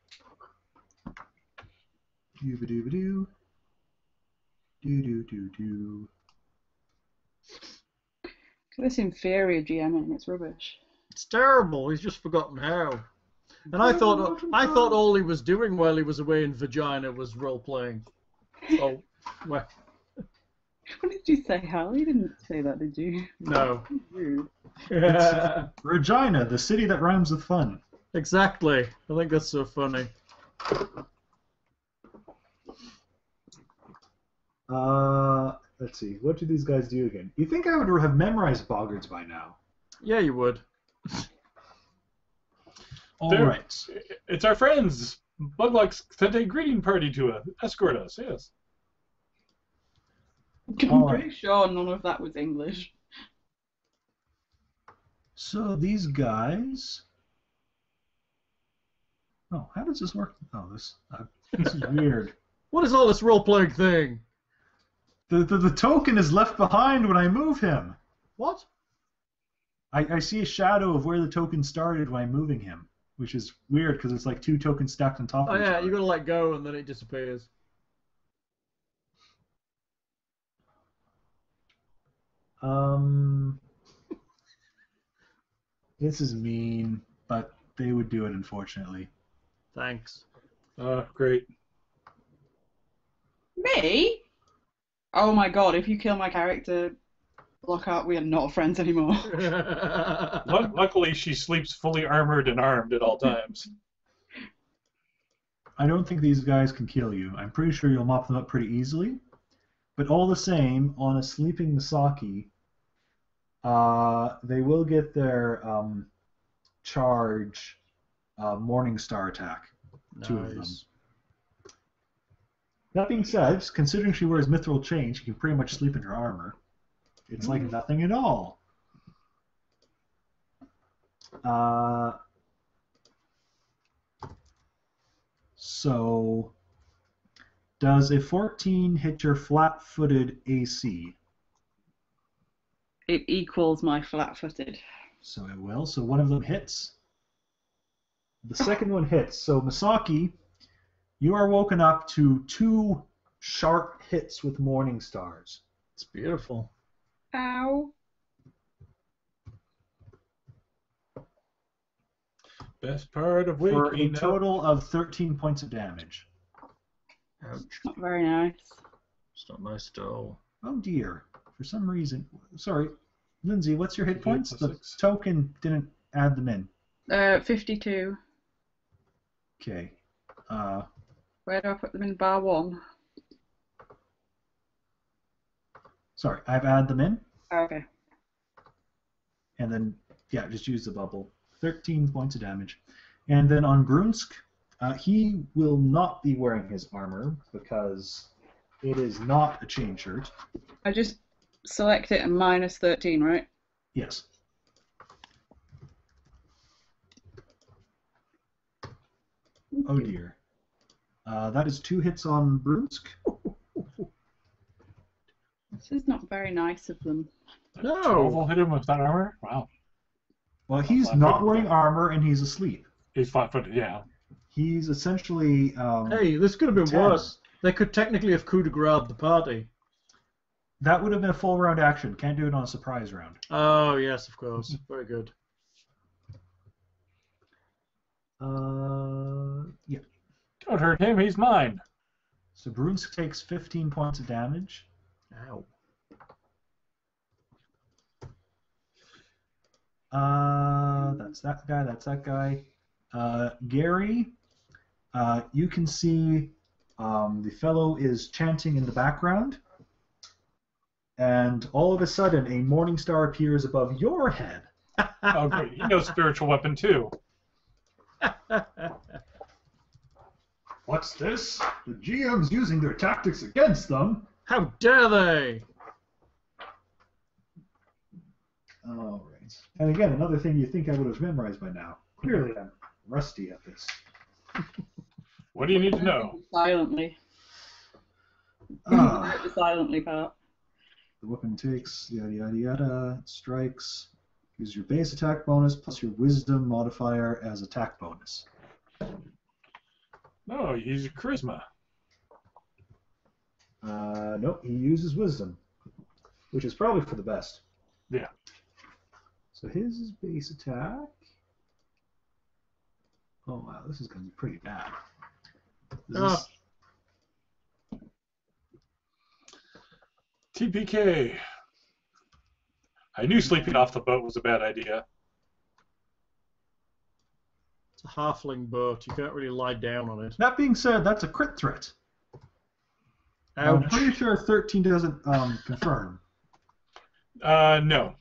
doo-ba-doo-ba-doo, doo-doo-doo-doo. This inferior GMing, it's rubbish. It's terrible. He's just forgotten how. And I thought all he was doing while he was away in Vagina was role playing. Oh, well, What did you say, Hal? You didn't say that, did you? no. Rude. Regina, the city that rhymes with fun. Exactly. I think that's so funny. Let's see. What do these guys do again? You think I would have memorized boggards by now? Yeah, you would. All There- right. It's our friends. Bugluck sent a greeting party to escort us, yes. I'm All pretty right. sure none of that was English. So these guys. Oh, how does this work? Oh, this is weird. What is all this role playing thing? The token is left behind when I move him. What? I see a shadow of where the token started when I'm moving him, which is weird because it's like two tokens stacked on top Oh of each yeah, other. you gotta let go and then it disappears. This is mean, but they would do it, unfortunately. Thanks. Great. Me? Oh my god, if you kill my character, Lockhart, we are not friends anymore. Luckily, she sleeps fully armored and armed at all times. I don't think these guys can kill you. I'm pretty sure you'll mop them up pretty easily. But all the same, on a sleeping Misaki, they will get their charge Morning Star attack. Two of them. Nice. That being said, considering she wears mithril chain, she can pretty much sleep in her armor. It's like nothing at all. So, does a 14 hit your flat-footed AC? It equals my flat-footed. So it will. So one of them hits. The second one hits. So Misaki, you are woken up to 2 sharp hits with morning stars. It's beautiful. Ow. Best part of For a waking up. total of 13 points of damage. Ouch. Not very nice. It's not nice at all. Oh dear. For some reason. Sorry. Lindsay, what's your hit points? The 6. token didn't add them in. 52. Okay. Where do I put them in bar 1? Sorry, I've added them in. Okay. And then, yeah, just use the bubble. 13 points of damage. And then on Grunsk, he will not be wearing his armor because it is not a chain shirt. I just select it and minus 13, right? Yes. Oh dear. That is 2 hits on Brunsk. This is not very nice of them. No. 12 will hit him with that armor? Wow. Well, he's Flat-footed. not wearing armor and he's asleep. He's flat-footed, yeah. He's essentially. Hey, this could have been 10. worse. They could technically have coup de grace the party. That would have been a full round action. Can't do it on a surprise round. Oh, yes, of course. Very good. Yeah. Don't hurt him, he's mine. So Brunsk takes 15 points of damage. Ow. That's that guy. That's that guy. Gary, you can see the fellow is chanting in the background, and all of a sudden a morning star appears above your head. Oh, great. He knows spiritual weapon, too. What's this? The GM's using their tactics against them. How dare they? All right. And again, another thing you think I would have memorized by now. Clearly, I'm rusty at this. What do you need to know? Silently. Ah, The silently part. the weapon takes yada yada yada. Strikes. Use your base attack bonus plus your wisdom modifier as attack bonus. No, you use your charisma. Nope, he uses wisdom, which is probably for the best. Yeah. So his is base attack. Oh wow, this is going to be pretty bad. This is- TPK. I knew sleeping off the boat was a bad idea. It's a halfling boat. You can't really lie down on it. That being said, that's a crit threat. I'm Ouch. pretty sure 13 doesn't confirm. No.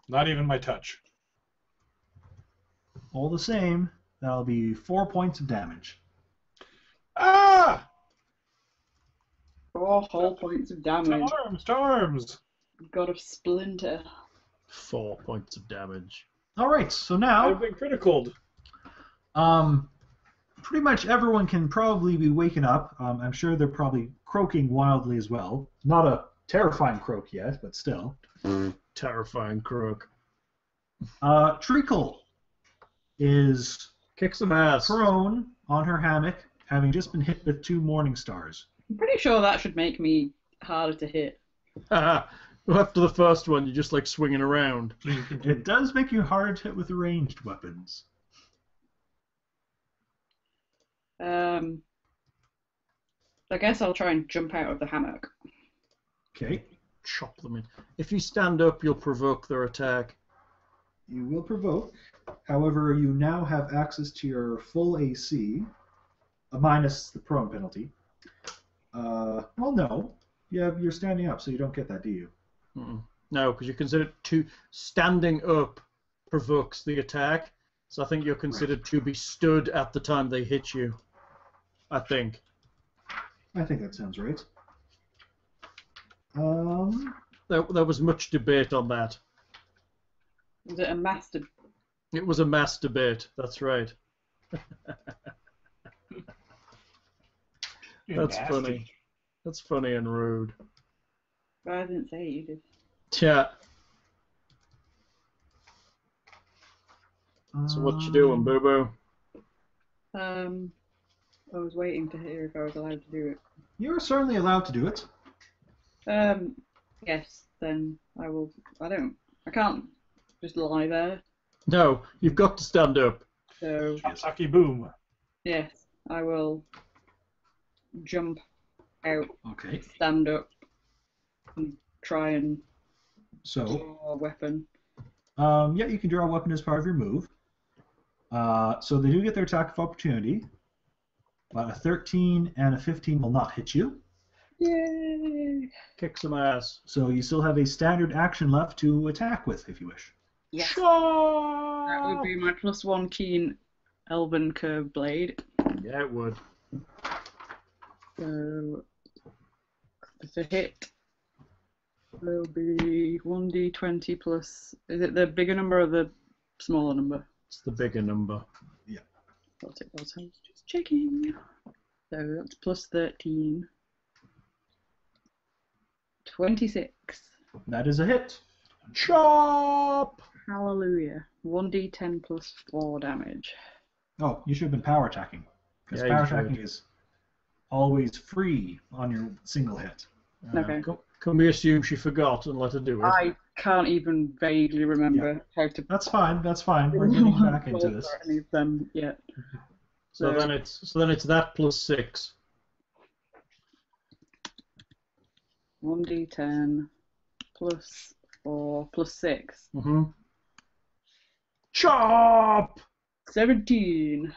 Not even my touch. All the same, that'll be 4 points of damage. Ah! 4 whole points of damage. Storms! God of Splinter. 4 points of damage. All right, so now I've been criticaled. pretty much everyone can probably be waking up. I'm sure they're probably croaking wildly as well. Not a terrifying croak yet, but still. Terrifying crook. Treacle is Kick some ass. prone on her hammock, having just been hit with 2 morning stars. I'm pretty sure that should make me harder to hit. After the first one, you're just like swinging around. Please continue. It does make you hard to hit with ranged weapons. I guess I'll try and jump out of the hammock. Okay. Chop them in. If you stand up, you'll provoke their attack. You will provoke. However, you now have access to your full AC, minus the prone penalty. Well, no. Yeah, you're standing up, so you don't get that, do you? Mm-mm. No, because you're considered to standing up provokes the attack. So I think you're considered to be stood at the time they hit you. I think. I think that sounds right. There was much debate on that. Was it a master? It was a mass debate. That's right. You're That's nasty. funny. That's funny and rude. But I didn't say it, you did. Yeah. So what you doing, Boo Boo? I was waiting to hear if I was allowed to do it. You're certainly allowed to do it. Yes, then I will. I can't just lie there. No, you've got to stand up. So, Saki boom. yes, I will jump out, Okay. stand up, and try and So, draw a weapon. yeah, you can draw a weapon as part of your move. So they do get their attack of opportunity. But a 13 and a 15 will not hit you. Yay! Kick some ass. So you still have a standard action left to attack with, if you wish. Yes. Chop! That would be my +1 keen elven curved blade. Yeah, it would. So if a hit will be 1d20 plus. Is it the bigger number or the smaller number? It's the bigger number. I'll take those hands. Just checking. So that's +13. 26. That is a hit. Chop! Hallelujah. 1d10 plus 4 damage. Oh, you should have been power attacking. Because Yeah, you power should. attacking is always free on your single hit. Okay. Can we assume she forgot and let her do it? I can't even vaguely remember how to. That's fine. That's fine. We're getting back into this. Any of them yet. So then it's that +6. 1d10 plus 4 plus 6. Mm-hmm. Chop! 17.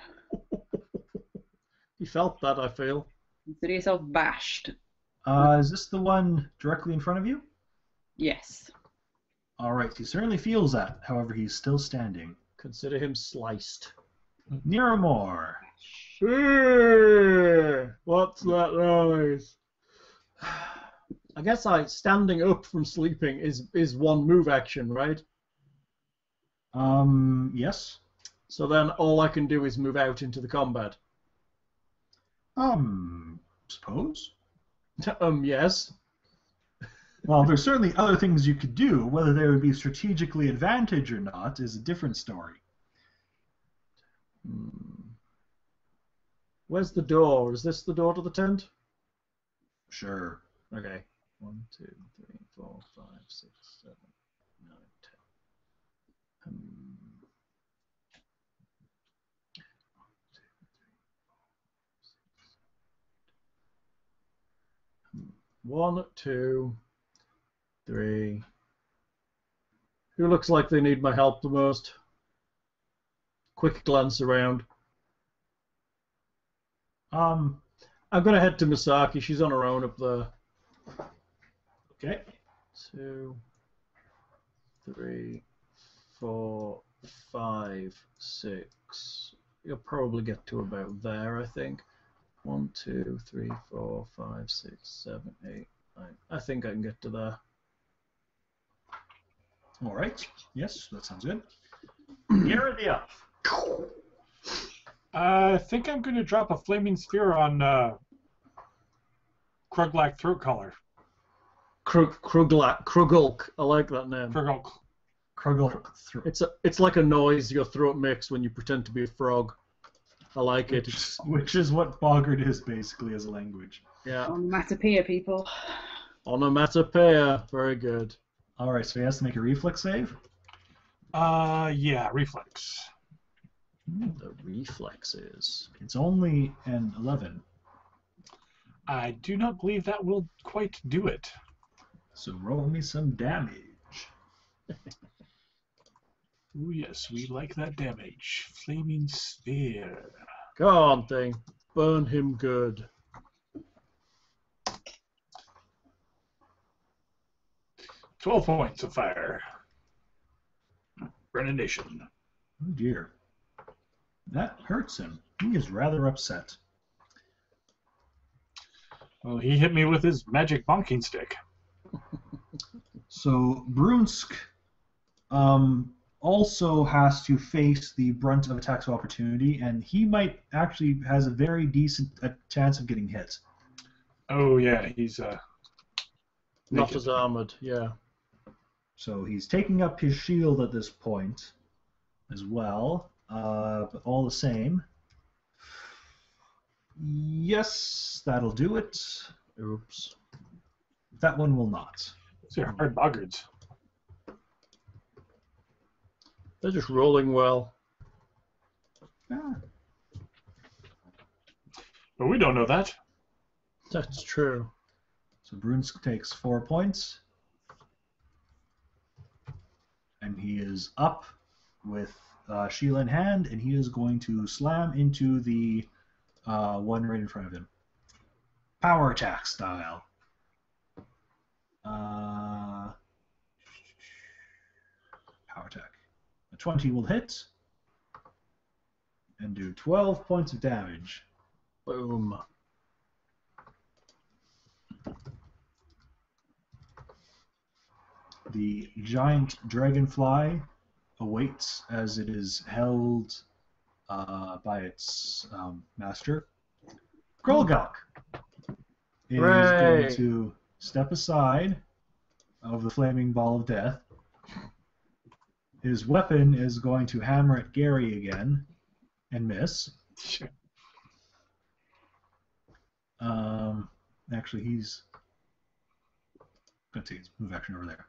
You felt that, I feel. Consider yourself bashed. Is this the one directly in front of you? Yes. All right. He certainly feels that. However, he's still standing. Consider him sliced. Niramore. What's that noise? I guess standing up from sleeping is one move action, right? Yes. So then all I can do is move out into the combat. Suppose. Yes. Well, there's certainly other things you could do. Whether they would be strategically advantage or not is a different story. Where's the door? Is this the door to the tent? Sure. Okay. 1, 2, 3, 4, 5, 6, 7, 9, 10. 1, 2, 3. Who looks like they need my help the most? Quick glance around. I'm going to head to Misaki. She's on her own up there. Okay. 2, 3, 4, 5, 6. You'll probably get to about there, I think. 1, 2, 3, 4, 5, 6, 7, 8, 9. I think I can get to there. All right. Yes, that sounds good. You're the elf. I think I'm going to drop a flaming sphere on Kruglak throat collar. Krugulk. I like that name. Krugulk. It's like a noise your throat makes when you pretend to be a frog. I like it. Which is what Boggart is basically as a language. Yeah. Onomatopoeia, people. Onomatopoeia. Very good. All right, so he has to make a reflex save. Yeah, reflex. The reflexes. It's only an 11. I do not believe that will quite do it. So roll me some damage. Ooh, yes, we like that damage. Flaming sphere. Go on, thing. Burn him good. $12 points of fire. Rendition. Oh dear. That hurts him. He is rather upset. Well, he hit me with his magic bonking stick. So Brunsk also has to face the brunt of attacks of opportunity, and he might actually has a very decent chance of getting hit. Oh yeah, he's Not naked. as armored, yeah. So he's taking up his shield at this point as well. But all the same. Yes, that'll do it. Oops. That one will not. Those are hard boggards. They're just rolling well. Ah, But we don't know that. That's true. so Brunsk takes 4 points. And he is up with shield in hand, and he is going to slam into the one right in front of him. Power attack style. Power attack. A 20 will hit and do 12 points of damage. Boom. The giant dragonfly awaits as it is held by its master. Grolgok is Hooray! going to step aside of the flaming ball of death. His weapon is going to hammer at Gary again and miss. Actually, he's going to take his move action over there.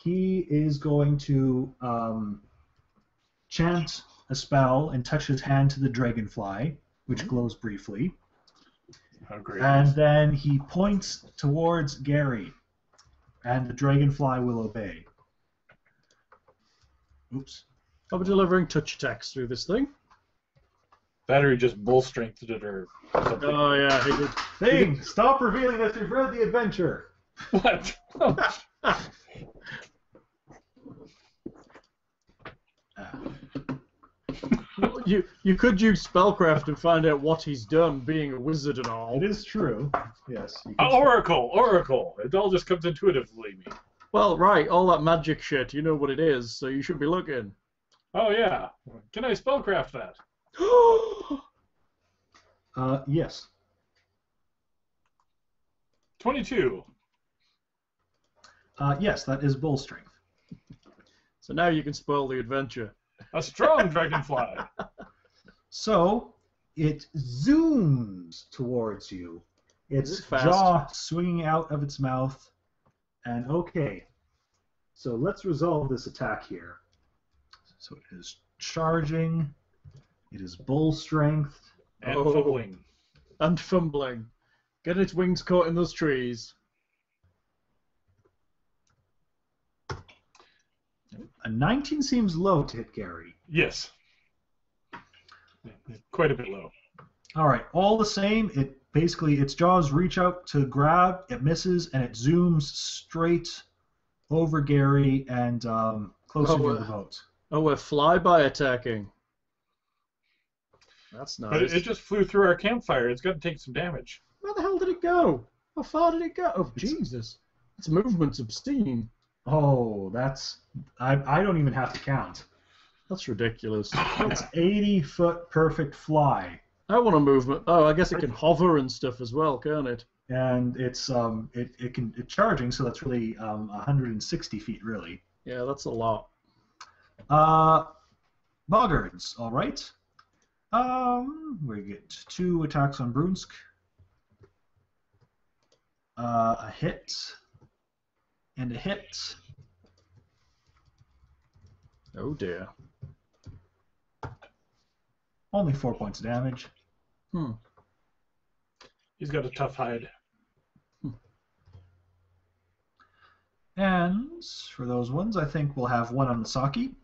He is going to chant a spell and touch his hand to the dragonfly, which glows briefly. How great. And then he points towards Gary, and the dragonfly will obey. Oops. I'll be delivering touch attacks through this thing. Battery just bull strengthened it or something. Oh yeah, he did. Thing, stop revealing that you've read the adventure. What? You could use spellcraft and find out what he's done, being a wizard and all. It is true. Yes. You can- Oracle. It all just comes intuitively. Well, right, all that magic shit, you know what it is, so you should be looking. Oh yeah. Can I spellcraft that? Yes. 22. Yes, that is bull strength. So now you can spoil the adventure. A strong dragonfly. So it zooms towards you. Is Its it fast? jaw swinging out of its mouth. And okay, so let's resolve this attack here. So it is charging. It is bull strength. And Oh. fumbling. And fumbling. Get its wings caught in those trees. A 19 seems low to hit Gary. Yes. Quite a bit low. All right. All the same, it basically its jaws reach out to grab. It misses, and it zooms straight over Gary and closer to the boat. Oh, we're flyby attacking. That's nice. But it just flew through our campfire. It's got to take some damage. Where the hell did it go? How far did it go? Oh, It's- Jesus. Its movement's obscene. Oh, that's I don't even have to count. That's ridiculous. It's 80-foot perfect fly, I want a movement. Oh, I guess it can hover and stuff as well, can't it? and it's charging, so that's really 160 feet really. Yeah, that's a lot. Boggards, all right. We get 2 attacks on Brunsk. A hit and a hit. Oh dear. Only 4 points of damage. He's got a tough hide. And for those ones, I think we'll have one on the Saki,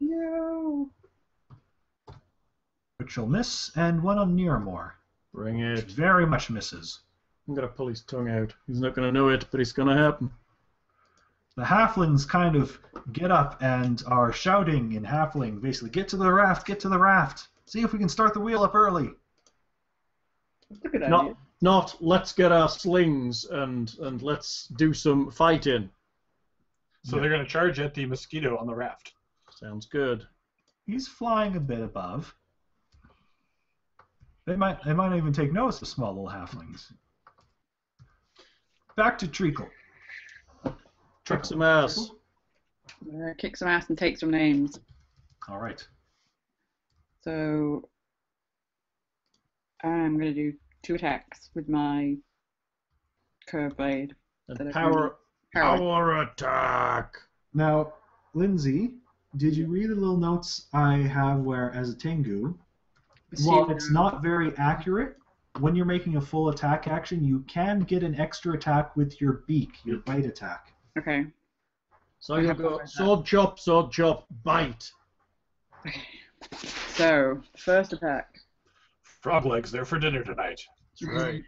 No. which will miss, and one on Niramore, Bring which it. very much misses. I'm gonna pull his tongue out. He's not gonna know it, but it's gonna happen. The halflings kind of get up and are shouting in halfling, basically, get to the raft, get to the raft. See if we can start the wheel up early. That's a good idea. Not let's get our slings and let's do some fighting. So they're going to charge at the mosquito on the raft. Sounds good. He's flying a bit above. They might even take notice of small little halflings. back to Treacle. Trick some ass. Kick some ass and take some names. All right. So I'm going to do 2 attacks with my curve blade. And power attack. Now, Lindsay, did you read the little notes I have where, as a Tengu, while it's not very accurate, when you're making a full attack action, you can get an extra attack with your beak, your bite attack. Okay. So you go sword chop, bite. Okay. So, first attack. Frog legs, they're for dinner tonight. That's right.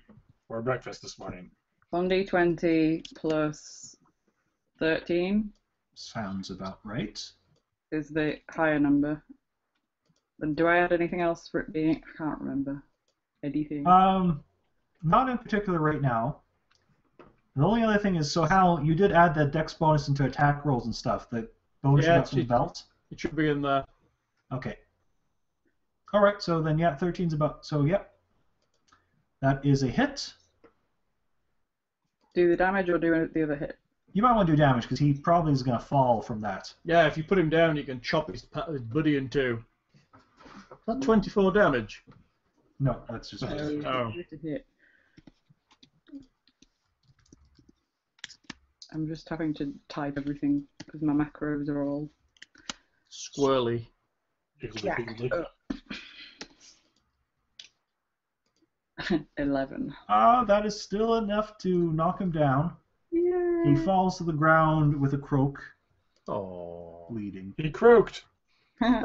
Or breakfast this morning. 1d20 plus 13 Sounds about right. is the higher number. And do I add anything else for it being? I can't remember. Anything? Not in particular right now. The only other thing is, so Hal, you did add that dex bonus into attack rolls and stuff. The bonus you got from the belt? It should be in there. Okay. All right, so then, yeah, 13's about... So, yep. That is a hit. Do the damage or do the other hit? You might want to do damage, because he probably is going to fall from that. Yeah, if you put him down, you can chop his buddy in two. Is that 24 damage? No, that's just... Oh. Just a hit. I'm just having to type everything, because my macros are all... Squirrely. Higgledy-piggledy. 11. That is still enough to knock him down. Yay. He falls to the ground with a croak, Oh. bleeding. He croaked. So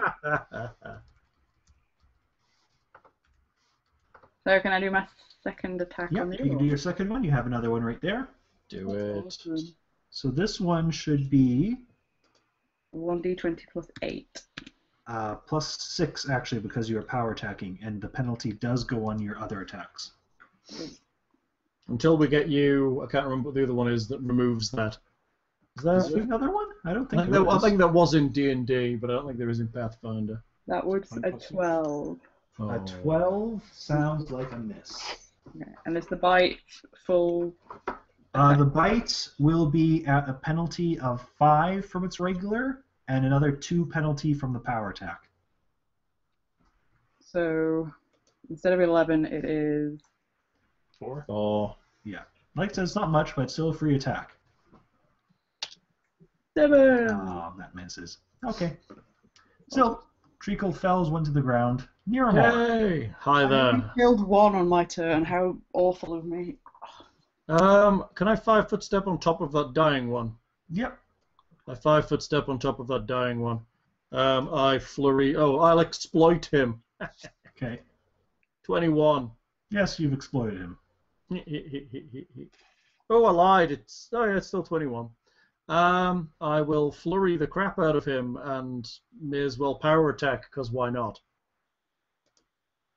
can I do my second attack Yep, on you the can do your second one. You have another one right there. Do it. Awesome. So this one should be 1d20 plus 8. plus 6, actually, because you are power attacking, and the penalty does go on your other attacks. Until we get you, I can't remember what the other one is that removes that. Is there another one? I don't think I think that was in D&D, but I don't think there is in Pathfinder. That was a 12. A 12 sounds like a miss. Okay. And is the bite full? The bite will be at a penalty of 5 from its regular, and another 2 penalty from the power attack. So instead of 11, it is 4. Oh. Yeah. Like I said, it's not much, but it's still a free attack. 7. Oh, that misses. Okay. So, Treacle fells one to the ground. Miramar. Yay! Hi I there. killed 1 on my turn. How awful of me. Can I 5-foot step on top of that dying one? Yep. I 5-foot step on top of that dying one. I flurry. Oh, I'll exploit him. Okay. 21. Yes, you've exploited him. Oh, I lied. It's still 21. I will flurry the crap out of him and may as well power attack, because why not?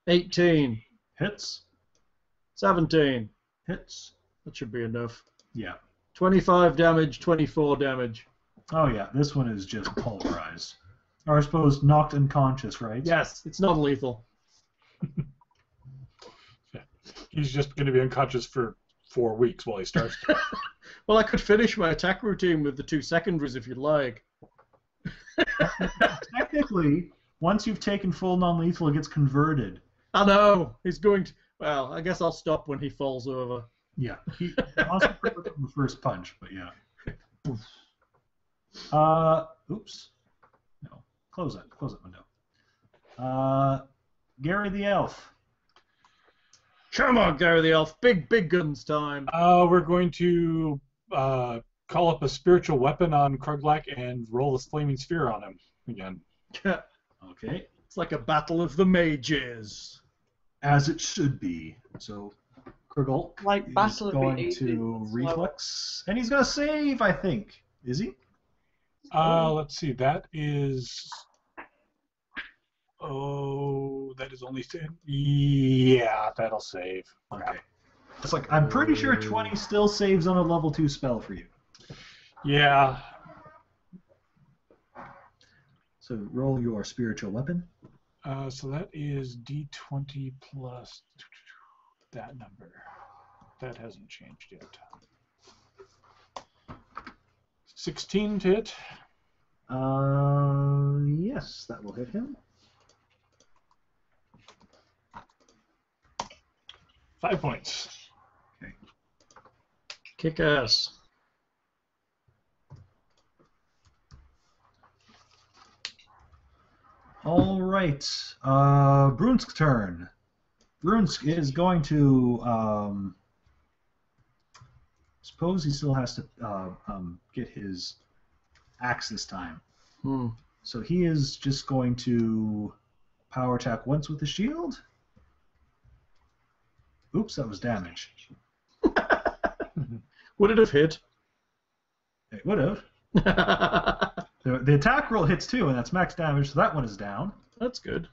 18. Hits. 17. Hits. That should be enough. Yeah. 25 damage, 24 damage. Oh, yeah, this one is just pulverized. Or I suppose knocked unconscious, right? Yes, it's not lethal. He's just going to be unconscious for 4 weeks while he starts. Well, I could finish my attack routine with the 2 secondaries if you'd like. Technically, once you've taken full non-lethal, it gets converted. I know. He's going to... Well, I guess I'll stop when he falls over. Yeah. He also put the first punch, but yeah. Oops. No. Close that window. Gary the Elf. Come on, Gary the Elf. Big guns time. We're going to call up a spiritual weapon on Kruglak and roll this flaming sphere on him again. Okay. It's like a battle of the mages. As it should be. So, Krugulk Like is Battle of the going Ages, to it's reflex, and he's going to save, I think. Is he? Let's see. That is. Oh, that is only. Yeah, that'll save. Okay. It's like, I'm pretty sure 20 still saves on a level 2 spell for you. Yeah. So roll your spiritual weapon. So that is D20 plus that number. That hasn't changed yet. 16 to hit. Yes, that will hit him. 5 points. Okay. Kick ass. All right. Brunsk's turn. Brunsk is going to. Suppose he still has to get his axe this time. Hmm. So he is just going to power attack once with the shield. Oops, that was damage. Would it have hit? It would have. The attack roll hits too, and that's max damage, so that one is down. That's good.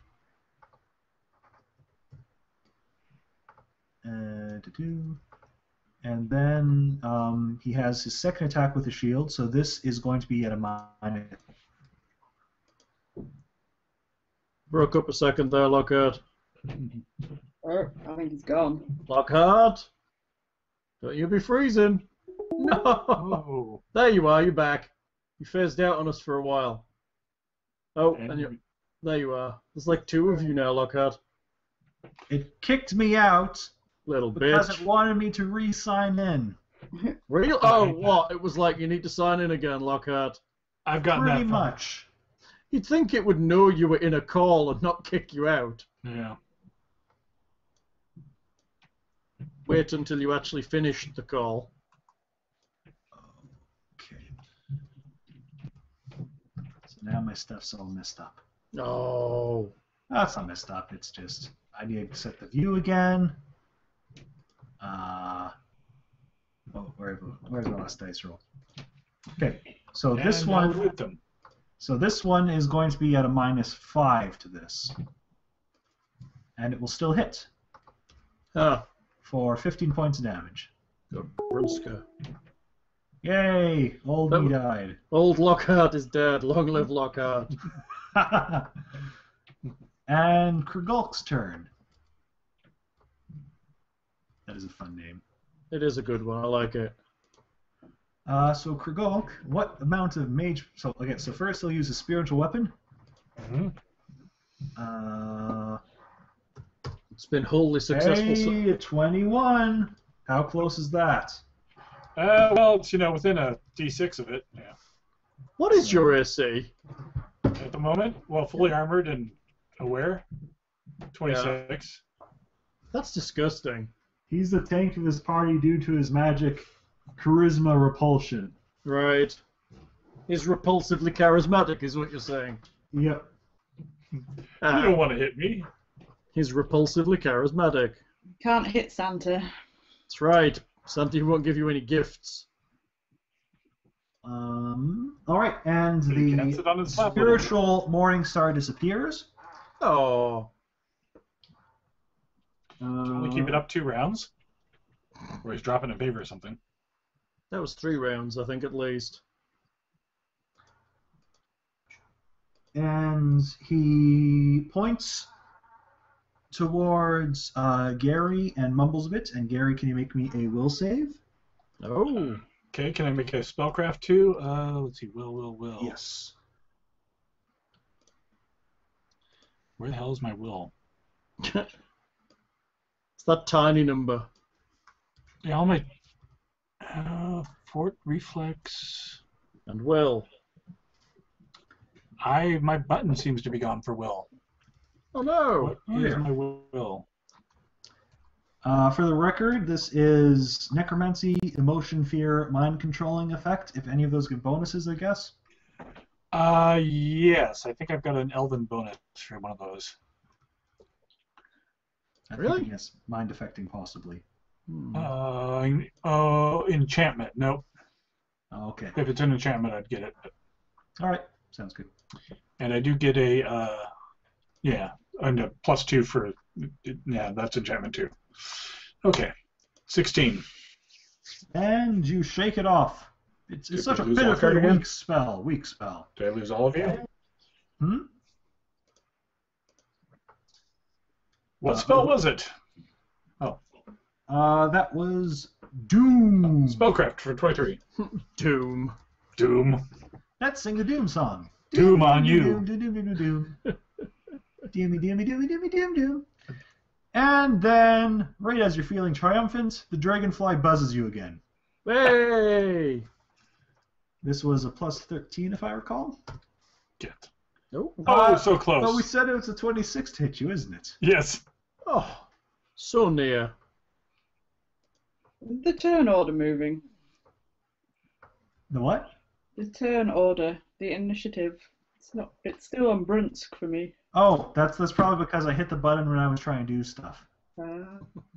And then he has his second attack with the shield, so this is going to be at a minus. Broke up a second there, Lockhart. Oh, I think he's gone. Lockhart! Don't you be freezing. No! Oh. There you are, you're back. You phased out on us for a while. Oh, and there you are. There's like two of you now, Lockhart. It kicked me out Little because bitch. it wanted me to re-sign in. Real? Oh, what? It was like you need to sign in again, Lockhart. I've gotten Pretty that far. much. You'd think it would know you were in a call and not kick you out. Yeah. Wait until you actually finish the call. Okay. So now my stuff's all messed up. Oh. That's not messed up. It's just I need to set the view again. Where's my last dice roll? Okay. So this And one. with them. So this one is going to be at a -5 to this, and it will still hit Ah. for 15 points of damage. Good Brunska. Yay! Old me died. Old Lockhart is dead. Long live Lockhart. And Krgulk's turn. That is a fun name. It is a good one. I like it. So Krgulk, what amount of mage? So okay, so first he'll use a spiritual weapon. Mm-hmm. It's been wholly successful. Hey, 21. How close is that? Well, it's within a D6 of it. Yeah. What is your AC? At the moment, well, fully armored and aware. 26. That's disgusting. He's the tank of his party due to his magic charisma repulsion. Right. He's repulsively charismatic, is what you're saying. Yep. You don't want to hit me. He's repulsively charismatic. Can't hit Santa. That's right. Santa won't give you any gifts. All right, and He can sit on the his lap. spiritual morning star disappears. Oh. Only keep it up 2 rounds. Or he's dropping a favor or something. That was 3 rounds, I think, at least. And he points towards Gary and mumbles a bit. And Gary, can you make me a will save? Oh. Okay, can I make a spellcraft too? Let's see. Will. Yes. Where the hell is my will? It's that tiny number. Yeah, all my fort reflex. And will. My button seems to be gone for will. Oh no. What is my will? For the record, this is necromancy, emotion, fear, mind controlling effect. If any of those give bonuses, I guess. Yes, I think I've got an elven bonus for one of those. Really? Yes, mind affecting possibly. Enchantment. Nope. Okay. If it's an enchantment, I'd get it. All right. Sounds good. And I do get a and a +2 for that's enchantment too. Okay, 16. And you shake it off. It's Did such a we lose all pitifully card again? weak spell. Weak spell. Did I lose all of you? Hmm? What spell was it? That was Doom. Spellcraft for 23. Doom. Doom. Let's sing the Doom song. Doom on you. Doom, doom, doom, doom, doom. Doomy, doomy, doomy, doomy, doom, doom. And then, right as you're feeling triumphant, the dragonfly buzzes you again. Hey! This was a plus 13, if I recall. Get. Nope. Oh, so close. Well, we said it was a 26 to hit you, isn't it? Yes. Oh, so near. The turn order moving. The what? The turn order, the initiative. It's not. It's still on Brunsk for me. Oh, that's probably because I hit the button when I was trying to do stuff. Uh,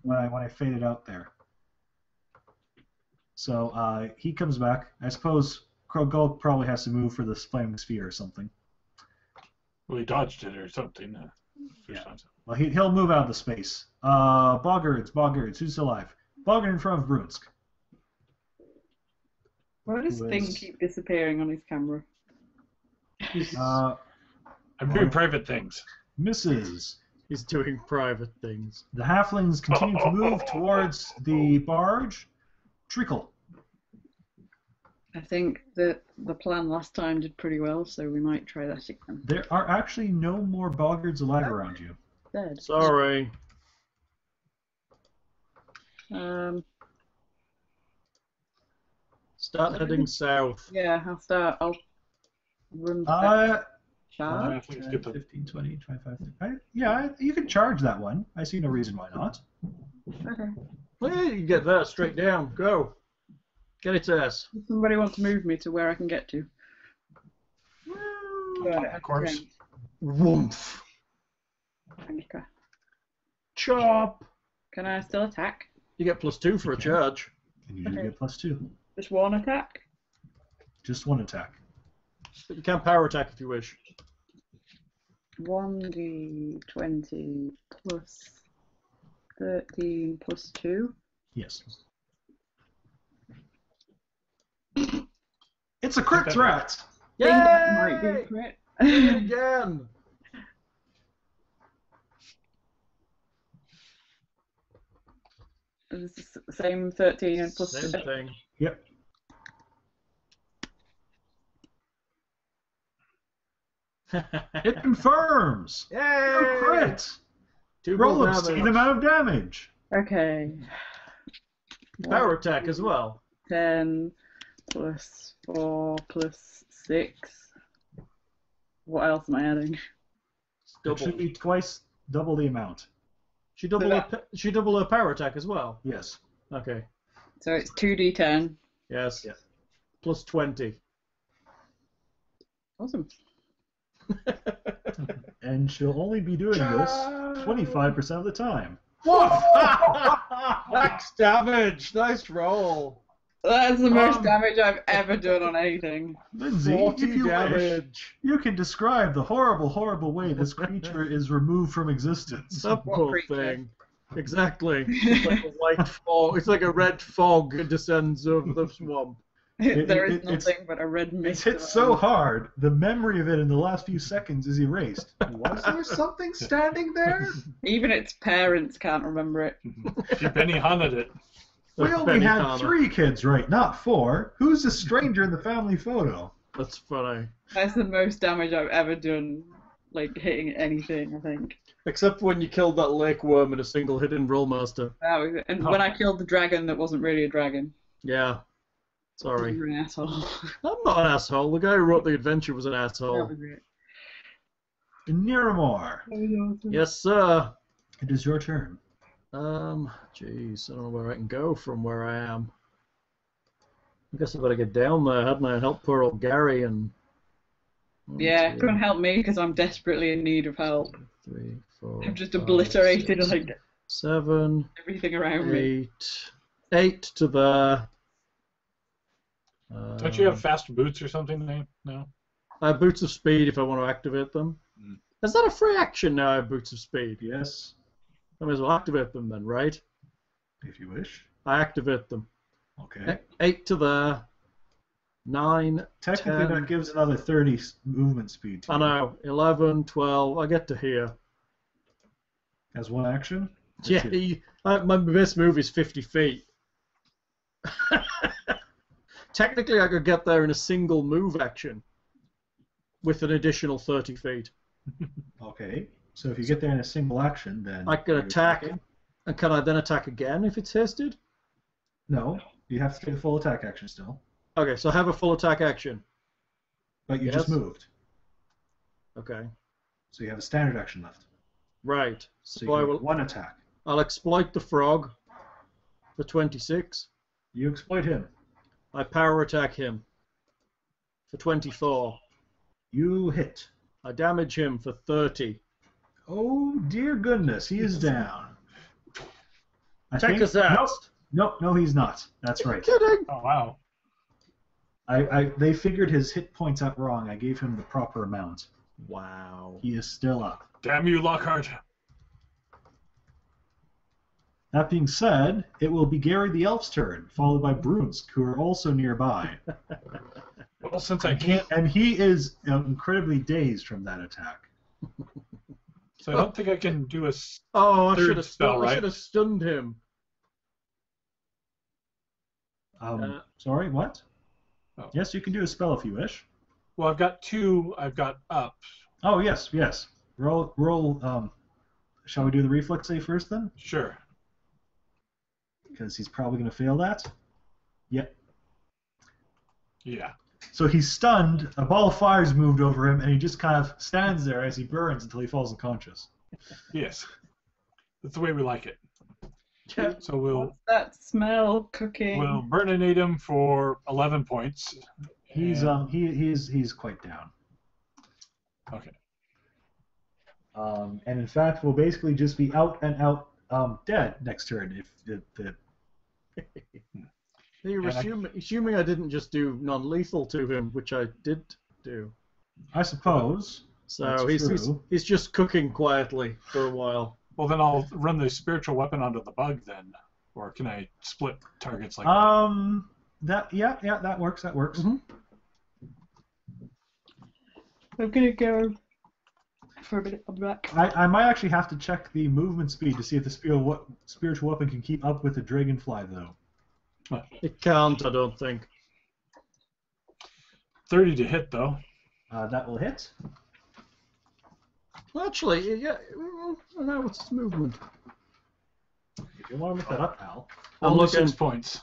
When I faded out there. So he comes back. I suppose Krogul probably has to move for this flaming sphere or something. Well, he dodged it or something. Yeah. Well, he'll move out of the space. Boggards, who's alive? Boggart in front of Brunsk. why does Who Thing is- keep disappearing on his camera? I'm doing private things. Misses. He's doing private things. The halflings continue to move towards the barge. Treacle. I think that the plan last time did pretty well, so we might try that again. There are actually no more Boggards alive around you. Dead. Sorry. Start heading south. Yeah, I'll run back. Uh, Charge. 10, 15, 20, 25, 30. Yeah, you can charge that one. I see no reason why not. Okay. Well, yeah, you can get that straight down. Go. Get its ass. Does somebody want to move me to where I can get to? Of course. Woomph. Okay. Chop. Can I still attack? You get +2 for a charge. And you do Okay. get +2. Just one attack? Just one attack. But you can power attack if you wish. 1d20 plus 13 plus 2. Yes. It's a crit threat! I think that might be Yay! crit. Did it again. It's the same 13 and plus Same 2. thing. Yep. It confirms! Yay! No crit! 2 Roll more obscene damage. amount of damage! Okay. Power attack as well. 10 plus 4 plus 6. What else am I adding? It Double. should be twice double the amount. She double her power attack as well. Yes. Okay. So it's 2d10. Yes. Yeah. Plus 20. Awesome. And she'll only be doing this 25% of the time. Max damage. Nice roll. That's the most damage I've ever done on anything. Lindsay, 40 if you wish, damage. you can describe the horrible, horrible way this creature is removed from existence. That What poor creature? thing. Exactly. It's like a white fog. It's like a red fog descends over the swamp. There is it's- nothing but a red It's mist. hit so hard, the memory of it in the last few seconds is erased. Was there something standing there? Even its parents can't remember it. She Benny Hunned it. We That's only had Benny 3 kids, right? Not 4. Who's the stranger in the family photo? That's funny. That's the most damage I've ever done, like hitting anything, I think. Except when you killed that lake worm in a single hit in Rollmaster. That was it. And when I killed the dragon that wasn't really a dragon. Yeah. Sorry. You're an asshole. I'm not an asshole. The guy who wrote the adventure was an That asshole. was it. Niramor, Yes, sir. it is your turn. Jeez, I don't know where I can go from where I am. I guess I better get down there, hadn't I, and help poor old Gary and... Yeah, couldn't help me because I'm desperately in need of help. 3, 4, I've just 5, obliterated 6, like 7, everything around me. 8 to there. Don't you have fast boots or something now? I have Boots of Speed if I want to activate them. Is that a free action now, I have Boots of Speed? Yes, I may as well activate them then, right? if you wish. I activate them. Okay. 8 to there. 9, Technically, 10. that gives another 30 movement speed. To I you. know. 11, 12. I get to here. As one action? Or Yeah, two? my best move is 50 feet. technically I could get there in a single move action with an additional 30 feet. Okay. So if you get there in a single action, then I can you're attack, attacking? and can I then attack again if it's hasted? No, you have to take a full attack action still. Okay, so I have a full attack action. But you just Yes. moved, Okay, so you have a standard action left. right. So So I you will. get one attack. I'll exploit the frog for 26. You exploit him. I power attack him for 24. You hit. I damage him for 30. Oh dear goodness, he is down. I Check think- us out. Nope, no, he's not. That's right. Kidding. Oh wow. They figured his hit points out wrong. I gave him the proper amount. Wow. He is still up. Damn you, Lockhart. That being said, it will be Gary the Elf's turn, followed by Brunsk, who are also nearby. Well, since I can't, And he is incredibly dazed from that attack. so I don't think I can do a. Oh, I Third should have spell, right? I should have stunned him. Sorry, what? Oh. Yes, you can do a spell if you wish. Well, I've got two. I've got up. Oh, yes. Roll. Shall we do the reflex save first then? Sure. Because he's probably going to fail that. Yep. Yeah. So he's stunned, a ball of fire's moved over him, and he just kind of stands there as he burns until he falls unconscious. Yes. That's the way we like it. Yeah. So we'll What's that smell cooking? burninate him for 11 points. He's and- he's quite down. Okay. And in fact, will basically just be out and out dead next turn if the You're And assuming I didn't just do non-lethal to him, which I did do. I suppose. So That's true. he's just cooking quietly for a while. Well, then I'll run the spiritual weapon onto the bug then, or can I split targets like that works. That works. Mhm. I'm gonna go for a minute. I'll be back. I might actually have to check the movement speed to see if the spiritual weapon can keep up with the dragonfly, though. It can't, I don't think. 30 to hit though? That will hit. Well, actually, yeah. Now what's its movement? If you want to look that up, Al. I'm Only looking. 6 points.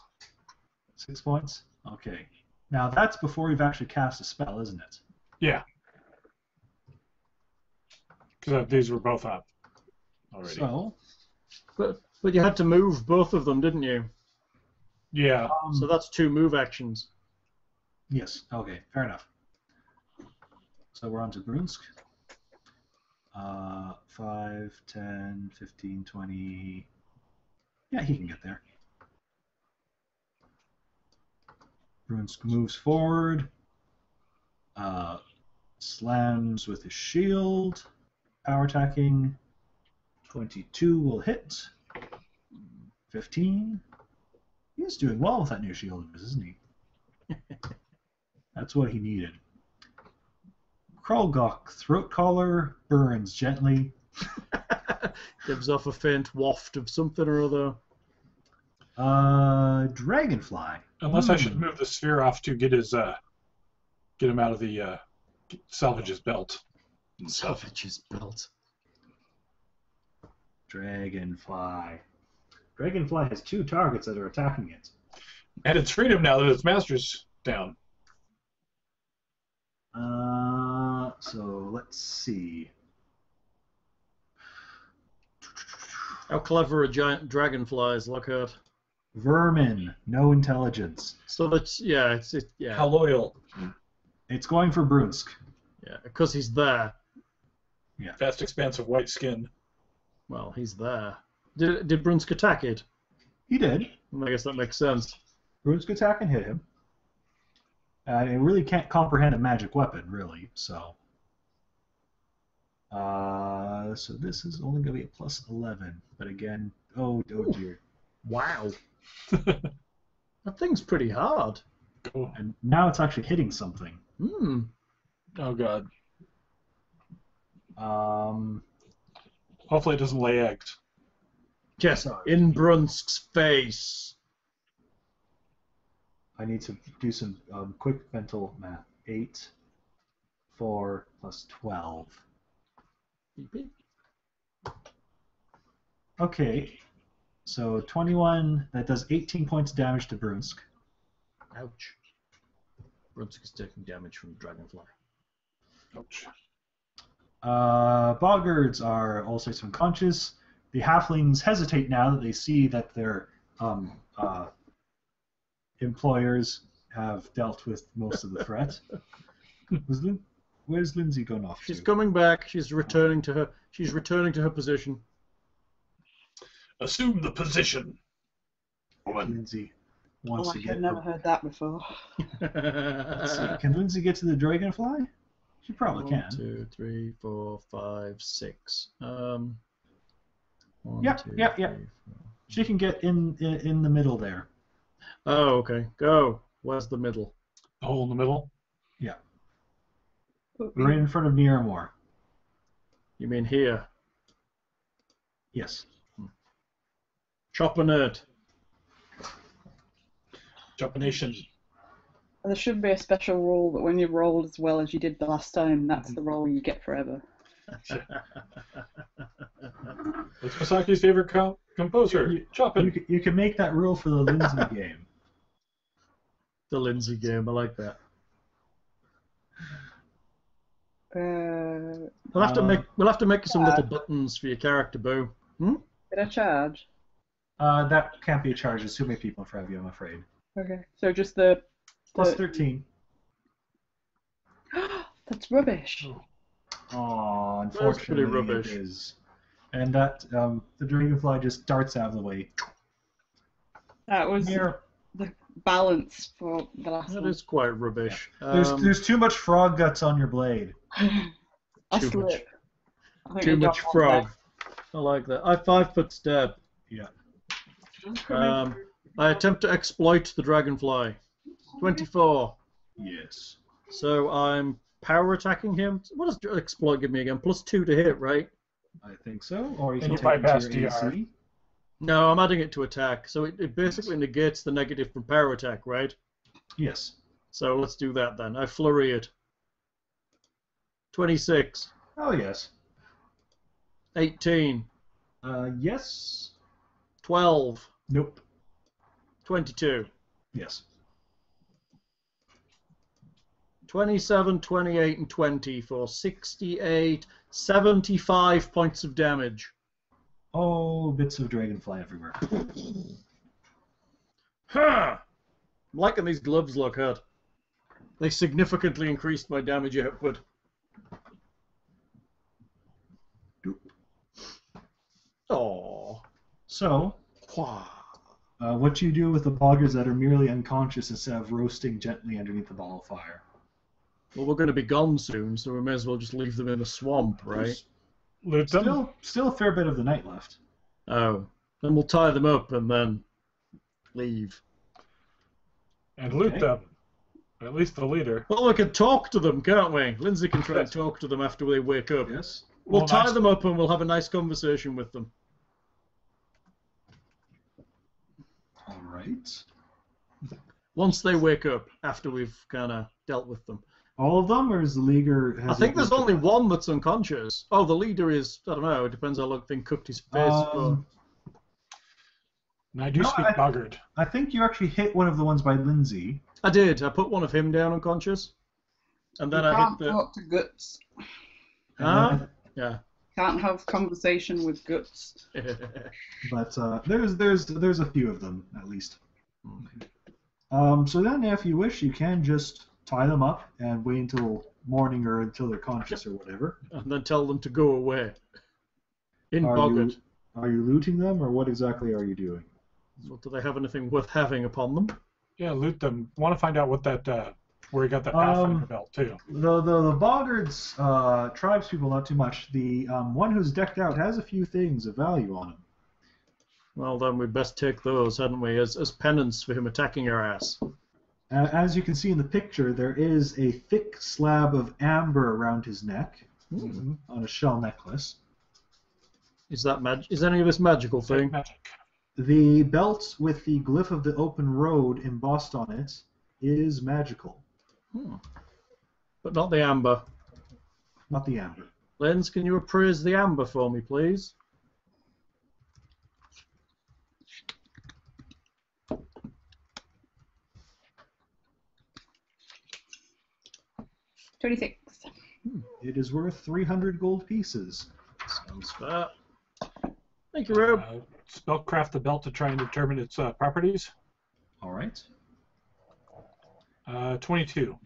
6 points? Okay. Now that's before you've actually cast a spell, isn't it? Yeah. Because these were both up already. So, But you had to move both of them, didn't you? Yeah. So that's 2 move actions. yes. Okay. Fair enough. So we're on to Brunsk. 5, 10, 15, 20. Yeah, he can get there. Brunsk moves forward. Slams with his shield. Power attacking. 22 will hit. 15. He's doing well with that new shield of his, isn't he? That's what he needed. Krolgok, throat collar, burns gently. Gives off a faint waft of something or other. Dragonfly. Unless I should move the sphere off to get his get him out of the salvage his belt. and stuff. Savage's belt. Dragonfly. Dragonfly has 2 targets that are attacking it. And it's freedom now that its master's down. So let's see. How clever are giant dragonflies, Lockhart. Vermin, no intelligence. So that's yeah, How loyal. It's going for Brunsk. yeah, because he's there. Vast expanse of white skin. Well, he's there. Did Brunsk attack it? He did. I guess that makes sense. Brunsk attack and hit him. It really can't comprehend a magic weapon, really. So this is only going to be a plus 11. But again, oh dear. Wow. That thing's pretty hard. Oh, And now it's actually hitting something. Hmm. oh god. Hopefully it doesn't lay eggs. Yes, in Brunsk's face. I need to do some quick mental math. 8, 4 plus 12. Beep, beep. Okay, so 21. That does 18 points of damage to Brunsk. Ouch. Brunsk is taking damage from the dragonfly. Ouch. Boggards are also unconscious. The halflings hesitate now that they see that their employers have dealt with most of the threat. Where's Lindsay gone off She's to? coming back. She's returning to her. She's returning to her position. Assume the position. Woman. Lindsay wants Oh, to I've get. never heard that before. Let's see. Can Lindsay get to the dragonfly? She probably 1, can. 2, 3, 4, 5, 6. One, Yep, 2, yep, yep. 3, 4. She can get in the middle there. Oh, okay. Go. Where's the middle? The hole in the middle. Right in front of Miramore. You mean here? Yes. Chopper nerd. Japanation. There should be a special rule that when you rolled as well as you did the last time, that's the roll you get forever. What's Masaki's favorite composer? Chopin. You can make that rule for the Lindsay game. The Lindsay game. I like that. We'll have to make some little buttons for your character, Boo. Did I charge? That can't be a charge. There's too many people in front of you, I'm afraid. Okay, so just the... Plus 13. That's rubbish. Oh, That's pretty unfortunately rubbish. it is. And that the dragonfly just darts out of the way. That was Here, the balance for the last That one. is quite rubbish. there's too much frog guts on your blade. I too much. slip. I think Too I got much one frog. back. I like that. I 5-foot step. Yeah. I attempt to exploit the dragonfly. 24. Yes. So I'm power attacking him. What does exploit give me again? +2 to hit, right? I think so. Or you And can you take bypass it to your DR. AC. No, I'm adding it to attack. So it basically negates the negative from power attack, right? Yes. So let's do that then. I flurry it. 26. Oh, yes. 18. Yes. 12. Nope. 22. Yes. 27, 28, and 20 for 68, 75 points of damage. Oh, bits of dragonfly everywhere. Huh! I'm liking these gloves look hard. They significantly increased my damage output. Oh. So, what do you do with the boggers that are merely unconscious instead of roasting gently underneath the ball of fire? Well, we're going to be gone soon, so we may as well just leave them in the swamp, right? Loot them. Still a fair bit of the night left. Oh. Then we'll tie them up and then leave. And loot Okay. them. At least the leader. Well, we can talk to them, can't we? Lindsay can try and Yes. talk to them after they wake up. Yes. We'll Well, tie nice. them up and we'll have a nice conversation with them. All right. Once they wake up, after we've kind of dealt with them. All of them, or is the leaguer? I think there's only one that's unconscious. Oh, the leader is, I don't know, it depends how long thing cooked his face. And I do No, speak Boggart. I think you actually hit one of the ones by Lindsay. I did. I put one of him down unconscious. And then You I can't hit the... talk to guts. Huh? Yeah. Can't have conversation with guts. But there's a few of them at least. So then, if you wish, you can just tie them up and wait until morning or until they're conscious or whatever. And then tell them to go away. In Are Boggart. Are you looting them, or what exactly are you doing? Well, do they have anything worth having upon them? Yeah, loot them. Want to find out what that where he got that Pathfinder belt too. The Boggards, tribespeople, not too much. The one who's decked out has a few things of value on him. Well, then we'd best take those, hadn't we, as penance for him attacking our ass. As you can see in the picture, there is a thick slab of amber around his neck on a shell necklace. Is that is any of this magical thing? Magic. The belt with the glyph of the open road embossed on it is magical. But not the amber. Not the amber. Lens, can you appraise the amber for me, please? $26. It is worth 300 gold pieces. Sounds fair. Thank you, Rob. Spellcraft the belt to try and determine its properties. All right. 22.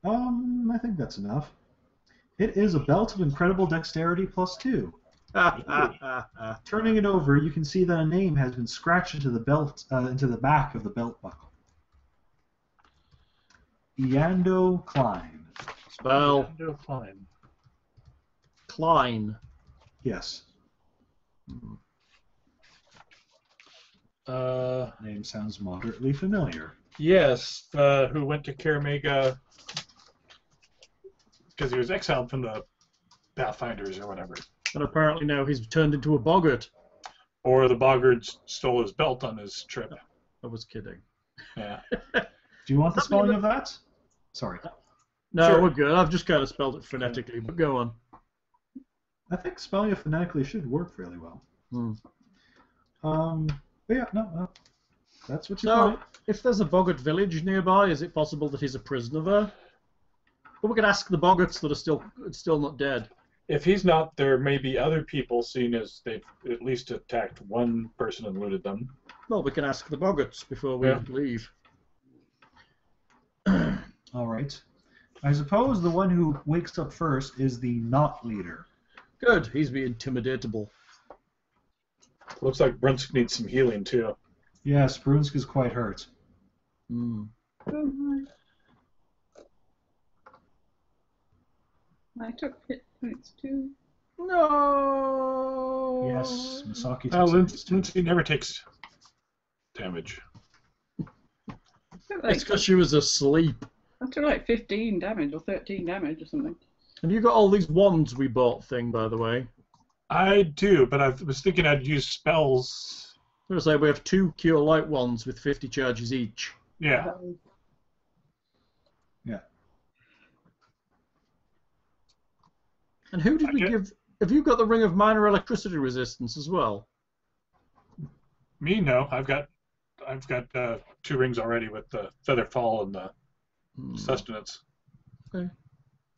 I think that's enough. It is a belt of incredible dexterity +2. Turning it over, you can see that a name has been scratched into the belt, into the back of the belt buckle. Eando Klein. Spell. Fine. Klein. Yes. Name sounds moderately familiar. Yes, who went to Kaer Maga because he was exiled from the Pathfinders or whatever. And apparently now he's turned into a boggart. Or the Boggards stole his belt on his trip. I was kidding. Yeah. Do you want the spelling of that? Sorry. No, Sure. we're good. I've just kind of spelled it phonetically, but go on. I think spelling it phonetically should work fairly well. But yeah, no, that's what you So, want. if there's a boggart village nearby, is it possible that he's a prisoner there? But we could ask the boggarts that are still not dead. If he's not, there may be other people, seeing as they've at least attacked one person and looted them. Well, we can ask the boggarts before we leave. All right. I suppose the one who wakes up first is the not leader. Good. He's being intimidatable. Looks like Brunsk needs some healing too. Yes, Brunsk is quite hurt. I took hit points too. No. Yes, Misaki takes hits Lindsay never takes damage. It's because she was asleep. I took like 15 damage or 13 damage or something. Have you got all these wands we bought thing, by the way? I do, but I was thinking I'd use spells. I'm going to say we have 2 Cure Light wands with 50 charges each. Yeah. Yeah. And who did we give... Have you got the Ring of Minor Electricity Resistance as well? Me, no. I've got 2 rings already with the Feather Fall and the Sustenance. Okay.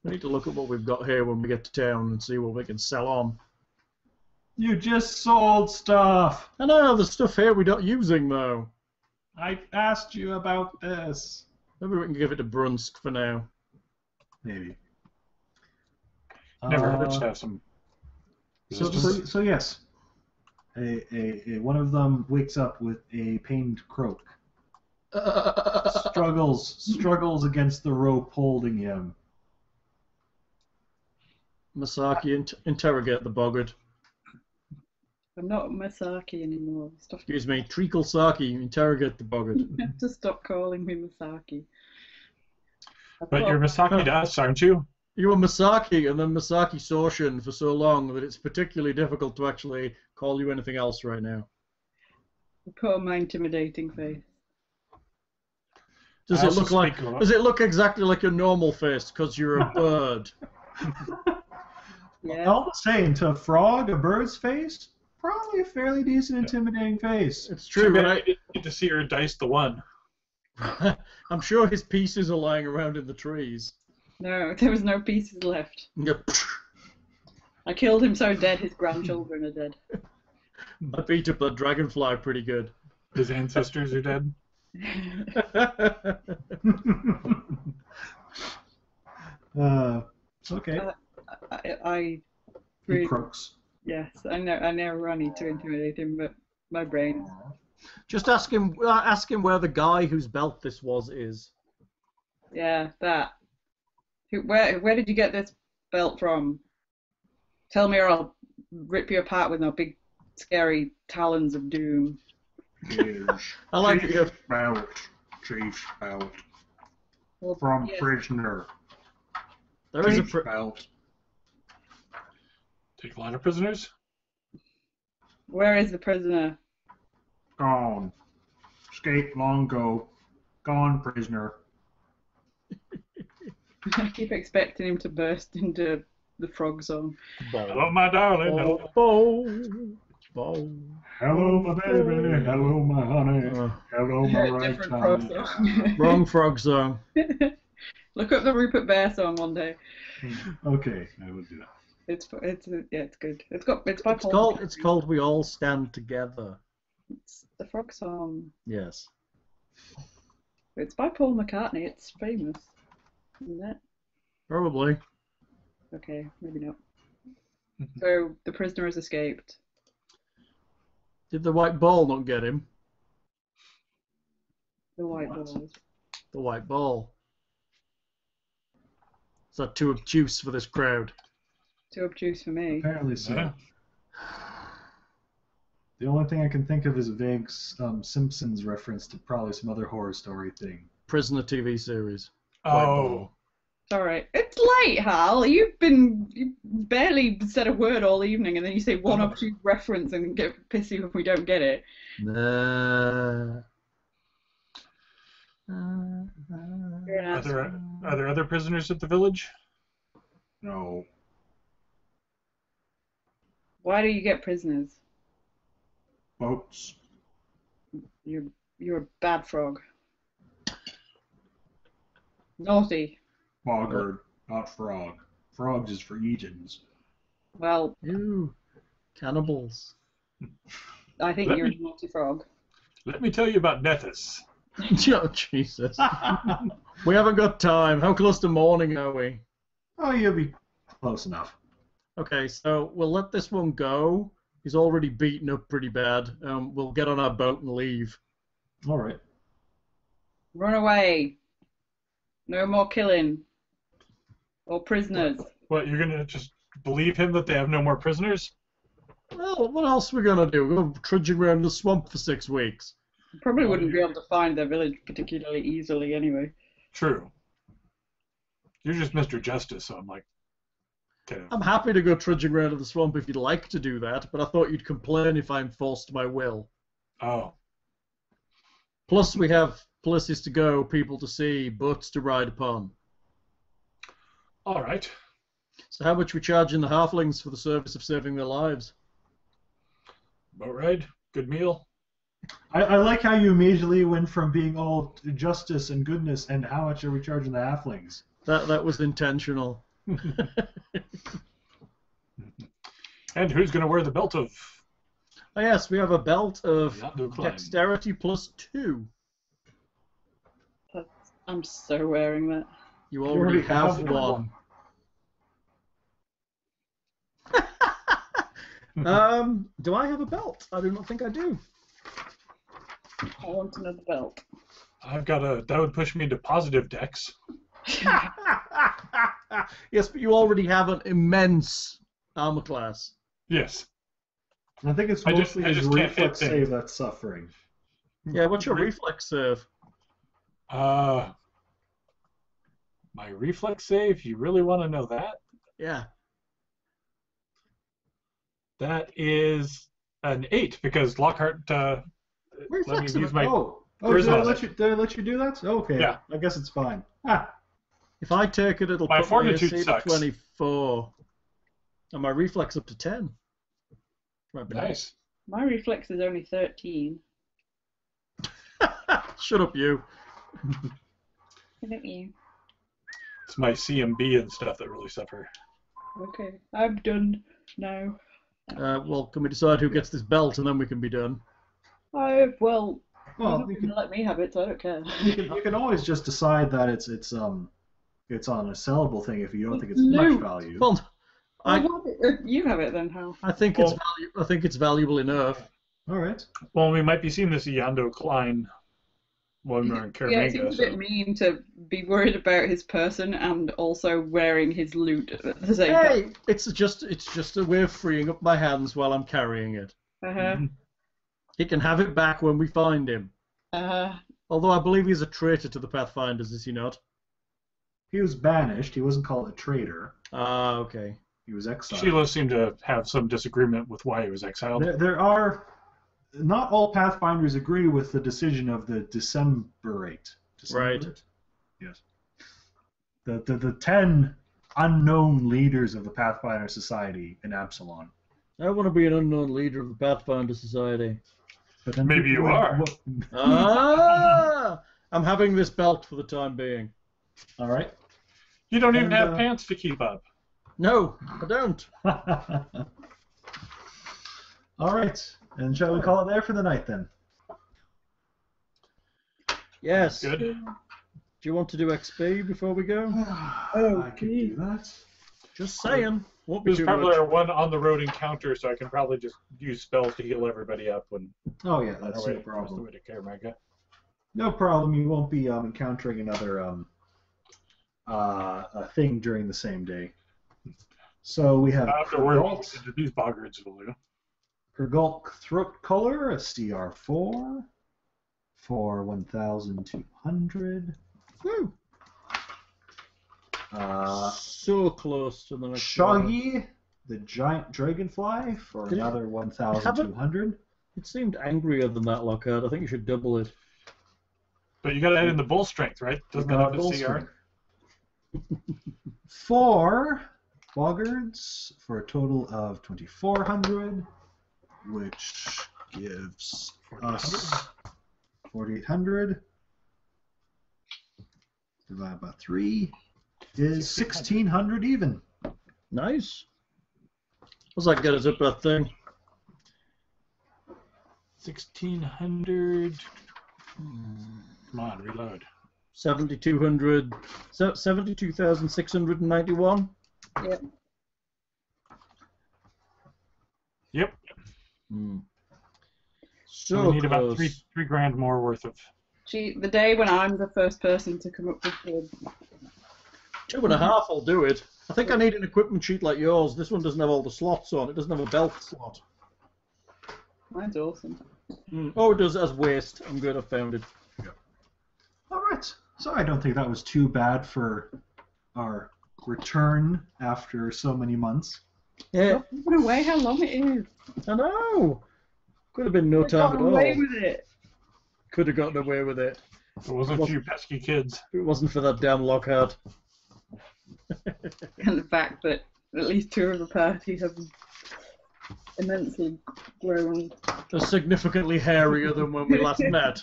We need to look at what we've got here when we get to town and see what we can sell on. You just sold stuff. I know, there's stuff here we're not using, though. I asked you about this. Maybe we can give it to Brunsk for now. Maybe. Never hurts to have some resistance. So yes, one of them wakes up with a pained croak. Struggles against the rope holding him. Masaki, interrogate the boggart. I'm not Masaki anymore. Stop. Excuse me, Treacle Saki, interrogate the boggart. You have to stop calling me Masaki. But you're Misaki to us, aren't you? You were Masaki and then Masaki Soshin for so long that it's particularly difficult to actually call you anything else right now. I put on my intimidating face. Does it look exactly like your normal face because you're a bird? Yeah. All the same, to a frog, a bird's face, probably a fairly decent, intimidating face. It's true, But but I didn't get to see her dice the one. I'm sure his pieces are lying around in the trees. No, there was no pieces left. Yep. I killed him so dead his grandchildren are dead. I beat up that dragonfly pretty good. His ancestors are dead. Okay. I He really, croaks. yes, I know I need to intimidate him, but my brain. Just ask him where the guy whose belt this was is. Yeah, that. Where did you get this belt from? Tell me or I'll rip you apart with my big, scary talons of doom. I like it. Chief belt. Well, From yes. prisoner. There is a Chief belt. Take a lot of prisoners? Where is the prisoner? Gone. Escaped long ago. Gone, prisoner. I keep expecting him to burst into the frog song. Hello, my darling. Hello. Bow. Hello, my baby. Hello, my honey. Hello, my right Different frog time. song. Wrong frog song. Look up the Rupert Bear song one day. Okay, I will do that. It's good. It's by It's Paul called McCartney. We All Stand Together. It's the frog song. Yes. It's by Paul McCartney. It's famous, isn't it? Probably. Okay, maybe not. So the prisoner has escaped. Did the white ball not get him? The white balls. The white ball. Is that too obtuse for this crowd? Too obtuse for me. Apparently so. Yeah. The only thing I can think of is a vague Simpsons reference to probably some other horror story thing. Prisoner TV series. Oh. It's alright. It's late, Hal. You barely said a word all evening, and then you say one obtuse reference and get pissy if we don't get it. Nah. You're an Are ass. there other prisoners at the village? No. Why do you get prisoners? Boats. You're a bad frog. Naughty. Boggard, not frog. Frogs is for Egens. Well, You cannibals. I think Let you're me- a naughty frog. Let me tell you about Nethys. Oh, Jesus. We haven't got time. How close to morning are we? Oh, you'll be close enough. Okay, so we'll let this one go. He's already beaten up pretty bad. We'll get on our boat and leave. All right. Run away. No more killing. Or prisoners. What, you're gonna just believe him that they have no more prisoners? Well, what else are we going to do? We're going to be trudging around the swamp for 6 weeks. Probably wouldn't be able to find their village particularly easily anyway. True. You're just Mr. Justice, so I'm like, okay. I'm happy to go trudging around in the swamp if you'd like to do that, but I thought you'd complain if I enforced my will. Oh, Plus, we have places to go, people to see, boats to ride upon. all right. So how much we charging the halflings for the service of saving their lives? Boat ride, good meal. I like how you immediately went from being all justice and goodness and how much are we charging the halflings? That was intentional. And who's gonna wear the belt of Oh, yes, we have a belt of Yonder Climb? dexterity +2. I'm so wearing that. You already already have have one. one. Do I have a belt? I do not think I do. I want another belt. I've got that would push me into positive dex. Yes, but you already have an immense armor class. Yes. I think it's I mostly his just can't hit reflex things. save that's suffering. Yeah, what's your reflex save? My reflex save, you really want to know that? Yeah. That is an 8 because Lockhart let me Reflex use of my Oh, Where's did I my- let you do that? Okay. Yeah. I guess it's fine. Ah, If I take it, it'll My put my fortitude AC to sucks. 24. And my reflex up to 10. Might be nice. My reflex is only 13. Shut up, you. Look at you. It's my CMB and stuff that really suffer. Okay, I'm done now. Well, can we decide who gets this belt and then we can be done? Well, well, you're not you gonna can, let me have it, so I don't care. you can always just decide that it's on a sellable thing if you don't think it's Loot. much value. Well, You have it then, Hal. I think it's valuable enough. All right. Well, we might be seeing this Yando Klein when we're in Kaer Yeah, it Maga, seems a bit mean to be worried about his person and also wearing his loot at the same time. Hey, it's just a way of freeing up my hands while I'm carrying it. Uh-huh. He can have it back when we find him. Uh-huh. Although I believe he's a traitor to the Pathfinders, is he not? He was banished. He wasn't called a traitor. Ah, okay. He was exiled. Sheila seemed to have some disagreement with why he was exiled. There are not all Pathfinders agree with the decision of the Decemberate December it? Yes. The 10 unknown leaders of the Pathfinder Society in Absalon. I want to be an unknown leader of the Pathfinder Society. But then Maybe you are. Ah! I'm having this belt for the time being. All right. You don't even And, have pants to keep up. No, I don't. All right. And shall we call it there for the night then? Yes. Good. Do you want to do XP before we go? I can do that. Just saying. Won't be This is too probably much. our one on-the-road encounter, so I can probably just use spells to heal everybody up when Oh yeah, that's our no way, the problem. way to Kaer Maga. No problem. You won't be encountering another a thing during the same day. So we have Afterwards, these boggards will do. Pergulk Throat Color, a CR4 for 1,200. Woo. So close to the next Shoggy, the Giant Dragonfly, for Did it- another 1,200. It seemed angrier than that, Lockhart. I think you should double it. But you got to add in the bull strength, right? Doesn't that have a CR? 4 Boggards for a total of 2,400, which gives us 4,800 divided by 3 is 1,600 even. Nice. What's that get us up that thing? 1,600. Come on, reload. 7,200. 72,691. Yep. Yep. So we need close. about three grand more worth of. Gee, the day when I'm the first person to come up with the 2.5 will do it. I think I need an equipment sheet like yours. This one doesn't have all the slots on. It doesn't have a belt slot. Mine's awesome. Oh, it does as waist. I'm good. I found it. All right. So I don't think that was too bad for our return after so many months. Yeah, What a way how long it is. I know. Could have been no I time got at away all. with it. Could have gotten away with it. It wasn't for you pesky kids. If it wasn't for that damn Lockhart. And the fact that at least 2 of the party have immensely grown. They're significantly hairier than when we last met.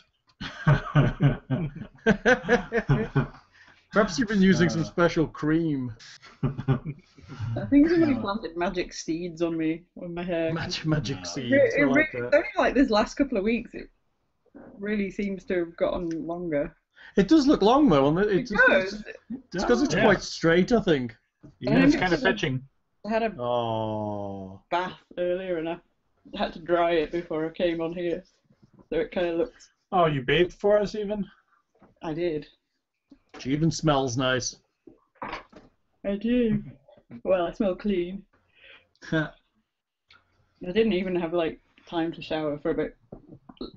Perhaps you've been using some special cream. I think somebody planted magic seeds on me, on my hair. Magic seeds. It I like really, that. only like this last couple of weeks, it really seems to have gotten longer. It does look long though. And It does. It's because it's Yeah. quite straight, I think. Yeah, it's kind of fetching. I had a Oh. bath earlier and I had to dry it before I came on here. So it kind of looks. Oh, you bathed for us even? I did. She even smells nice. I do. Well, I smell clean. I didn't even have like time to shower for about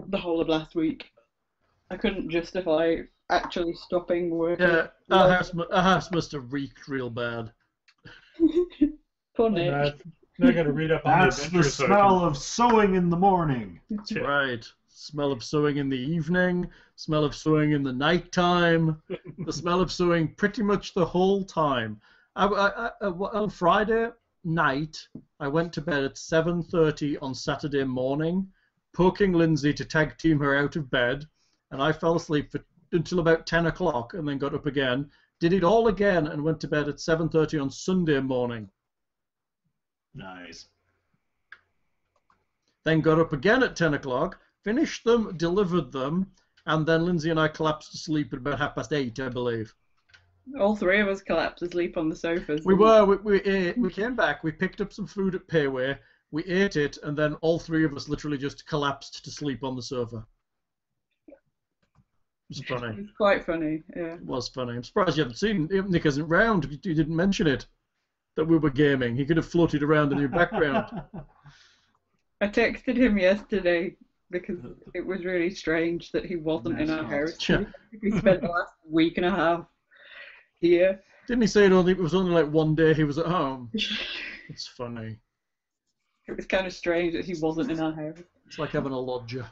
the whole of last week. I couldn't justify actually stopping working. Yeah, our house must have reeked real bad. Poor And Nick. now I got to read up on That's the the adventure. smell of sewing in the morning. Yeah. Right. Smell of sewing in the evening, smell of sewing in the nighttime, the smell of sewing pretty much the whole time. On Friday night, I went to bed at 7:30 on Saturday morning, poking Lindsay to tag team her out of bed, and I fell asleep until about 10 o'clock and then got up again, did it all again, and went to bed at 7:30 on Sunday morning. Nice. Then got up again at 10 o'clock, finished them, delivered them, and then Lindsay and I collapsed asleep at about 8:30, I believe. All 3 of us collapsed asleep on the sofas. We ate, we came back, we picked up some food at Payway, we ate it, and then all 3 of us literally just collapsed to sleep on the sofa. It was funny. It's quite funny, yeah. It was funny. I'm surprised you haven't seen Nick isn't round. You didn't mention it. That we were gaming. He could have floated around in your background. I texted him yesterday because it was really strange that he wasn't in our house. Yeah. We spent the last week and a half here. Didn't he say it was only like one day he was at home? It's funny. It was kind of strange that he wasn't in our house. It's like having a lodger.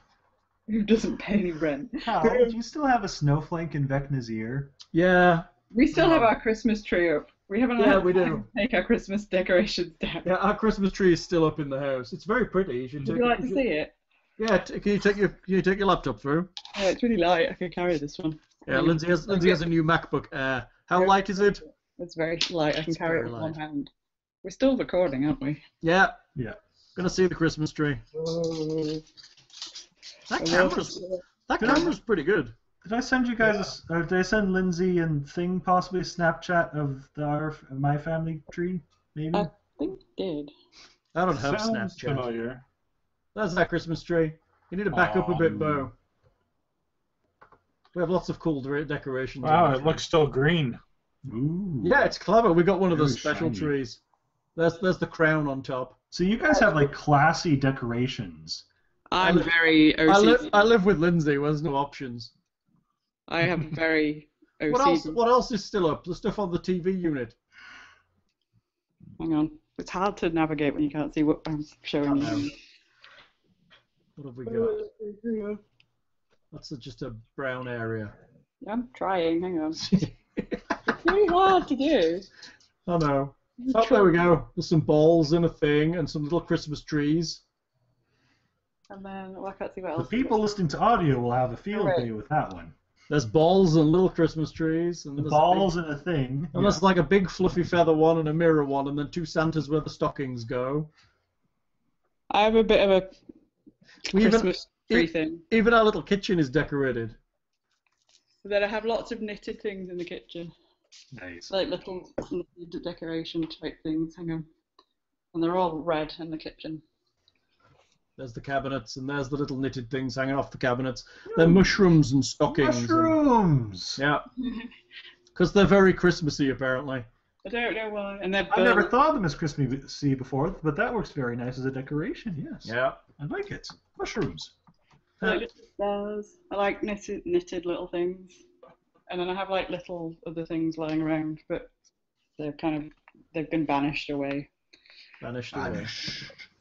Who doesn't pay any rent? Hal, do you still have a snowflake in Vecna's ear? Yeah. We still have our Christmas tree up. We haven't Yeah, had we time do. to take our Christmas decorations down. Yeah, our Christmas tree is still up in the house. It's very pretty. You should Would you like to see it? Yeah, can you take your laptop through? Oh, it's really light. I can carry this one. Yeah, Lindsay has a new MacBook Air. How light is it? It's very light. I can carry it very with one light. hand. We're still recording, aren't we? Yeah. Yeah. Gonna see the Christmas tree. Oh. That camera's pretty good. Did I send you guys did I send Lindsay and Thing possibly a Snapchat of my family tree? Maybe? I think it did. I don't have Sounds Snapchat. familiar. That's that Christmas tree. You need to back up a bit, Bo. We have lots of cool decorations. Wow, on the it tree. looks still green. Ooh. Yeah, it's clever. We got one of those Very special shiny. trees. There's the crown on top. So you guys have like classy decorations. I'm very I OCD. live with Lindsay. There's no options. I have very OCD. What else? What else is still up? The stuff on the TV unit. Hang on. It's hard to navigate when you can't see what I'm showing you. What have we got? That's just a brown area. I'm trying. Hang on. It's really hard to do. I know. Oh, there we go. There's some balls in a thing and some little Christmas trees. And then, well, I can't see what The else. people listening to audio will have a field day with that one. There's balls and little Christmas trees. And The there's balls and a thing. And there's like a big fluffy feather one and a mirror one, and then two Santas where the stockings go. I have a bit of a Even- Christmas tree thing. Even our little kitchen is decorated. But then I have lots of knitted things in the kitchen. Nice. Like little knitted decoration type things. Hang on. And they're all red in the kitchen. There's the cabinets, and there's the little knitted things hanging off the cabinets. They're mushrooms and stockings. Mushrooms! Yeah. Because they're very Christmassy, apparently. I don't know why. And they're I've never thought of them as Christmassy before, but that works very nice as a decoration, yes. Yeah. I like it. Mushrooms. I like little stars. I like knitted little things. And then I have like little other things lying around, but they've been banished away. Vanished away.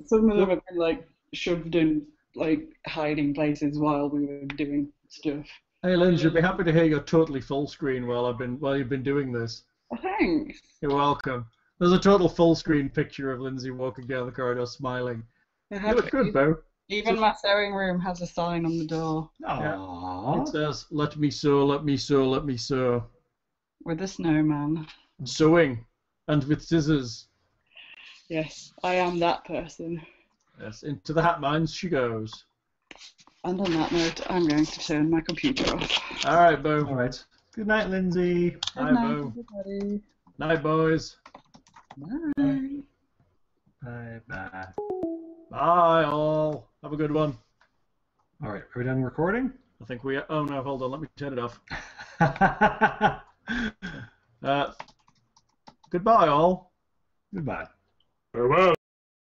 Some of them have been like shoved in like hiding places while we were doing stuff. Hey, Lindsay, you'll be happy to hear you're totally full screen while you've been doing this. Oh, thanks. You're welcome. There's a total full screen picture of Lindsay walking down the corridor smiling. I You have, look good, Bo. even my sewing room has a sign on the door Aww. It says, "Let me sew, let me sew, let me sew." with a snowman. Sewing, and with scissors. Yes, I am that person. Yes, into the hat mines she goes. And on that note, I'm going to turn my computer off. All right, Bo. All right. Good night, Lindsay. Hi, Good night, Bo. everybody. Night, boys. Bye. Bye-bye. Bye, all. Have a good one. All right. Are we done recording? I think we. Oh no, hold on. Let me turn it off. Goodbye, all. Goodbye. Farewell.